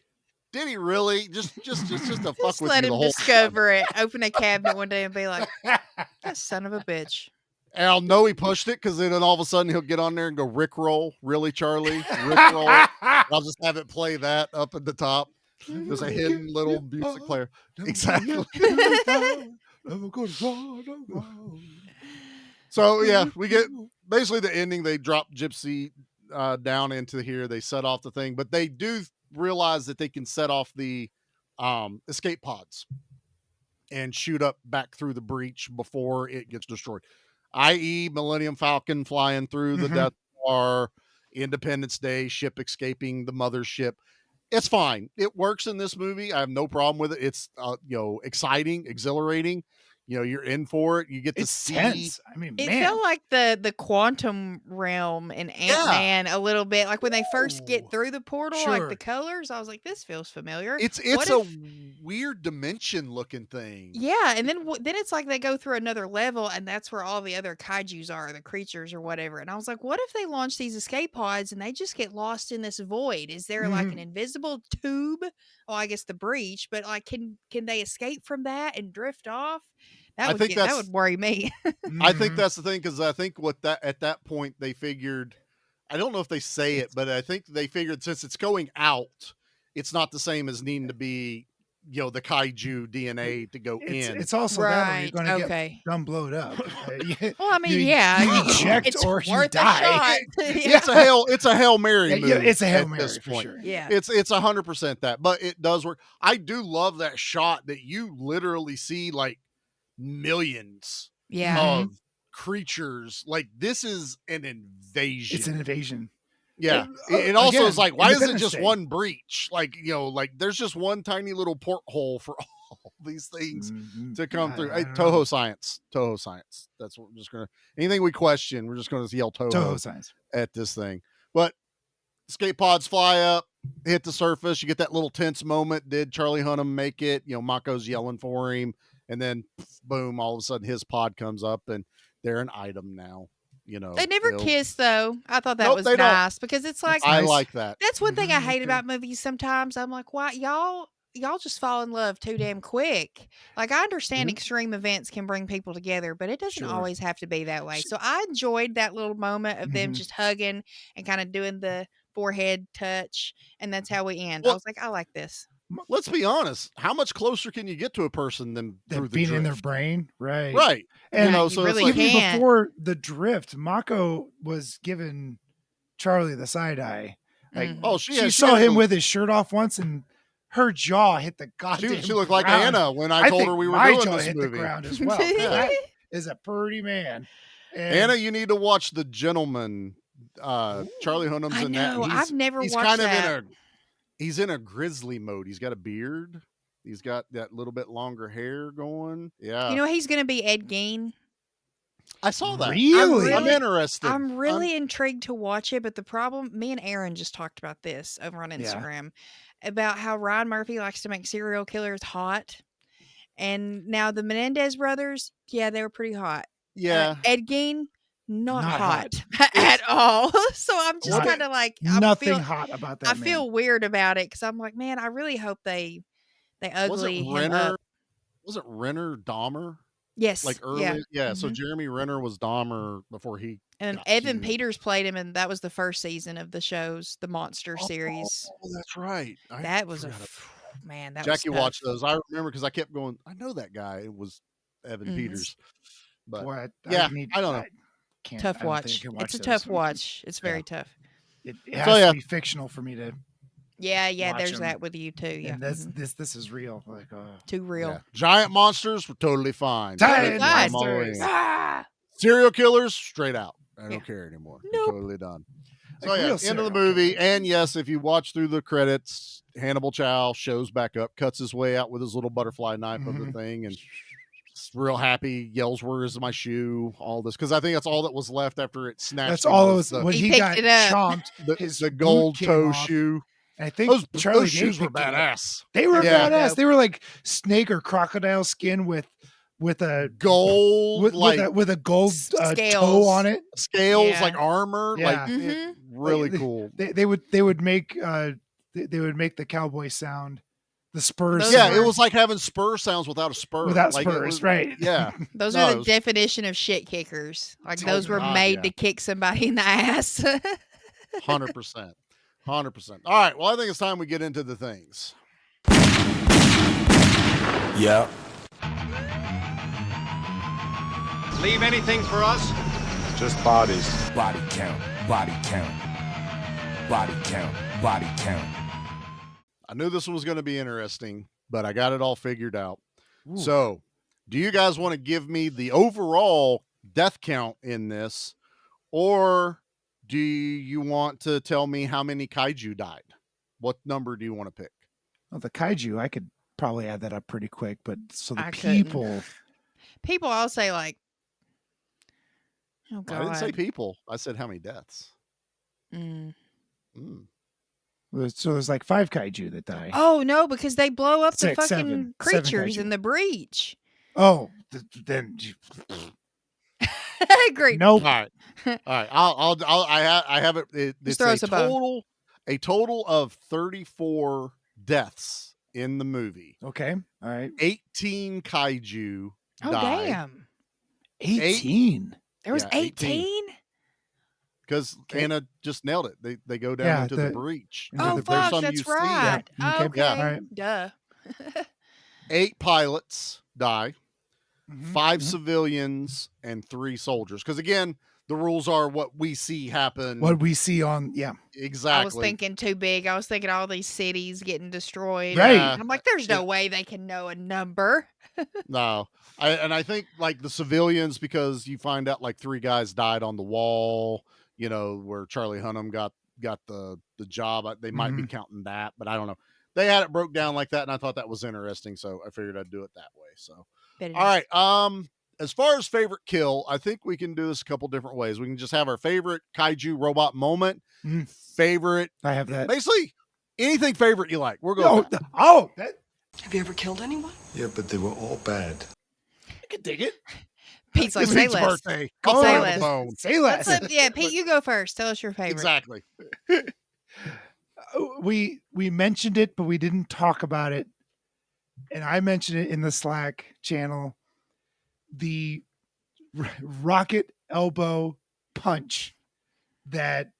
[SPEAKER 5] Did he really? Just to fuck with you
[SPEAKER 6] let
[SPEAKER 5] the
[SPEAKER 6] him
[SPEAKER 5] whole
[SPEAKER 6] discover it. Open a cabinet one day and be like, that son of a bitch.
[SPEAKER 5] And I'll know he pushed it because then all of a sudden he'll get on there and go Rickroll. Really, Charlie? Rickroll. I'll just have it play that up at the top. There's a hidden little music player. Exactly. So yeah, we get basically the ending. They drop Gypsy down into here. They set off the thing, but they do realize that they can set off the escape pods and shoot up back through the breach before it gets destroyed. I.e. Millennium Falcon flying through the Death Star, Independence Day, ship escaping the mothership. It's fine. It works in this movie. I have no problem with it. It's exciting, exhilarating. You're in for it. You get to
[SPEAKER 7] It's
[SPEAKER 5] see.
[SPEAKER 7] tense. I mean,
[SPEAKER 6] It
[SPEAKER 7] man.
[SPEAKER 6] felt like the quantum realm in Ant-Man a little bit. Like when they first get through the portal, like the colors, I was like, this feels familiar.
[SPEAKER 5] It's a weird dimension looking thing.
[SPEAKER 6] Yeah, and then it's like they go through another level, and that's where all the other kaijus are, the creatures or whatever. And I was like, what if they launch these escape pods and they just get lost in this void? Is there like an invisible tube? Oh, I guess the breach, but like, can they escape from that and drift off? That would worry me.
[SPEAKER 5] I think that's the thing, because I think at that point they figured, I don't know if they say it, but I think they figured since it's going out, it's not the same as needing to be, the kaiju DNA to go in.
[SPEAKER 7] It's also that or you're going to get done blowed up.
[SPEAKER 6] Well, I mean,
[SPEAKER 7] you eject
[SPEAKER 6] it's
[SPEAKER 7] or you
[SPEAKER 6] worth
[SPEAKER 7] die.
[SPEAKER 6] a shot.
[SPEAKER 5] It's a Hail Mary move.
[SPEAKER 7] It's a Hail Mary
[SPEAKER 5] at this point.
[SPEAKER 7] for sure.
[SPEAKER 6] Yeah,
[SPEAKER 5] it's 100% that, but it does work. I do love that shot that you literally see like millions of creatures. Like, this is an invasion.
[SPEAKER 7] It's an invasion.
[SPEAKER 5] Yeah. It also
[SPEAKER 7] again,
[SPEAKER 5] is like, why is it
[SPEAKER 7] Independence
[SPEAKER 5] just
[SPEAKER 7] Day.
[SPEAKER 5] one breach? Like, like there's just one tiny little porthole for all these things to come through. Hey, Toho Science. That's what we're just going to, anything we question, we're just going to yell Toho
[SPEAKER 7] Science
[SPEAKER 5] at this thing. But escape pods fly up, hit the surface. You get that little tense moment. Did Charlie Hunnam make it? Mako's yelling for him. And then, boom, all of a sudden his pod comes up and they're an item now.
[SPEAKER 6] They never kiss, though. I thought that was nice because it's like,
[SPEAKER 5] I like that.
[SPEAKER 6] That's one thing I hate about movies sometimes. I'm like, why y'all just fall in love too damn quick. Like, I understand extreme events can bring people together, but it doesn't always have to be that way. So I enjoyed that little moment of them just hugging and kind of doing the forehead touch, and that's how we end. I was like, I like this.
[SPEAKER 5] Let's be honest. How much closer can you get to a person than through the
[SPEAKER 7] being
[SPEAKER 5] drift?
[SPEAKER 7] in their brain, right?
[SPEAKER 5] Right.
[SPEAKER 7] And
[SPEAKER 5] so
[SPEAKER 6] really
[SPEAKER 5] it's like,
[SPEAKER 6] can't.
[SPEAKER 7] even before the drift, Mako was giving Charlie the side eye. Like, she saw him with his shirt off once, and her jaw hit the goddamn.
[SPEAKER 5] She looked like
[SPEAKER 7] ground.
[SPEAKER 5] Anna when I told her we were
[SPEAKER 7] my
[SPEAKER 5] doing
[SPEAKER 7] jaw
[SPEAKER 5] this
[SPEAKER 7] hit
[SPEAKER 5] movie.
[SPEAKER 7] the ground as well. That is a pretty man. And
[SPEAKER 5] Anna, you need to watch The Gentleman. Charlie Hunnam's in that.
[SPEAKER 6] I've never
[SPEAKER 5] he's
[SPEAKER 6] watched
[SPEAKER 5] kind
[SPEAKER 6] that.
[SPEAKER 5] of he's in a grizzly mode. He's got a beard. He's got that little bit longer hair going. Yeah.
[SPEAKER 6] He's going to be Ed Gein.
[SPEAKER 5] I saw that.
[SPEAKER 7] Really?
[SPEAKER 5] I'm interested.
[SPEAKER 6] I'm really intrigued to watch it, but the problem, me and Aaron just talked about this over on Instagram about how Ryan Murphy likes to make serial killers hot. And now the Menendez brothers, they were pretty hot.
[SPEAKER 5] Yeah.
[SPEAKER 6] Ed Gein, not hot at all. So I'm just kind of like,
[SPEAKER 7] nothing hot about that.
[SPEAKER 6] I feel weird about it because I'm like, man, I really hope they ugly him up.
[SPEAKER 5] Was it Renner Dahmer?
[SPEAKER 6] Yes.
[SPEAKER 5] Like early, So Jeremy Renner was Dahmer before he.
[SPEAKER 6] And Evan Peters played him, and that was the first season of the show's The Monster series.
[SPEAKER 5] Oh, that's right.
[SPEAKER 6] That was man. That
[SPEAKER 5] Jackie
[SPEAKER 6] was tough.
[SPEAKER 5] watched those. I remember because I kept going. I know that guy. It was Evan Peters. But
[SPEAKER 7] Boy,
[SPEAKER 5] I don't know.
[SPEAKER 6] Tough watch. It's a tough watch. It's very tough.
[SPEAKER 7] It has to be fictional for me to.
[SPEAKER 6] Yeah.
[SPEAKER 7] watch
[SPEAKER 6] There's
[SPEAKER 7] them.
[SPEAKER 6] that with you too. Yeah.
[SPEAKER 7] And this is real. Like
[SPEAKER 6] too real.
[SPEAKER 5] Yeah. Giant monsters were totally fine.
[SPEAKER 7] Giant
[SPEAKER 5] I'm
[SPEAKER 7] monsters.
[SPEAKER 5] all in. Serial killers, straight out. I don't care anymore.
[SPEAKER 6] Nope.
[SPEAKER 5] Totally done. So
[SPEAKER 7] Like real
[SPEAKER 5] end of
[SPEAKER 7] serial
[SPEAKER 5] the movie. And yes, if you watch through the credits, Hannibal Chow shows back up, cuts his way out with his little butterfly knife of the thing, and real happy, yells, "Where is my shoe?" All this, because I think that's all that was left after it snatched.
[SPEAKER 7] That's all it was when
[SPEAKER 6] He
[SPEAKER 7] he
[SPEAKER 6] picked
[SPEAKER 7] got
[SPEAKER 6] it up.
[SPEAKER 7] chomped.
[SPEAKER 5] The gold
[SPEAKER 7] boot came
[SPEAKER 5] toe
[SPEAKER 7] off.
[SPEAKER 5] shoe.
[SPEAKER 7] And I think Charlie
[SPEAKER 5] those shoes were
[SPEAKER 7] picked it up.
[SPEAKER 5] badass.
[SPEAKER 7] They were
[SPEAKER 5] Yeah.
[SPEAKER 7] badass. They were like snake or crocodile skin with a
[SPEAKER 5] Gold,
[SPEAKER 7] with a gold toe on it.
[SPEAKER 5] Scales,
[SPEAKER 6] Yeah.
[SPEAKER 5] like armor.
[SPEAKER 7] Yeah.
[SPEAKER 5] Like really cool.
[SPEAKER 7] They would make the cowboy sound. The spurs.
[SPEAKER 6] Those
[SPEAKER 5] Yeah,
[SPEAKER 6] were-
[SPEAKER 5] it was like having spur sounds without a spur.
[SPEAKER 7] Without
[SPEAKER 5] Like, it
[SPEAKER 7] spurs,
[SPEAKER 5] was-
[SPEAKER 7] right.
[SPEAKER 5] Yeah.
[SPEAKER 6] Those
[SPEAKER 5] No,
[SPEAKER 6] are
[SPEAKER 5] it
[SPEAKER 6] the
[SPEAKER 5] was-
[SPEAKER 6] definition of shit kickers. Like those were
[SPEAKER 5] God,
[SPEAKER 6] made
[SPEAKER 5] yeah.
[SPEAKER 6] to kick somebody in the ass.
[SPEAKER 5] 100%. 100%. All right. Well, I think it's time we get into the things.
[SPEAKER 3] Yeah.
[SPEAKER 12] Leave anything for us?
[SPEAKER 2] Just bodies.
[SPEAKER 3] Body count. Body count. Body count. Body count.
[SPEAKER 5] I knew this was going to be interesting, but I got it all figured out. So, do you guys want to give me the overall death count in this, or do you want to tell me how many kaiju died? What number do you want to pick?
[SPEAKER 7] Well, the kaiju, I could probably add that up pretty quick, but so the
[SPEAKER 6] I couldn't.
[SPEAKER 7] people.
[SPEAKER 6] People, I'll say like, oh
[SPEAKER 5] I
[SPEAKER 6] God.
[SPEAKER 5] didn't say people. I said how many deaths.
[SPEAKER 6] Mm.
[SPEAKER 7] So there's like 5 kaiju that die.
[SPEAKER 6] Oh no, because they blow up the
[SPEAKER 7] 6,
[SPEAKER 6] fucking
[SPEAKER 7] 7
[SPEAKER 6] creatures
[SPEAKER 7] kaiju.
[SPEAKER 6] in the breach.
[SPEAKER 7] Oh, then
[SPEAKER 6] Great.
[SPEAKER 7] nope.
[SPEAKER 5] All right. I have it. It's
[SPEAKER 6] throw us a bone.
[SPEAKER 5] a total of 34 deaths in the movie.
[SPEAKER 7] Okay. All right.
[SPEAKER 5] 18 kaiju
[SPEAKER 6] Oh
[SPEAKER 5] died.
[SPEAKER 6] damn.
[SPEAKER 7] 18.
[SPEAKER 6] There was 18?
[SPEAKER 5] Because Anna just nailed it. They go down
[SPEAKER 7] Yeah,
[SPEAKER 5] into the breach.
[SPEAKER 6] Oh
[SPEAKER 5] There's
[SPEAKER 6] fuck,
[SPEAKER 5] some
[SPEAKER 6] that's
[SPEAKER 5] you see.
[SPEAKER 6] right.
[SPEAKER 7] Okay.
[SPEAKER 6] Okay.
[SPEAKER 5] Yeah.
[SPEAKER 7] Right.
[SPEAKER 6] Duh.
[SPEAKER 5] 8 pilots die.
[SPEAKER 7] Mhm.
[SPEAKER 5] 5 civilians and 3 soldiers. Because again, the rules are what we see happen.
[SPEAKER 7] What we see on,
[SPEAKER 5] exactly.
[SPEAKER 6] I was thinking too big. I was thinking all these cities getting destroyed.
[SPEAKER 7] Right.
[SPEAKER 6] I'm like, there's no way they can know a number.
[SPEAKER 5] No. I think like the civilians, because you find out like 3 guys died on the wall, where Charlie Hunnam got the job. They might be counting that, but I don't know. They had it broke down like that, and I thought that was interesting, so I figured I'd do it that way. So, all right. As far as favorite kill, I think we can do this a couple different ways. We can just have our favorite kaiju robot moment, favorite.
[SPEAKER 7] I have that.
[SPEAKER 5] Basically, anything favorite you like. We're going.
[SPEAKER 13] Have you ever killed anyone?
[SPEAKER 2] Yeah, but they were all bad.
[SPEAKER 7] I can dig it.
[SPEAKER 6] Pete's like,
[SPEAKER 5] It's
[SPEAKER 6] say
[SPEAKER 5] Pete's
[SPEAKER 6] less.
[SPEAKER 5] birthday.
[SPEAKER 6] Oh,
[SPEAKER 5] Say
[SPEAKER 6] say
[SPEAKER 5] less.
[SPEAKER 6] less.
[SPEAKER 7] Say less.
[SPEAKER 6] Yeah, Pete, you go first. Tell us your favorite.
[SPEAKER 5] Exactly.
[SPEAKER 7] We mentioned it, but we didn't talk about it. And I mentioned it in the Slack channel. The rocket elbow punch that,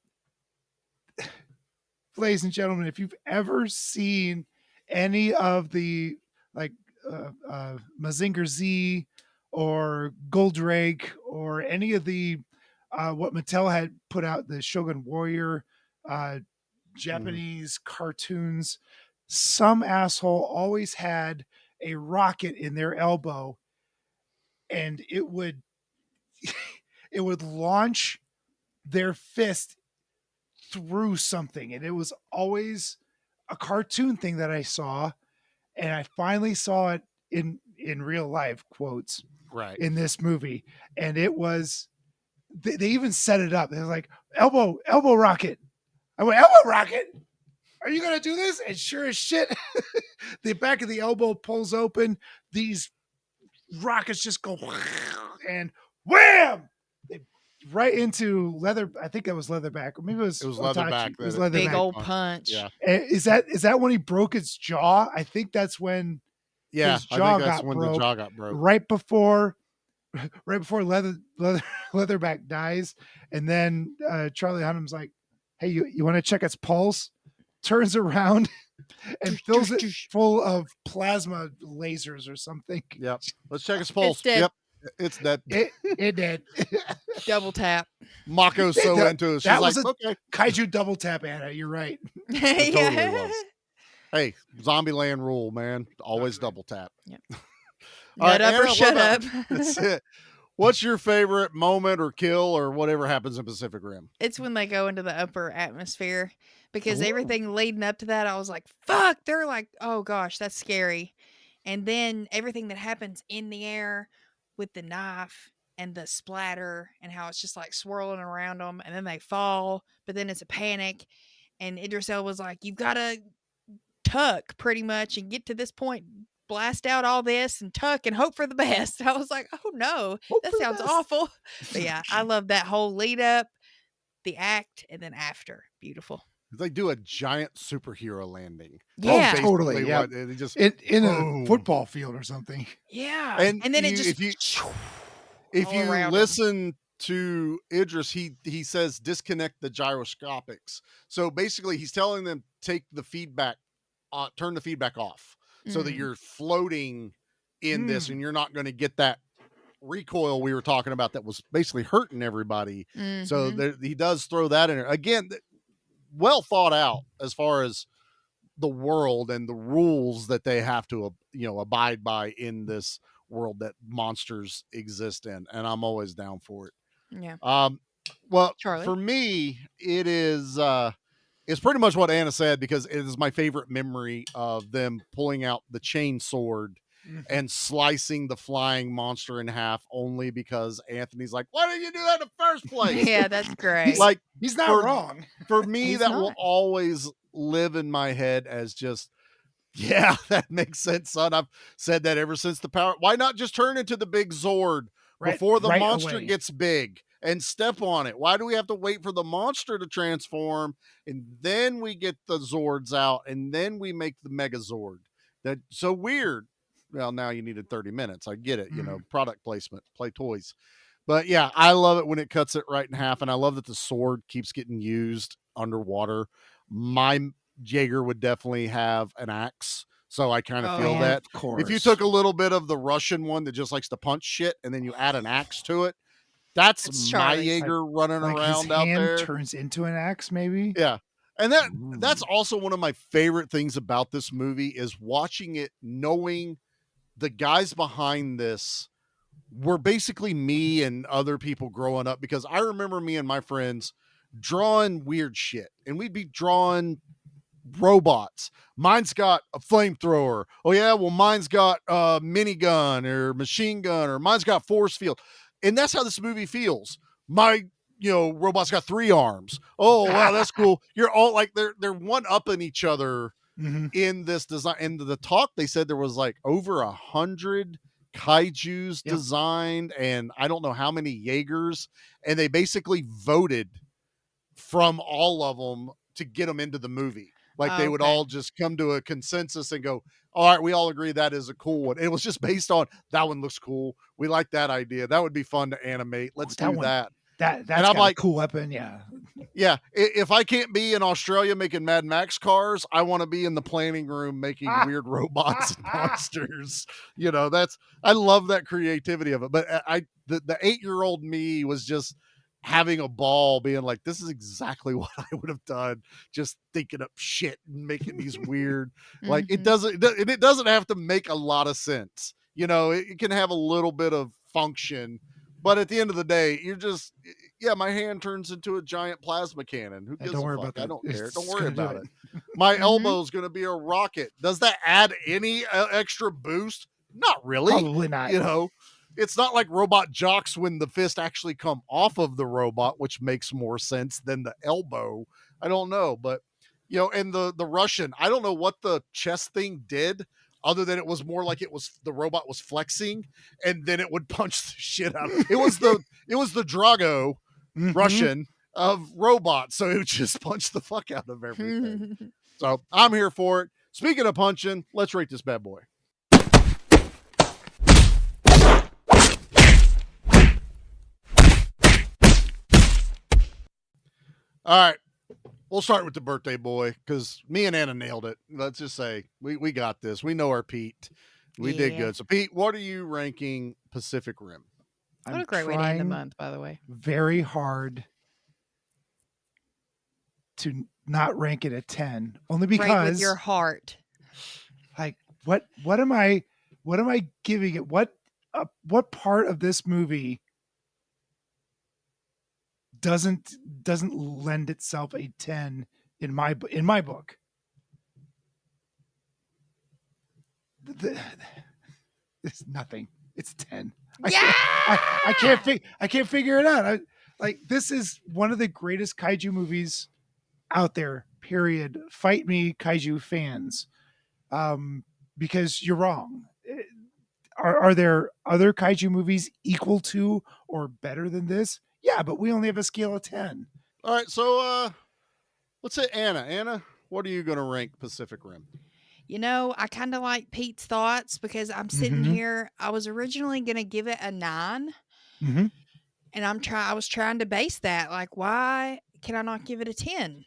[SPEAKER 7] ladies and gentlemen, if you've ever seen any of the like Mazinger Z or Goldrake or any of the what Mattel had put out, the Shogun Warrior Japanese cartoons, some asshole always had a rocket in their elbow, and it would launch their fist through something, and it was always a cartoon thing that I saw, and I finally saw it in real life, quotes,
[SPEAKER 5] right,
[SPEAKER 7] in this movie, and it was they even set it up. They were like, elbow rocket. I went, elbow rocket? Are you gonna do this? And sure as shit, the back of the elbow pulls open, these rockets just go and wham! Right into leather. I think that was leatherback, or maybe it was
[SPEAKER 5] leatherback.
[SPEAKER 7] It was leatherback.
[SPEAKER 6] Big old punch.
[SPEAKER 5] Yeah.
[SPEAKER 7] Is that when he broke his jaw? I think that's when his jaw got broke.
[SPEAKER 5] The jaw got broke.
[SPEAKER 7] Right before leatherback dies, and then Charlie Hunnam's like, "Hey, you want to check its pulse?" Turns around and fills it full of plasma lasers or something.
[SPEAKER 5] Yep. Let's check its pulse.
[SPEAKER 6] It's dead.
[SPEAKER 5] Yep. It's dead.
[SPEAKER 7] It did.
[SPEAKER 6] Double tap.
[SPEAKER 5] Mako's so into it. She's
[SPEAKER 7] That
[SPEAKER 5] like,
[SPEAKER 7] was a
[SPEAKER 5] okay.
[SPEAKER 7] kaiju double tap, Anna. You're right.
[SPEAKER 5] It totally was. Hey, Zombieland rule, man. Always double tap.
[SPEAKER 6] Yep.
[SPEAKER 5] All right,
[SPEAKER 6] Nut up or
[SPEAKER 5] Anna,
[SPEAKER 6] shut up.
[SPEAKER 5] That's it. What's your favorite moment or kill or whatever happens in Pacific Rim?
[SPEAKER 6] It's when they go into the upper atmosphere, because
[SPEAKER 5] Ooh.
[SPEAKER 6] everything leading up to that, I was like, fuck, they're like, oh gosh, that's scary. And then everything that happens in the air with the knife and the splatter and how it's just like swirling around them, and then they fall, but then it's a panic. And Idris Elba was like, you've got to tuck pretty much and get to this point, blast out all this and tuck and hope for the best. I was like, oh no, that sounds awful. But yeah, I love that whole lead up, the act, and then after. Beautiful.
[SPEAKER 5] They do a giant superhero landing.
[SPEAKER 6] Yeah.
[SPEAKER 5] That's
[SPEAKER 7] Totally.
[SPEAKER 5] basically
[SPEAKER 7] Yeah.
[SPEAKER 5] what they just
[SPEAKER 7] In
[SPEAKER 5] boom.
[SPEAKER 7] a football field or something.
[SPEAKER 6] Yeah.
[SPEAKER 5] And
[SPEAKER 6] then it
[SPEAKER 5] you-
[SPEAKER 6] just
[SPEAKER 5] if
[SPEAKER 6] all
[SPEAKER 5] you
[SPEAKER 6] around 'em.
[SPEAKER 5] listen to Idris, he says disconnect the gyroscopics. So basically, he's telling them take the feedback, turn the feedback off, so that you're floating in this, and you're not going to get that recoil we were talking about that was basically hurting everybody. So he does throw that in there again. Well thought out as far as the world and the rules that they have to abide by in this world that monsters exist in, and I'm always down for it.
[SPEAKER 6] Yeah.
[SPEAKER 5] Well,
[SPEAKER 6] Charlie?
[SPEAKER 5] for me, it's It's pretty much what Anna said, because it is my favorite memory of them pulling out the chain sword and slicing the flying monster in half, only because Anthony's like, why didn't you do that in the first place?
[SPEAKER 6] Yeah, that's great.
[SPEAKER 5] Like,
[SPEAKER 7] He's not wrong.
[SPEAKER 5] For me,
[SPEAKER 6] He's
[SPEAKER 5] that will
[SPEAKER 6] not.
[SPEAKER 5] always live in my head as just, yeah, that makes sense, son. I've said that ever since the power. Why not just turn into the big Zord before the
[SPEAKER 7] right
[SPEAKER 5] monster
[SPEAKER 7] away.
[SPEAKER 5] gets big and step on it? Why do we have to wait for the monster to transform and then we get the Zords out and then we make the Megazord? That's so weird. Well, now you needed 30 minutes. I get it. You know, product placement, play toys. But yeah, I love it when it cuts it right in half. And I love that the sword keeps getting used underwater. My Jaeger would definitely have an axe. So I kind of feel that.
[SPEAKER 7] Of course.
[SPEAKER 5] If you took a little bit of the Russian one that just likes to punch shit and then you add an axe to it, that's
[SPEAKER 6] It's
[SPEAKER 5] my
[SPEAKER 6] Charlie's.
[SPEAKER 5] Jaeger running
[SPEAKER 7] like
[SPEAKER 5] around
[SPEAKER 7] his
[SPEAKER 5] out
[SPEAKER 7] hand
[SPEAKER 5] there.
[SPEAKER 7] turns into an axe, maybe.
[SPEAKER 5] Yeah. And that's also one of my favorite things about this movie is watching it, knowing the guys behind this were basically me and other people growing up, because I remember me and my friends drawing weird shit, and we'd be drawing robots. Mine's got a flamethrower. Oh yeah, well mine's got a minigun or machine gun, or mine's got force field. And that's how this movie feels. My robot's got 3 arms. Oh wow, that's cool. You're all like they're one upping each other in this design. And the talk, they said there was like over 100 kaijus designed, and I don't know how many Jaegers, and they basically voted from all of them to get them into the movie. Like they would all just come to a consensus and go, all right, we all agree that is a cool one. It was just based on that one looks cool. We like that idea. That would be fun to animate. Let's do that.
[SPEAKER 7] That's
[SPEAKER 5] I'm
[SPEAKER 7] got
[SPEAKER 5] like,
[SPEAKER 7] a cool weapon. Yeah.
[SPEAKER 5] Yeah. If I can't be in Australia making Mad Max cars, I want to be in the planning room making weird robots and monsters. I love that creativity of it. But the 8-year-old me was just having a ball being like, this is exactly what I would have done. Just thinking up shit and making these weird, like it doesn't have to make a lot of sense. It can have a little bit of function, but at the end of the day, you're just, my hand turns into a giant plasma cannon. Who gives
[SPEAKER 7] Don't worry
[SPEAKER 5] a fuck?
[SPEAKER 7] about that.
[SPEAKER 5] I don't care.
[SPEAKER 7] It's
[SPEAKER 5] Don't
[SPEAKER 7] just
[SPEAKER 5] worry
[SPEAKER 7] gonna do
[SPEAKER 5] about
[SPEAKER 7] it.
[SPEAKER 5] it. My elbow's going to be a rocket. Does that add any extra boost? Not really.
[SPEAKER 7] Probably not.
[SPEAKER 5] It's not like robot jocks when the fist actually come off of the robot, which makes more sense than the elbow. I don't know, but and the Russian, I don't know what the chest thing did, other than it was more like the robot was flexing and then it would punch the shit out. It was the Drago Russian of robots, so it would just punch the fuck out of everything. So I'm here for it. Speaking of punching, let's rate this bad boy. All right. We'll start with the birthday boy, because me and Anna nailed it. Let's just say we got this. We know our Pete. We did good. So, Pete, what are you ranking Pacific Rim?
[SPEAKER 6] What a great way to end the month, by the way.
[SPEAKER 7] Very hard to not rank it at 10, only because
[SPEAKER 6] Rank with your heart.
[SPEAKER 7] Like, what am I giving it? What part of this movie doesn't lend itself a 10 in my book? It's nothing. It's 10. I can't figure it out. This is one of the greatest kaiju movies out there. Period. Fight me, kaiju fans. Because you're wrong. Are there other kaiju movies equal to or better than this? Yeah, but we only have a scale of 10.
[SPEAKER 5] All right, so let's say Anna. Anna, what are you going to rank Pacific Rim?
[SPEAKER 6] I kind of like Pete's thoughts, because I'm sitting here. I was originally going to give it a 9. And I was trying to base that. Like, why can I not give it a 10?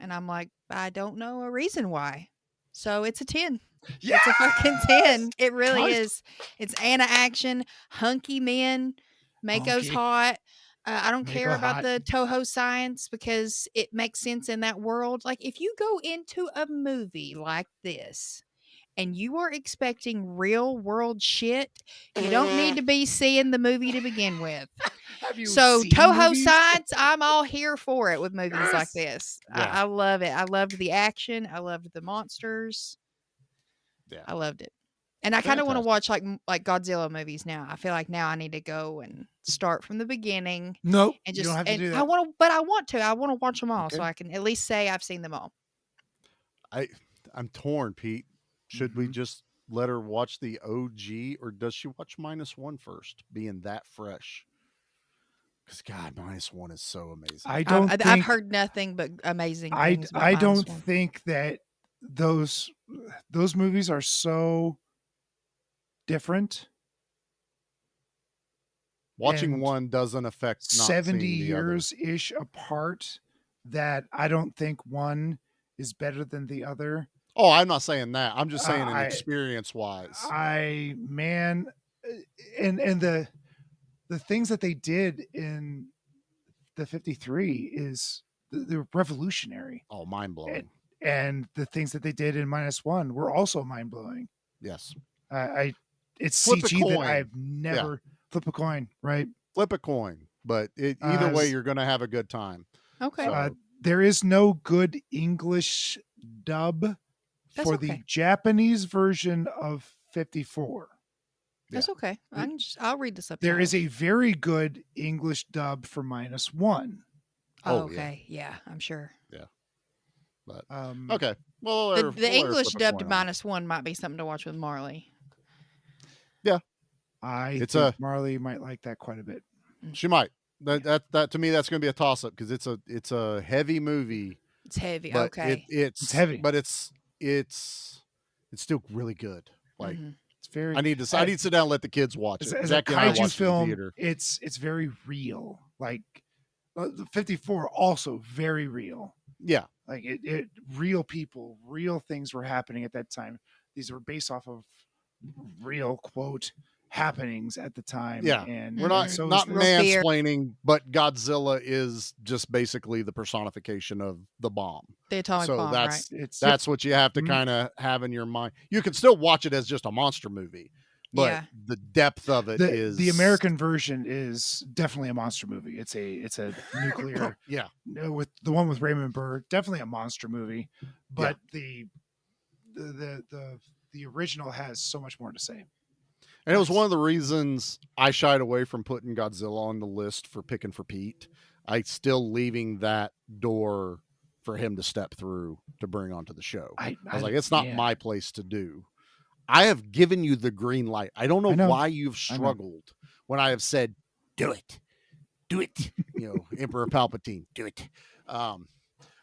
[SPEAKER 6] And I'm like, I don't know a reason why. So it's a 10. Yeah, it's a fucking 10. It really is. It's Anna action, hunky men. Mako's hot. I don't care about the Toho science, because it makes sense in that world. Like, if you go into a movie like this and you are expecting real world shit, you don't need to be seeing the movie to begin with.
[SPEAKER 7] Have you
[SPEAKER 6] So
[SPEAKER 7] seen
[SPEAKER 6] Toho
[SPEAKER 7] movies?
[SPEAKER 6] Science, I'm all here for it with movies like this.
[SPEAKER 5] Yeah.
[SPEAKER 6] I love it. I loved the action. I loved the monsters.
[SPEAKER 5] Yeah.
[SPEAKER 6] I loved it. And I kind of want to
[SPEAKER 5] Fantastic.
[SPEAKER 6] watch like Godzilla movies now. I feel like now I need to go and start from the beginning.
[SPEAKER 7] Nope,
[SPEAKER 6] And
[SPEAKER 7] you
[SPEAKER 6] just
[SPEAKER 7] don't have to do
[SPEAKER 6] I
[SPEAKER 7] that.
[SPEAKER 6] want to, but I want to. I want to watch them all so
[SPEAKER 5] Okay.
[SPEAKER 6] I can at least say I've seen them all.
[SPEAKER 5] I'm torn, Pete. Should we
[SPEAKER 7] Mhm.
[SPEAKER 5] just let her watch the OG, or does she watch -1 first, being that fresh? Because God, -1 is so amazing.
[SPEAKER 7] I don't
[SPEAKER 6] I've
[SPEAKER 7] think
[SPEAKER 6] heard nothing but amazing
[SPEAKER 7] I
[SPEAKER 6] things about
[SPEAKER 7] I
[SPEAKER 6] Minus
[SPEAKER 7] don't
[SPEAKER 6] One.
[SPEAKER 7] think that those movies are so different.
[SPEAKER 5] Watching
[SPEAKER 7] and
[SPEAKER 5] one doesn't affect not
[SPEAKER 7] 70
[SPEAKER 5] seeing the other.
[SPEAKER 7] years ish apart that I don't think one is better than the other.
[SPEAKER 5] Oh, I'm not saying that. I'm just saying in
[SPEAKER 7] I
[SPEAKER 5] experience wise.
[SPEAKER 7] man, and the things that they did in the 53 is they're revolutionary.
[SPEAKER 5] Oh, mind blowing.
[SPEAKER 7] And the things that they did in -1 were also mind blowing.
[SPEAKER 5] Yes.
[SPEAKER 7] It's
[SPEAKER 5] Flip a
[SPEAKER 7] CG that
[SPEAKER 5] coin.
[SPEAKER 7] I've never flip a coin, right?
[SPEAKER 5] Flip a coin, but either way, you're going to have a good time.
[SPEAKER 6] Okay.
[SPEAKER 5] So,
[SPEAKER 7] There is no good English dub
[SPEAKER 6] That's
[SPEAKER 7] for
[SPEAKER 6] okay.
[SPEAKER 7] the Japanese version of 54.
[SPEAKER 6] That's okay. I'll read this up.
[SPEAKER 7] There is a very good English dub for -1.
[SPEAKER 6] Oh, okay. Yeah, I'm sure.
[SPEAKER 5] Yeah. But
[SPEAKER 7] Um,
[SPEAKER 5] okay. Well,
[SPEAKER 6] The English dubbed -1 might be something to watch with Marley.
[SPEAKER 5] Yeah.
[SPEAKER 7] I
[SPEAKER 5] It's
[SPEAKER 7] think Marley might like that quite a bit.
[SPEAKER 5] She might. That to me, that's going to be a toss up because it's a heavy movie.
[SPEAKER 6] It's heavy.
[SPEAKER 5] But
[SPEAKER 6] Okay.
[SPEAKER 5] it's
[SPEAKER 7] heavy,
[SPEAKER 5] but it's still really good. Like
[SPEAKER 7] it's very.
[SPEAKER 5] I need to sit down and let the kids watch it.
[SPEAKER 7] As a
[SPEAKER 5] Jackie and I
[SPEAKER 7] kaiju
[SPEAKER 5] watched it in the
[SPEAKER 7] film,
[SPEAKER 5] theater.
[SPEAKER 7] it's very real. Like the 54, also very real.
[SPEAKER 5] Yeah.
[SPEAKER 7] Like it real people, real things were happening at that time. These were based off of real quote happenings at the time.
[SPEAKER 5] Yeah,
[SPEAKER 7] and
[SPEAKER 5] we're not
[SPEAKER 7] so
[SPEAKER 5] not
[SPEAKER 7] is this.
[SPEAKER 5] mansplaining, but Godzilla is just basically the personification of the bomb.
[SPEAKER 6] The atomic bomb,
[SPEAKER 5] that's
[SPEAKER 6] right?
[SPEAKER 5] that's what you have to kind of have in your mind. You can still watch it as just a monster movie, but the depth of it is
[SPEAKER 7] the American version is definitely a monster movie. It's a nuclear
[SPEAKER 5] yeah,
[SPEAKER 7] with the one with Raymond Burr, definitely a monster movie. But the original has so much more to say.
[SPEAKER 5] And it was one of the reasons I shied away from putting Godzilla on the list for picking for Pete. I still leaving that door for him to step through to bring onto the show. I was like, it's not my place to do. I have given you the green light. I don't know why you've struggled when I have said, do it. Do it. Emperor Palpatine, do it. But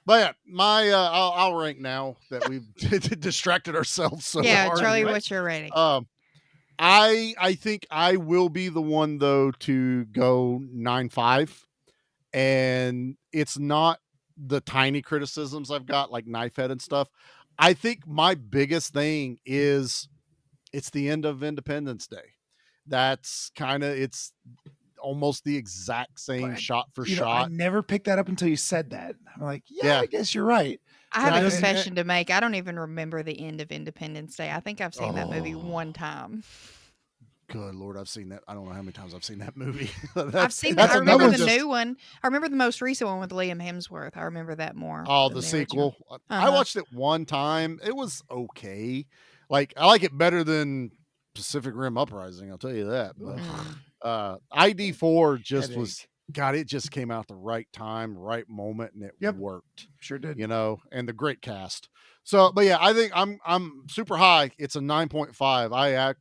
[SPEAKER 5] yeah, I'll rank now that we've distracted ourselves so hard.
[SPEAKER 6] Charlie, what's your rating?
[SPEAKER 5] I think I will be the one though to go 9.5, and it's not the tiny criticisms I've got like Knifehead and stuff. I think my biggest thing is it's the end of Independence Day. That's it's almost the exact same shot for shot.
[SPEAKER 7] I never picked that up until you said that. I'm like, yeah. I guess you're right.
[SPEAKER 6] I have a confession to make. I don't even remember the end of Independence Day. I think I've seen that movie one time.
[SPEAKER 5] Good Lord, I've seen that. I don't know how many times I've seen that movie.
[SPEAKER 6] I've seen that. I remember the new one. I remember the most recent one with Liam Hemsworth. I remember that more.
[SPEAKER 5] Oh, the sequel. I watched it one time. It was okay. Like, I like it better than Pacific Rim Uprising, I'll tell you that. But ID4 just was, God, it just came out the right time, right moment, and it worked.
[SPEAKER 7] Sure did.
[SPEAKER 5] And the great cast. So, but yeah, I think I'm super high. It's a 9.5.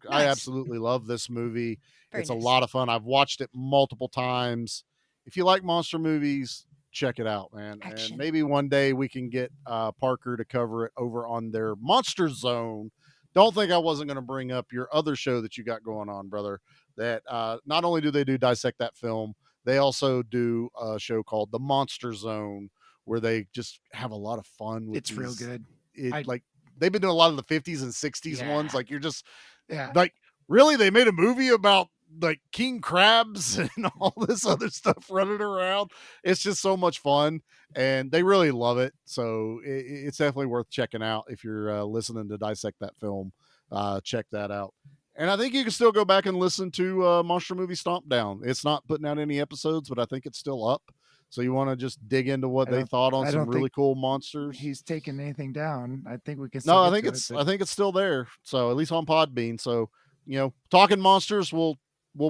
[SPEAKER 5] I absolutely love this movie. It's a lot of fun. I've watched it multiple times. If you like monster movies, check it out, man.
[SPEAKER 6] Action.
[SPEAKER 5] And maybe one day we can get Parker to cover it over on their Monster Zone. Don't think I wasn't going to bring up your other show that you got going on, brother. That not only do they do Dissect That Film, they also do a show called The Monster Zone, where they just have a lot of fun with
[SPEAKER 7] it's real good.
[SPEAKER 5] Like they've been doing a lot of the 50s and 60s ones. Like you're just like, really, they made a movie about like king crabs and all this other stuff running around. It's just so much fun, and they really love it. So it's definitely worth checking out if you're listening to Dissect That Film. Check that out. And I think you can still go back and listen to Monster Movie Stomp Down. It's not putting out any episodes, but I think it's still up. So you want to just dig into what they thought on some really cool monsters.
[SPEAKER 7] He's taking anything down. I think we can.
[SPEAKER 5] No, I think it's still there. So at least on Podbean. So talking monsters, we'll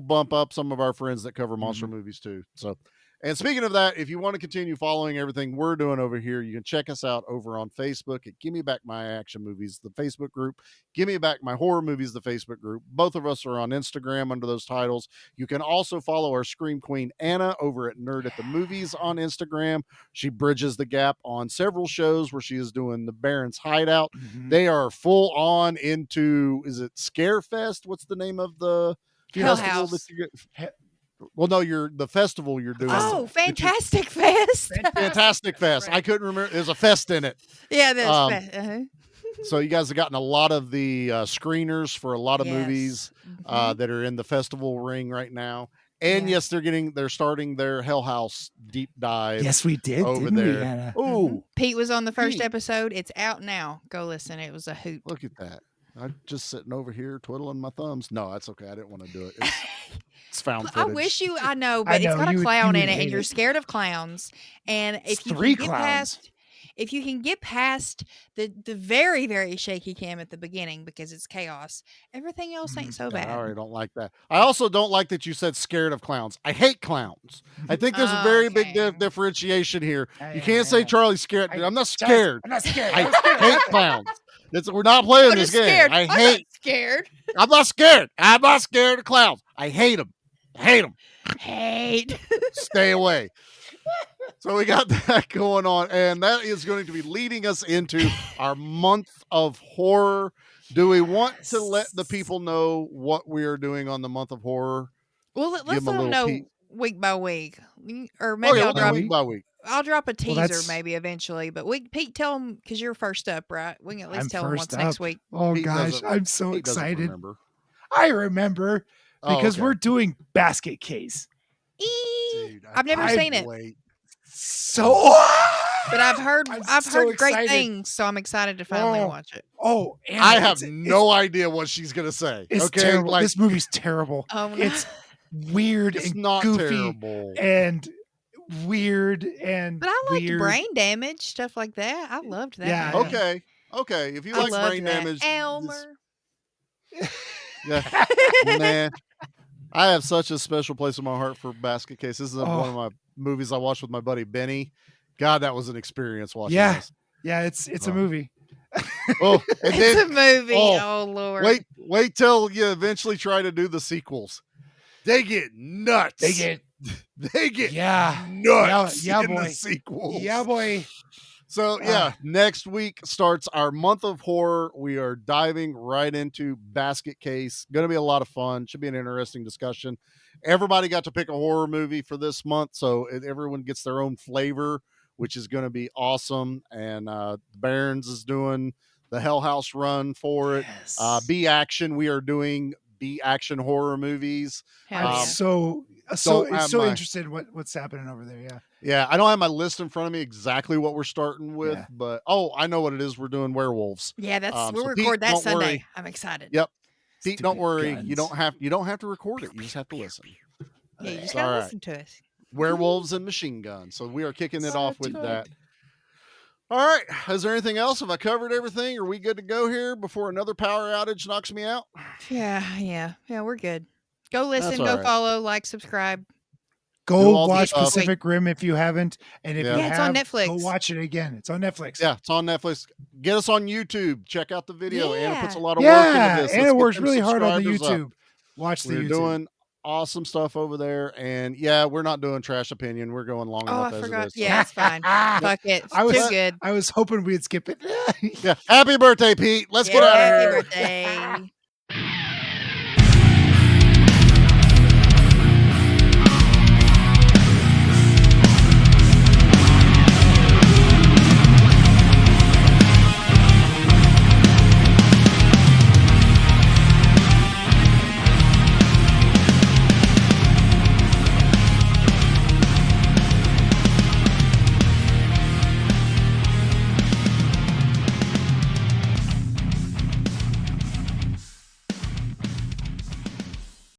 [SPEAKER 5] bump up some of our friends that cover monster movies too. So, and speaking of that, if you want to continue following everything we're doing over here, you can check us out over on Facebook at Give Me Back My Action Movies, the Facebook group. Give Me Back My Horror Movies, the Facebook group. Both of us are on Instagram under those titles. You can also follow our Scream Queen Anna over at Nerd at the Movies on Instagram. She bridges the gap on several shows where she is doing the Baron's Hideout. They are full on into, is it Scarefest? What's the name of the
[SPEAKER 6] Hell
[SPEAKER 5] festival
[SPEAKER 6] House.
[SPEAKER 5] Well, no, the festival you're doing.
[SPEAKER 6] Oh, Fantastic Fest.
[SPEAKER 5] Fantastic Fest. I couldn't remember. There's a fest in it.
[SPEAKER 6] Yeah, there's
[SPEAKER 5] So you guys have gotten a lot of the screeners for a lot of movies that are in the festival ring right now. And yes, they're starting their Hell House deep dive.
[SPEAKER 7] Yes, we did
[SPEAKER 5] over
[SPEAKER 7] didn't
[SPEAKER 5] there.
[SPEAKER 7] We, Anna?
[SPEAKER 5] Oh,
[SPEAKER 6] Pete was on the first episode. It's out now. Go listen. It was a hoot.
[SPEAKER 5] Look at that. I'm just sitting over here twiddling my thumbs. No, that's okay. I didn't want to do it. It's found footage.
[SPEAKER 6] I wish I know, but it's got a clown in it, and you're scared of clowns. And if you can get past, if you can get past the very, very shaky cam at the beginning because it's chaos, everything else ain't so bad.
[SPEAKER 5] I already don't like that. I also don't like that you said scared of clowns. I hate clowns. I think there's a very big differentiation here. You can't say Charlie's scared. I'm not scared.
[SPEAKER 7] I'm not scared.
[SPEAKER 5] I hate clowns. We're not playing this game.
[SPEAKER 6] Scared.
[SPEAKER 5] I
[SPEAKER 6] I'm
[SPEAKER 5] hate.
[SPEAKER 6] not scared.
[SPEAKER 5] I'm not scared. I'm not scared of clowns. I hate them. Hate them.
[SPEAKER 6] Hate.
[SPEAKER 5] Stay away. So we got that going on, and that is going to be leading us into our month of horror. Do we want to let the people know what we are doing on the month of horror?
[SPEAKER 6] Well, let's let them know week by week, or maybe I'll drop
[SPEAKER 5] week by week.
[SPEAKER 6] I'll drop a teaser maybe eventually, but Pete, tell them because you're first up, right? We can at least tell them what's next week.
[SPEAKER 7] Oh
[SPEAKER 5] Pete
[SPEAKER 7] gosh, I'm so excited.
[SPEAKER 5] Remember.
[SPEAKER 7] I remember because we're doing Basket Case.
[SPEAKER 6] Dude, I've never seen it.
[SPEAKER 7] So,
[SPEAKER 6] but I've heard
[SPEAKER 7] excited.
[SPEAKER 6] great things, so I'm excited to finally watch it.
[SPEAKER 7] Oh, Anna,
[SPEAKER 5] I have no idea what she's gonna say.
[SPEAKER 7] It's terrible. This movie's terrible.
[SPEAKER 6] Oh, no.
[SPEAKER 7] It's weird
[SPEAKER 5] it's
[SPEAKER 7] and
[SPEAKER 5] not
[SPEAKER 7] goofy
[SPEAKER 5] terrible.
[SPEAKER 7] and weird and.
[SPEAKER 6] But I liked
[SPEAKER 7] weird.
[SPEAKER 6] Brain Damage, stuff like that. I loved that.
[SPEAKER 7] Yeah.
[SPEAKER 6] movie.
[SPEAKER 5] Okay. If you like Brain Damage,
[SPEAKER 6] Elmer.
[SPEAKER 5] Yeah, man. I have such a special place in my heart for Basket Case. This is one of my movies I watched with my buddy Benny. God, that was an experience watching this.
[SPEAKER 7] Yeah, it's a movie.
[SPEAKER 5] Oh, and
[SPEAKER 6] it's a movie. Oh Lord.
[SPEAKER 5] Wait till you eventually try to do the sequels. They get nuts. They get nuts in
[SPEAKER 7] boy.
[SPEAKER 5] the sequels.
[SPEAKER 7] Yeah, boy.
[SPEAKER 5] So next week starts our month of horror. We are diving right into Basket Case. Going to be a lot of fun. Should be an interesting discussion. Everybody got to pick a horror movie for this month, so everyone gets their own flavor, which is going to be awesome. And Barron's is doing the Hell House run for it.
[SPEAKER 7] Yes.
[SPEAKER 5] B Action, we are doing B Action horror movies.
[SPEAKER 7] I'm so interested in what's happening over there.
[SPEAKER 5] Yeah, I don't have my list in front of me exactly what we're starting with, but I know what it is. We're doing werewolves.
[SPEAKER 6] Yeah, we'll record that Sunday. Worry. I'm excited.
[SPEAKER 5] Yep. Pete, don't worry. Guns. You don't have to record it. You just have to listen.
[SPEAKER 6] Yeah, you just gotta listen to us.
[SPEAKER 5] Werewolves and machine guns. So we are kicking it off with that. All right. Is there anything else? Have I covered everything? Are we good to go here before another power outage knocks me out?
[SPEAKER 6] Yeah, we're good. Go listen, go follow, like, subscribe.
[SPEAKER 7] Go watch Pacific Rim if you haven't. And if you have,
[SPEAKER 6] it's on Netflix.
[SPEAKER 7] Go watch it again. It's on Netflix.
[SPEAKER 5] Yeah, it's on Netflix. Get us on YouTube. Check out the video. Anna puts a lot of work into this.
[SPEAKER 7] Anna works really hard on the YouTube.
[SPEAKER 5] Up.
[SPEAKER 7] Watch the
[SPEAKER 5] We're
[SPEAKER 7] YouTube.
[SPEAKER 5] doing awesome stuff over there. And we're not doing trash opinion. We're going long enough as it is.
[SPEAKER 6] Yeah, it's fine. Fuck it. It's too good.
[SPEAKER 7] I was hoping we'd skip it.
[SPEAKER 5] Happy birthday, Pete. Let's get out of here.
[SPEAKER 6] Happy birthday.